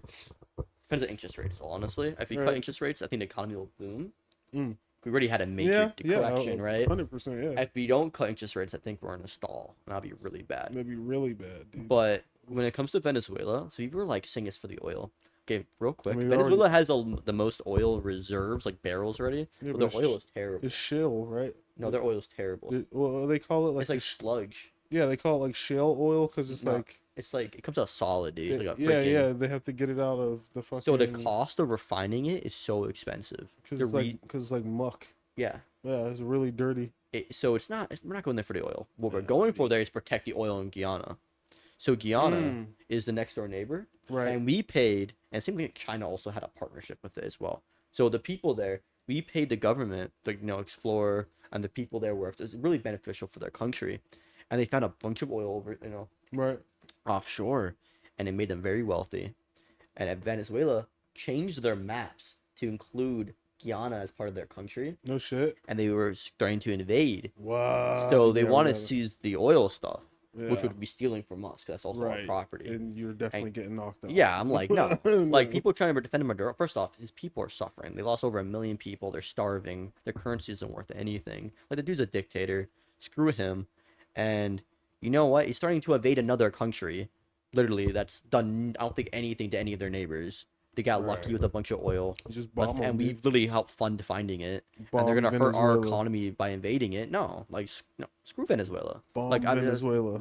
[SPEAKER 1] depends on interest rates. Honestly, if we cut
[SPEAKER 2] Right.
[SPEAKER 1] interest rates, I think the economy will boom.
[SPEAKER 2] Mm.
[SPEAKER 1] We already had a major correction, right?
[SPEAKER 2] 100%, yeah.
[SPEAKER 1] If we don't cut interest rates, I think we're in a stall, and that'll be really bad.
[SPEAKER 2] That'd be really bad, dude.
[SPEAKER 1] But when it comes to Venezuela, so people were like saying it's for the oil. Okay, real quick,
[SPEAKER 2] mean, they're
[SPEAKER 1] Venezuela has the most oil reserves, like barrels already.
[SPEAKER 2] Yeah,
[SPEAKER 1] But
[SPEAKER 2] but
[SPEAKER 1] their oil is terrible.
[SPEAKER 2] It's shale, right?
[SPEAKER 1] No, their oil is terrible.
[SPEAKER 2] Well, they call it like
[SPEAKER 1] It's like
[SPEAKER 2] the
[SPEAKER 1] sludge.
[SPEAKER 2] yeah, they call it like shale oil because it's
[SPEAKER 1] No,
[SPEAKER 2] like
[SPEAKER 1] It's like it comes out solid, dude. It's like a
[SPEAKER 2] yeah,
[SPEAKER 1] freaking...
[SPEAKER 2] yeah. They have to get it out of the fucking.
[SPEAKER 1] So the cost of refining it is so expensive.
[SPEAKER 2] because
[SPEAKER 1] The
[SPEAKER 2] it's like because it's like muck.
[SPEAKER 1] Yeah.
[SPEAKER 2] Yeah, it's really dirty.
[SPEAKER 1] So we're not going there for the oil. What we're going for there is protect the oil in Guyana. So Guyana is the next door neighbor,
[SPEAKER 2] Right.
[SPEAKER 1] and we paid, and same thing. China also had a partnership with it as well. So the people there, we paid the government to explore, and the people there worked. It's really beneficial for their country, and they found a bunch of oil over
[SPEAKER 2] Right.
[SPEAKER 1] offshore, and it made them very wealthy. And at Venezuela changed their maps to include Guyana as part of their country,
[SPEAKER 2] No shit.
[SPEAKER 1] and they were starting to invade.
[SPEAKER 2] Wow.
[SPEAKER 1] So they
[SPEAKER 2] yeah,
[SPEAKER 1] want to
[SPEAKER 2] yeah,
[SPEAKER 1] seize the oil stuff, which
[SPEAKER 2] yeah.
[SPEAKER 1] would be stealing from us, because that's also our
[SPEAKER 2] Right.
[SPEAKER 1] property.
[SPEAKER 2] And you're definitely getting knocked out.
[SPEAKER 1] Yeah, I'm like, no. Like,
[SPEAKER 2] No.
[SPEAKER 1] people trying to defend Maduro, first off, his people are suffering. They lost over 1 million people. They're starving. Their currency isn't worth anything. Like, the dude's a dictator. Screw him. And you know what? He's starting to invade another country. Literally, that's done, I don't think, anything to any of their neighbors. They got lucky
[SPEAKER 3] Right.
[SPEAKER 1] with a bunch of oil.
[SPEAKER 2] Just
[SPEAKER 1] But,
[SPEAKER 2] bomb them,
[SPEAKER 1] and we
[SPEAKER 2] dude.
[SPEAKER 1] literally helped fund finding it. And
[SPEAKER 2] Bomb
[SPEAKER 1] they're going to hurt our
[SPEAKER 2] Venezuela.
[SPEAKER 1] economy by invading it. No. Like, no, screw Venezuela.
[SPEAKER 2] Bomb
[SPEAKER 1] like, I mean, that's-
[SPEAKER 2] Venezuela.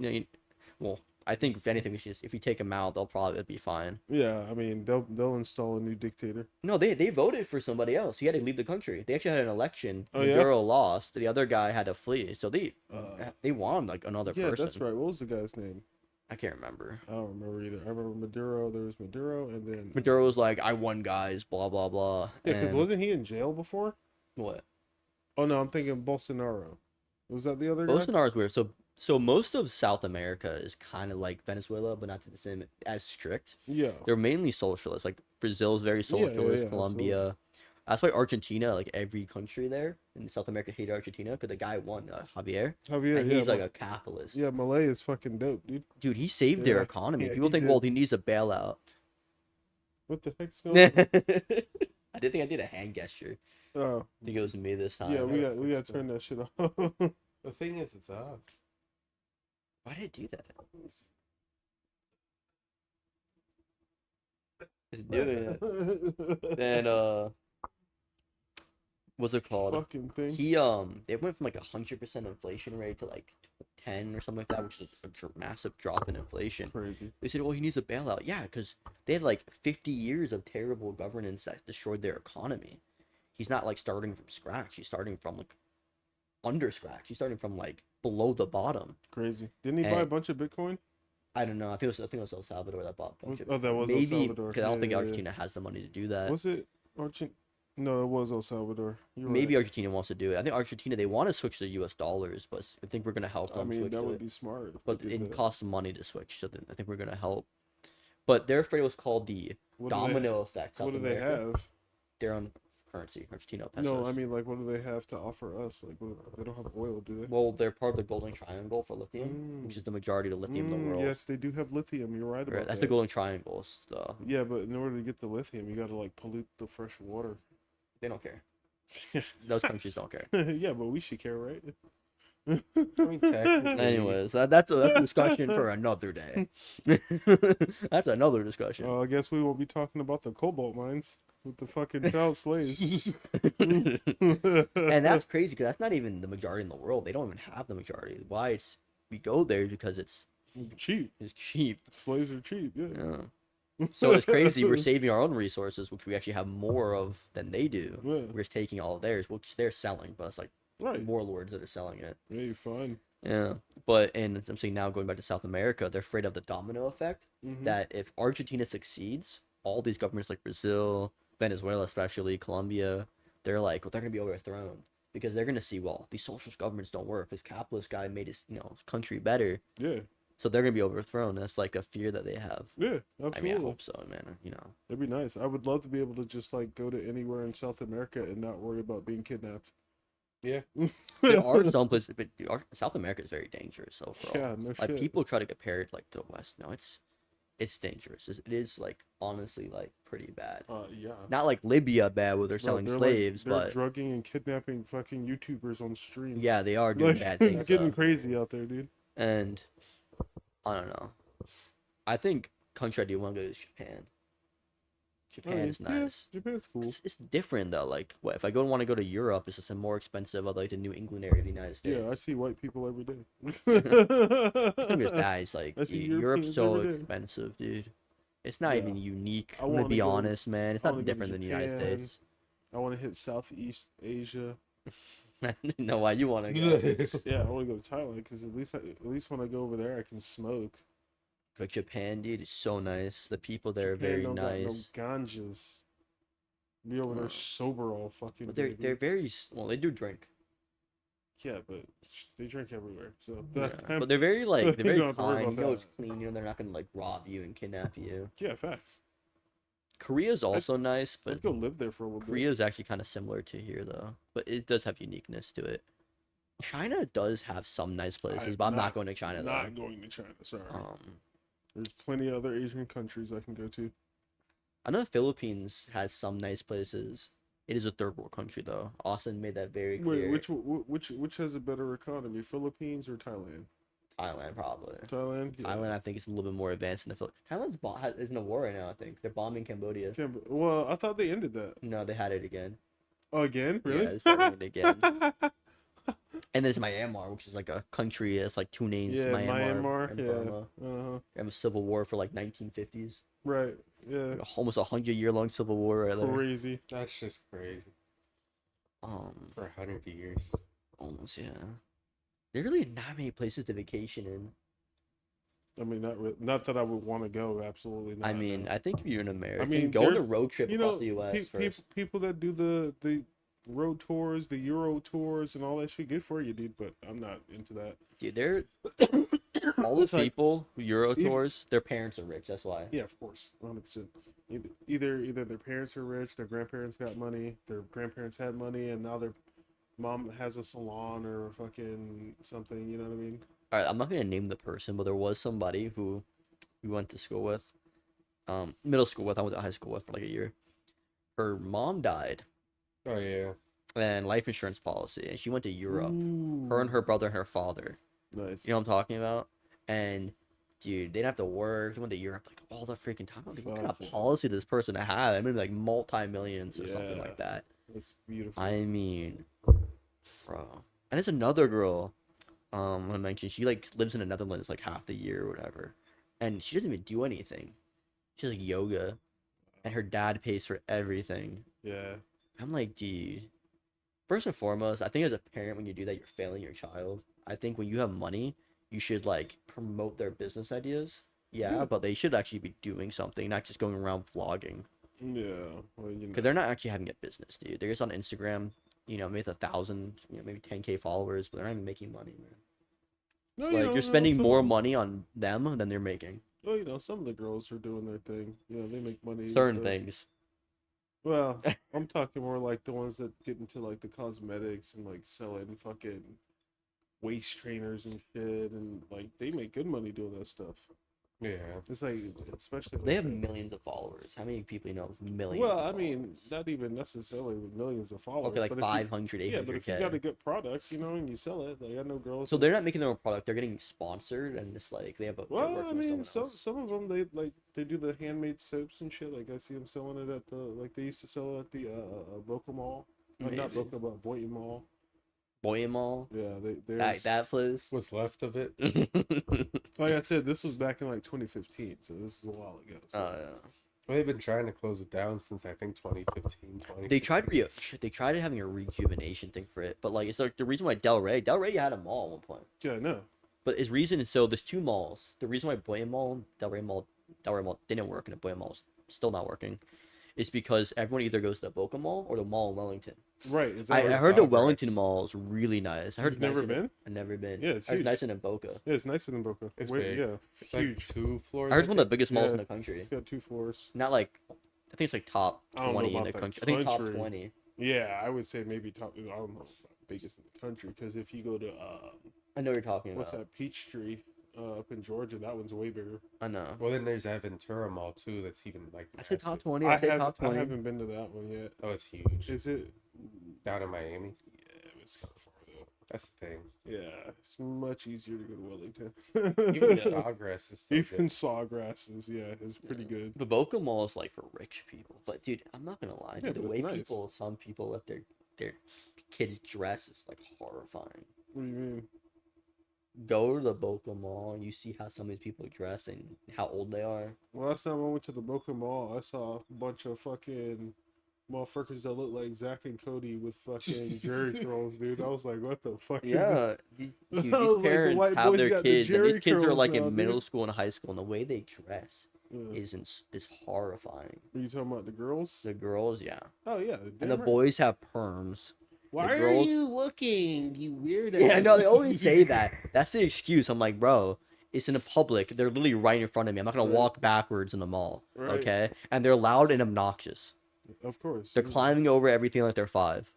[SPEAKER 1] Well, I think if anything, we should just, if we take them out, they'll probably be fine.
[SPEAKER 2] Yeah, I mean they'll install a new dictator.
[SPEAKER 1] No, they voted for somebody else. He had to leave the country. They actually had an election.
[SPEAKER 2] Oh, yeah?
[SPEAKER 1] Maduro lost. The other guy had to flee. So
[SPEAKER 2] Uh,
[SPEAKER 1] they won like another
[SPEAKER 2] yeah,
[SPEAKER 1] person.
[SPEAKER 2] that's right. What was the guy's name?
[SPEAKER 1] I can't remember.
[SPEAKER 2] I don't remember either. I remember Maduro. There was Maduro, and then
[SPEAKER 1] Maduro was like, I won, guys. Blah blah blah.
[SPEAKER 2] yeah, because
[SPEAKER 1] and-
[SPEAKER 2] wasn't he in jail before?
[SPEAKER 1] what?
[SPEAKER 2] Oh no, I'm thinking Bolsonaro. Was that the other guy?
[SPEAKER 1] Bolsonaro's weird. So most of South America is kind of like Venezuela, but not to the same as strict.
[SPEAKER 2] Yeah.
[SPEAKER 1] They're mainly socialist. Like Brazil's very
[SPEAKER 2] Yeah, yeah,
[SPEAKER 1] socialist.
[SPEAKER 2] yeah,
[SPEAKER 1] Colombia. That's why Argentina, like every country there in South America, hated Argentina because the guy won, Javier,
[SPEAKER 2] Javier,
[SPEAKER 1] and
[SPEAKER 2] yeah,
[SPEAKER 1] he's like
[SPEAKER 2] Ma-
[SPEAKER 1] a capitalist.
[SPEAKER 2] yeah, Malay is fucking dope, dude.
[SPEAKER 1] Dude, he saved their
[SPEAKER 2] Yeah,
[SPEAKER 1] economy.
[SPEAKER 2] yeah,
[SPEAKER 1] People
[SPEAKER 2] he
[SPEAKER 1] think,
[SPEAKER 2] did.
[SPEAKER 1] well, he needs a bailout.
[SPEAKER 2] What the heck's going on?
[SPEAKER 1] I did think I did a hand gesture.
[SPEAKER 2] Oh,
[SPEAKER 1] I think it was me this time.
[SPEAKER 2] yeah, we
[SPEAKER 3] yeah,
[SPEAKER 2] got we got
[SPEAKER 3] fix
[SPEAKER 2] to turn that shit off.
[SPEAKER 3] The thing is, it's off.
[SPEAKER 1] Why did it do that? It's doing it. Then what's it called?
[SPEAKER 2] Fucking thing.
[SPEAKER 1] He it went from like 100% inflation rate to like 10 or something like that, which is a massive drop in inflation.
[SPEAKER 2] Crazy.
[SPEAKER 1] They said, well, he needs a bailout. Yeah, because they had like 50 years of terrible governance that destroyed their economy. He's not like starting from scratch. He's starting from like under scratch. He's starting from like below the bottom.
[SPEAKER 2] Crazy. Didn't he buy a
[SPEAKER 1] And-
[SPEAKER 2] bunch of Bitcoin?
[SPEAKER 1] I don't know. I think it was El Salvador that bought a bunch of
[SPEAKER 2] Oh, that was El
[SPEAKER 1] maybe
[SPEAKER 2] Salvador.
[SPEAKER 1] because I don't
[SPEAKER 2] Yeah,
[SPEAKER 1] think
[SPEAKER 2] yeah, yeah.
[SPEAKER 1] Argentina has the money to do that.
[SPEAKER 2] Was it Argent? No, it was El Salvador. You're
[SPEAKER 1] Maybe
[SPEAKER 2] right.
[SPEAKER 1] Argentina wants to do it. I think Argentina they want to switch to U.S. dollars, but I think we're gonna help them
[SPEAKER 2] I mean,
[SPEAKER 1] switch
[SPEAKER 2] that
[SPEAKER 1] to
[SPEAKER 2] would
[SPEAKER 1] it.
[SPEAKER 2] be smart. if
[SPEAKER 1] But
[SPEAKER 2] they did
[SPEAKER 1] it
[SPEAKER 2] that.
[SPEAKER 1] costs money to switch, so then I think we're gonna help. But they're afraid it was called the
[SPEAKER 2] What do they-
[SPEAKER 1] domino effect. South
[SPEAKER 2] What do they
[SPEAKER 1] America.
[SPEAKER 2] have?
[SPEAKER 1] They're on currency, Argentina pesos.
[SPEAKER 2] No, I mean, like, what do they have to offer us? Like, they don't have oil, do they?
[SPEAKER 1] Well, they're part of the Golden Triangle for lithium, which is the majority of the lithium in the world.
[SPEAKER 2] Yes, they do have lithium. You're right
[SPEAKER 1] Right,
[SPEAKER 2] about
[SPEAKER 1] that's
[SPEAKER 2] that.
[SPEAKER 1] the Golden Triangle stuff.
[SPEAKER 2] Yeah, but in order to get the lithium, you got to like pollute the fresh water.
[SPEAKER 1] They don't care. Those countries don't care.
[SPEAKER 2] Yeah, but we should care, right?
[SPEAKER 3] I mean, technically,
[SPEAKER 1] Anyways, that's a discussion for another day. That's another discussion.
[SPEAKER 2] I guess we won't be talking about the cobalt mines with the fucking child slaves.
[SPEAKER 1] And that's crazy because that's not even the majority in the world. They don't even have the majority. Why we go there because it's
[SPEAKER 2] cheap.
[SPEAKER 1] cheap.
[SPEAKER 2] Slaves are cheap. Yeah.
[SPEAKER 1] Yeah. So it's crazy. We're saving our own resources, which we actually have more of than they do.
[SPEAKER 2] Yeah.
[SPEAKER 1] We're just taking all of theirs, which they're selling, but it's like
[SPEAKER 2] Right.
[SPEAKER 1] warlords that are selling it.
[SPEAKER 2] Yeah, you're fine.
[SPEAKER 1] Yeah. But and I'm saying now going back to South America, they're afraid of the domino effect.
[SPEAKER 2] Mhm.
[SPEAKER 1] That if Argentina succeeds, all these governments like Brazil, Venezuela, especially Colombia, they're like, well, they're gonna be overthrown because they're gonna see, well, these socialist governments don't work. This capitalist guy made his his country better,
[SPEAKER 2] Yeah.
[SPEAKER 1] so they're gonna be overthrown. That's like a fear that they have.
[SPEAKER 2] Yeah.
[SPEAKER 1] I
[SPEAKER 2] Absolutely.
[SPEAKER 1] mean, I hope so, man.
[SPEAKER 2] That'd be nice. I would love to be able to just like go to anywhere in South America and not worry about being kidnapped.
[SPEAKER 3] Yeah.
[SPEAKER 1] There are some places, but South America is very dangerous overall.
[SPEAKER 2] Yeah, no
[SPEAKER 1] Like
[SPEAKER 2] shit.
[SPEAKER 1] people try to compare it like to the West. No, it's dangerous. It is like honestly like pretty bad.
[SPEAKER 2] Yeah.
[SPEAKER 1] Not like Libya bad where they're
[SPEAKER 2] Bro,
[SPEAKER 1] selling
[SPEAKER 2] they're
[SPEAKER 1] slaves,
[SPEAKER 2] they're
[SPEAKER 1] but
[SPEAKER 2] drugging and kidnapping fucking YouTubers on stream.
[SPEAKER 1] yeah, they are doing
[SPEAKER 2] Like,
[SPEAKER 1] bad things.
[SPEAKER 2] it's getting
[SPEAKER 1] though.
[SPEAKER 2] crazy out there, dude.
[SPEAKER 1] And I don't know. I think country I do want to go to is Japan. Japan is
[SPEAKER 2] Yeah,
[SPEAKER 1] nice.
[SPEAKER 2] Japan's cool.
[SPEAKER 1] It's different though. Like, what if I want to go to Europe? It's just more expensive. Of like the New England area of the United States.
[SPEAKER 2] Yeah, I see white people every day.
[SPEAKER 1] It's not just that. It's like
[SPEAKER 2] I see
[SPEAKER 1] Europe's
[SPEAKER 2] Europeans
[SPEAKER 1] so
[SPEAKER 2] every day.
[SPEAKER 1] expensive, dude. It's not
[SPEAKER 2] Yeah.
[SPEAKER 1] even unique.
[SPEAKER 2] I
[SPEAKER 1] I'm gonna
[SPEAKER 2] wanna
[SPEAKER 1] be
[SPEAKER 2] go-
[SPEAKER 1] honest, man. It's
[SPEAKER 2] I
[SPEAKER 1] not
[SPEAKER 2] wanna go to
[SPEAKER 1] different than the United
[SPEAKER 2] Japan.
[SPEAKER 1] States.
[SPEAKER 2] I want to hit Southeast Asia.
[SPEAKER 1] I didn't know why you want to go.
[SPEAKER 2] Yeah, I want to go to Thailand because at least when I go over there, I can smoke.
[SPEAKER 1] Like Japan, dude, is so nice. The people there are
[SPEAKER 2] Japan
[SPEAKER 1] very
[SPEAKER 2] don't got
[SPEAKER 1] nice.
[SPEAKER 2] no ganjas. Be over there
[SPEAKER 1] No.
[SPEAKER 2] sober all fucking.
[SPEAKER 1] But
[SPEAKER 2] day,
[SPEAKER 1] they're
[SPEAKER 2] dude.
[SPEAKER 1] very well. They do drink.
[SPEAKER 2] Yeah, but they drink everywhere. So
[SPEAKER 1] Yeah. But they're very like they're very
[SPEAKER 2] You don't have to worry
[SPEAKER 1] kind.
[SPEAKER 2] about
[SPEAKER 1] You know,
[SPEAKER 2] that.
[SPEAKER 1] it's clean. They're not gonna like rob you and kidnap you.
[SPEAKER 2] yeah, facts.
[SPEAKER 1] Korea's also nice, but
[SPEAKER 2] I'd go live there for a little
[SPEAKER 1] Korea's actually kind of similar to here though. But it does have uniqueness to it. China does have some nice places, but I'm not going to
[SPEAKER 2] bit.
[SPEAKER 1] China though.
[SPEAKER 2] Not going to China. Sorry.
[SPEAKER 1] Um,
[SPEAKER 2] There's plenty of other Asian countries I can go to.
[SPEAKER 1] I know the Philippines has some nice places. It is a third world country though. Austin made that very clear.
[SPEAKER 2] Wait, which has a better economy, Philippines or Thailand?
[SPEAKER 1] Thailand probably.
[SPEAKER 2] Thailand. Yeah.
[SPEAKER 1] Thailand, I think, is a little bit more advanced than the Philippines. Thailand's is in a war right now. I think they're bombing Cambodia.
[SPEAKER 2] Well, I thought they ended that.
[SPEAKER 1] No, they had it again.
[SPEAKER 2] Oh, again? Really?
[SPEAKER 1] Yeah, they're starting it again. And there's Myanmar, which is like a country that's like two names.
[SPEAKER 2] Yeah,
[SPEAKER 1] Myanmar and
[SPEAKER 2] yeah.
[SPEAKER 1] Burma.
[SPEAKER 2] Uh-huh.
[SPEAKER 1] They have a civil war for like 1950s.
[SPEAKER 2] Right. Yeah.
[SPEAKER 1] Almost 100-year-long civil war right there.
[SPEAKER 2] Crazy.
[SPEAKER 3] That's just crazy. For 100 years.
[SPEAKER 1] Almost, yeah. There really not many places to vacation in.
[SPEAKER 2] I mean, not that I would want to go. Absolutely not.
[SPEAKER 1] I mean,
[SPEAKER 2] no.
[SPEAKER 1] I think if you're an American,
[SPEAKER 2] mean,
[SPEAKER 1] go on
[SPEAKER 2] there-
[SPEAKER 1] a road trip
[SPEAKER 2] you
[SPEAKER 1] across
[SPEAKER 2] know,
[SPEAKER 1] the U.S. first.
[SPEAKER 2] people that do the road tours, the Euro tours, and all that shit, good for you, dude. But I'm not into that.
[SPEAKER 1] Dude, they're all those
[SPEAKER 2] It's like-
[SPEAKER 1] people who Euro
[SPEAKER 2] even-
[SPEAKER 1] tours. Their parents are rich. That's why.
[SPEAKER 2] Yeah, of course, 100%. Either their parents are rich, their grandparents got money, their grandparents had money, and now their mom has a salon or fucking something. You know what I mean?
[SPEAKER 1] All right, I'm not gonna name the person, but there was somebody who we went to school with, middle school with. I went to high school with for like a year. Her mom died,
[SPEAKER 3] Oh, yeah.
[SPEAKER 1] and life insurance policy, and she went to Europe.
[SPEAKER 2] Ooh,
[SPEAKER 1] Her and her brother and her father.
[SPEAKER 2] nice.
[SPEAKER 1] You know what I'm talking about? And dude, they didn't have to work. They went to Europe like all the freaking time. Like, what kind of
[SPEAKER 2] Fuck.
[SPEAKER 1] policy does this person have? I mean, like multi-millions or something
[SPEAKER 2] Yeah.
[SPEAKER 1] like that.
[SPEAKER 2] That's beautiful.
[SPEAKER 1] I mean, bro. And there's another girl, I mentioned she like lives in the Netherlands like half the year or whatever, and she doesn't even do anything. She's like yoga, and her dad pays for everything.
[SPEAKER 2] Yeah.
[SPEAKER 1] I'm like, dude. First and foremost, I think as a parent, when you do that, you're failing your child. I think when you have money, you should like promote their business ideas. Yeah,
[SPEAKER 2] Yeah.
[SPEAKER 1] but they should actually be doing something, not just going around vlogging.
[SPEAKER 2] Yeah. Well, you know.
[SPEAKER 1] Because they're not actually having a business, dude. They're just on Instagram, maybe with 1,000, maybe 10K followers, but they're not even making money, man.
[SPEAKER 2] No,
[SPEAKER 1] It's
[SPEAKER 2] you
[SPEAKER 1] like
[SPEAKER 2] know,
[SPEAKER 1] you're spending
[SPEAKER 2] some-
[SPEAKER 1] more money on them than they're making.
[SPEAKER 2] Well, some of the girls are doing their thing. They make money. with
[SPEAKER 1] Certain
[SPEAKER 2] the-
[SPEAKER 1] things.
[SPEAKER 2] Well, I'm talking more like the ones that get into like the cosmetics and like selling fucking waist trainers and shit, and like they make good money doing that stuff.
[SPEAKER 3] Yeah.
[SPEAKER 2] It's like, especially
[SPEAKER 1] They
[SPEAKER 2] like
[SPEAKER 1] have
[SPEAKER 2] the-
[SPEAKER 1] millions of followers. How many people you know with millions?
[SPEAKER 2] well,
[SPEAKER 1] of
[SPEAKER 2] I mean,
[SPEAKER 1] followers?
[SPEAKER 2] not even necessarily with millions of followers.
[SPEAKER 1] Okay, like
[SPEAKER 2] but if you-
[SPEAKER 1] 500,
[SPEAKER 2] Yeah, but if you
[SPEAKER 1] 800K.
[SPEAKER 2] got a good product, you know, and you sell it, like I know girls.
[SPEAKER 1] So they're
[SPEAKER 2] just-
[SPEAKER 1] not making their own product. They're getting sponsored, and it's like they have a. they're
[SPEAKER 2] Well,
[SPEAKER 1] working
[SPEAKER 2] I
[SPEAKER 1] with
[SPEAKER 2] mean,
[SPEAKER 1] someone else.
[SPEAKER 2] some of them they do the handmade soaps and shit. Like I see them selling it at the like they used to sell it at the Boca Mall. Not
[SPEAKER 1] Maybe.
[SPEAKER 2] Boca, but Boynton Mall.
[SPEAKER 1] Boy Mall.
[SPEAKER 2] Yeah,
[SPEAKER 1] That that place.
[SPEAKER 3] What's left of it?
[SPEAKER 2] Like I said, this was back in like 2015, so this is a while ago. So.
[SPEAKER 1] Oh yeah.
[SPEAKER 3] Well, they've been trying to close it down since I think 2015, 2016.
[SPEAKER 1] They tried having a rejuvenation thing for it, but like it's like the reason why Del Rey had a mall at one point.
[SPEAKER 2] Yeah, I know.
[SPEAKER 1] But his reason is so there's two malls. The reason why Boy Mall, Del Rey Mall didn't work and the Boy Mall's still not working, is because everyone either goes to the Boca Mall or the mall in Wellington.
[SPEAKER 2] Right. Is
[SPEAKER 1] I
[SPEAKER 2] that
[SPEAKER 1] heard the
[SPEAKER 3] Progress.
[SPEAKER 1] Wellington Mall is really nice. I heard
[SPEAKER 2] You've
[SPEAKER 1] it's
[SPEAKER 2] never
[SPEAKER 1] nicer than-
[SPEAKER 2] been?
[SPEAKER 1] I've never been.
[SPEAKER 2] Yeah, it's
[SPEAKER 1] I heard
[SPEAKER 2] huge.
[SPEAKER 1] nicer than Boca.
[SPEAKER 2] Yeah, it's nicer than Boca.
[SPEAKER 3] It's
[SPEAKER 2] Wait,
[SPEAKER 3] big.
[SPEAKER 2] Yeah,
[SPEAKER 3] It's like
[SPEAKER 2] huge.
[SPEAKER 3] 2 floors.
[SPEAKER 1] I heard it's
[SPEAKER 3] I
[SPEAKER 1] one of the
[SPEAKER 3] think.
[SPEAKER 1] biggest malls in
[SPEAKER 2] Yeah,
[SPEAKER 1] the country.
[SPEAKER 2] It's got 2 floors.
[SPEAKER 1] Not like I think it's like top
[SPEAKER 2] I don't know
[SPEAKER 1] 20 in
[SPEAKER 2] about
[SPEAKER 1] the
[SPEAKER 2] the
[SPEAKER 1] country. I think top
[SPEAKER 2] country.
[SPEAKER 1] 20.
[SPEAKER 2] Yeah, I would say maybe top. I don't know, biggest in the country. Because if you go to
[SPEAKER 1] I know what you're talking
[SPEAKER 2] what's
[SPEAKER 1] about.
[SPEAKER 2] that Peachtree up in Georgia, that one's way bigger.
[SPEAKER 1] I know.
[SPEAKER 3] Well, then there's Aventura Mall too. That's even like.
[SPEAKER 1] I said top
[SPEAKER 3] massive.
[SPEAKER 1] 20. I said top
[SPEAKER 2] I
[SPEAKER 1] 20.
[SPEAKER 2] haven't been to that one yet.
[SPEAKER 3] Oh, it's huge.
[SPEAKER 2] Is it?
[SPEAKER 3] Down in Miami.
[SPEAKER 2] Yeah, it's kind of far though.
[SPEAKER 3] That's the thing.
[SPEAKER 2] Yeah, it's much easier to go to Wellington.
[SPEAKER 3] Even Sawgrass is still
[SPEAKER 2] Even
[SPEAKER 3] good.
[SPEAKER 2] Sawgrasses, yeah, it's pretty good.
[SPEAKER 1] The Boca Mall is like for rich people. But dude, I'm not gonna lie.
[SPEAKER 2] Yeah,
[SPEAKER 1] Dude, the
[SPEAKER 2] but
[SPEAKER 1] way
[SPEAKER 2] it's nice.
[SPEAKER 1] some people let their kids dress is like horrifying.
[SPEAKER 2] What do you mean?
[SPEAKER 1] Go to the Boca Mall and you see how some of these people dress and how old they are.
[SPEAKER 2] Well, last time I went to the Boca Mall, I saw a bunch of fucking motherfuckers that look like Zach and Cody with fucking Jerry curls, dude. I was like, what the fuck? Is this?
[SPEAKER 1] Yeah, these, dude,
[SPEAKER 2] I
[SPEAKER 1] these
[SPEAKER 2] was like, the
[SPEAKER 1] parents
[SPEAKER 2] white
[SPEAKER 1] have
[SPEAKER 2] boys
[SPEAKER 1] their
[SPEAKER 2] got the
[SPEAKER 1] kids, and
[SPEAKER 2] Jerry
[SPEAKER 1] these kids are
[SPEAKER 2] curls
[SPEAKER 1] like
[SPEAKER 2] now,
[SPEAKER 1] in middle
[SPEAKER 2] dude.
[SPEAKER 1] school and high school, and the way they dress
[SPEAKER 2] Yeah.
[SPEAKER 1] is horrifying.
[SPEAKER 2] Are you talking about the girls?
[SPEAKER 1] The girls, yeah,
[SPEAKER 2] Oh yeah,
[SPEAKER 1] and the boys have perms.
[SPEAKER 2] Why
[SPEAKER 1] the
[SPEAKER 2] are
[SPEAKER 1] girls-
[SPEAKER 2] you looking, you weirdo?
[SPEAKER 1] Yeah, I know they always say that. That's the excuse. I'm like, bro, it's in a public. They're literally right in front of me. I'm not gonna
[SPEAKER 2] Right.
[SPEAKER 1] walk backwards in the mall,
[SPEAKER 2] Right.
[SPEAKER 1] okay? And they're loud and obnoxious.
[SPEAKER 2] Of course.
[SPEAKER 1] They're
[SPEAKER 2] yeah.
[SPEAKER 1] climbing over everything like they're 5.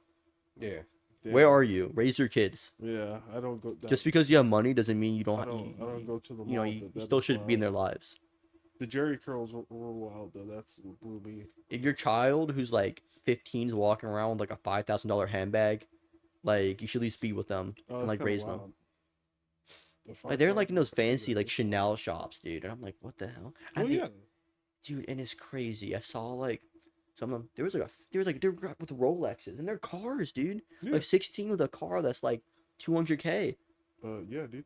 [SPEAKER 3] Yeah.
[SPEAKER 2] Damn.
[SPEAKER 1] Where are you? Raise your kids.
[SPEAKER 2] Yeah, I don't go.
[SPEAKER 1] Just because you have money doesn't mean you
[SPEAKER 2] I
[SPEAKER 1] don't.
[SPEAKER 2] don't. I don't go to the mall.
[SPEAKER 1] You know,
[SPEAKER 2] but
[SPEAKER 1] you
[SPEAKER 2] that
[SPEAKER 1] still
[SPEAKER 2] is
[SPEAKER 1] should be in
[SPEAKER 2] wild.
[SPEAKER 1] their lives.
[SPEAKER 2] The Jerry curls were wild though. That's what blew me.
[SPEAKER 1] If your child who's like 15 is walking around with like a $5,000 handbag, like you should at least be with them
[SPEAKER 2] Oh,
[SPEAKER 1] and
[SPEAKER 2] that's
[SPEAKER 1] like
[SPEAKER 2] kinda
[SPEAKER 1] raise them.
[SPEAKER 2] wild. The
[SPEAKER 1] Like they're like in those
[SPEAKER 2] $5,000
[SPEAKER 1] fancy like
[SPEAKER 2] dude.
[SPEAKER 1] Chanel shops, dude. And I'm like, what the hell?
[SPEAKER 2] Oh
[SPEAKER 1] And they-
[SPEAKER 2] yeah.
[SPEAKER 1] dude, and it's crazy. I saw like some of them. They were with Rolexes in their cars, dude.
[SPEAKER 2] Yeah.
[SPEAKER 1] Like 16 with a car that's like 200K.
[SPEAKER 2] Yeah, dude.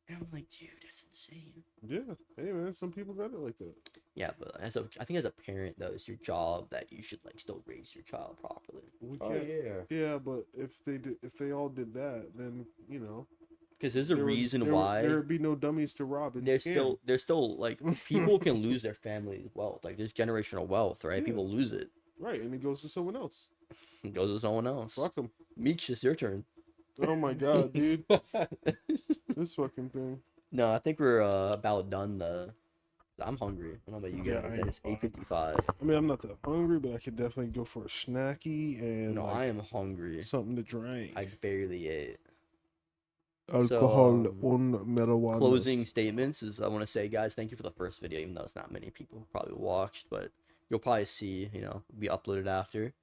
[SPEAKER 1] And I'm like, dude, that's insane.
[SPEAKER 2] Yeah. Hey man, some people got it like that.
[SPEAKER 1] Yeah, but I think as a parent though, it's your job that you should like still raise your child properly.
[SPEAKER 2] We
[SPEAKER 3] Oh
[SPEAKER 2] can't.
[SPEAKER 3] yeah.
[SPEAKER 2] Yeah, but if they all did that, then you know.
[SPEAKER 1] Because there's a
[SPEAKER 2] there would-
[SPEAKER 1] reason
[SPEAKER 2] there would-
[SPEAKER 1] why
[SPEAKER 2] there would be no dummies to rob and
[SPEAKER 1] there's
[SPEAKER 2] scam.
[SPEAKER 1] still like people can lose their family's wealth. Like there's generational wealth, right?
[SPEAKER 2] Yeah.
[SPEAKER 1] People lose it.
[SPEAKER 2] Right, and it goes to someone else.
[SPEAKER 1] It goes to someone else.
[SPEAKER 2] Fuck them.
[SPEAKER 1] Meech, it's your turn.
[SPEAKER 2] Oh my god, dude. This fucking thing.
[SPEAKER 1] No, I think we're about done. I'm hungry. I don't know about you
[SPEAKER 2] Yeah,
[SPEAKER 1] guys.
[SPEAKER 2] I
[SPEAKER 1] and
[SPEAKER 2] am.
[SPEAKER 1] It's 8:55.
[SPEAKER 2] I mean, I'm not that hungry, but I could definitely go for a snacky and
[SPEAKER 1] No,
[SPEAKER 2] like,
[SPEAKER 1] I am hungry.
[SPEAKER 2] something to drink.
[SPEAKER 1] I barely ate.
[SPEAKER 2] Alcohol
[SPEAKER 1] so,
[SPEAKER 2] on marijuana.
[SPEAKER 1] Closing statements is I want to say, guys, thank you for the first video, even though it's not many people probably watched, but you'll probably see, be uploaded after.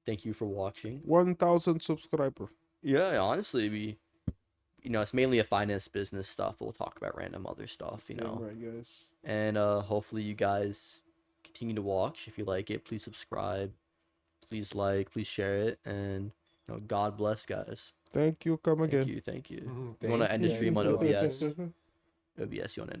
[SPEAKER 1] Thank you for watching.
[SPEAKER 2] 1,000 subscriber.
[SPEAKER 1] Yeah, honestly, it's mainly a finance business stuff. We'll talk about random other stuff,
[SPEAKER 2] Damn right, guys.
[SPEAKER 1] And hopefully you guys continue to watch. If you like it, please subscribe. Please like, please share it, and God bless, guys.
[SPEAKER 2] Thank you. Come again.
[SPEAKER 1] Thank you. You
[SPEAKER 3] Thank
[SPEAKER 1] want to end the
[SPEAKER 3] you.
[SPEAKER 1] stream on OBS? OBS, you want to end the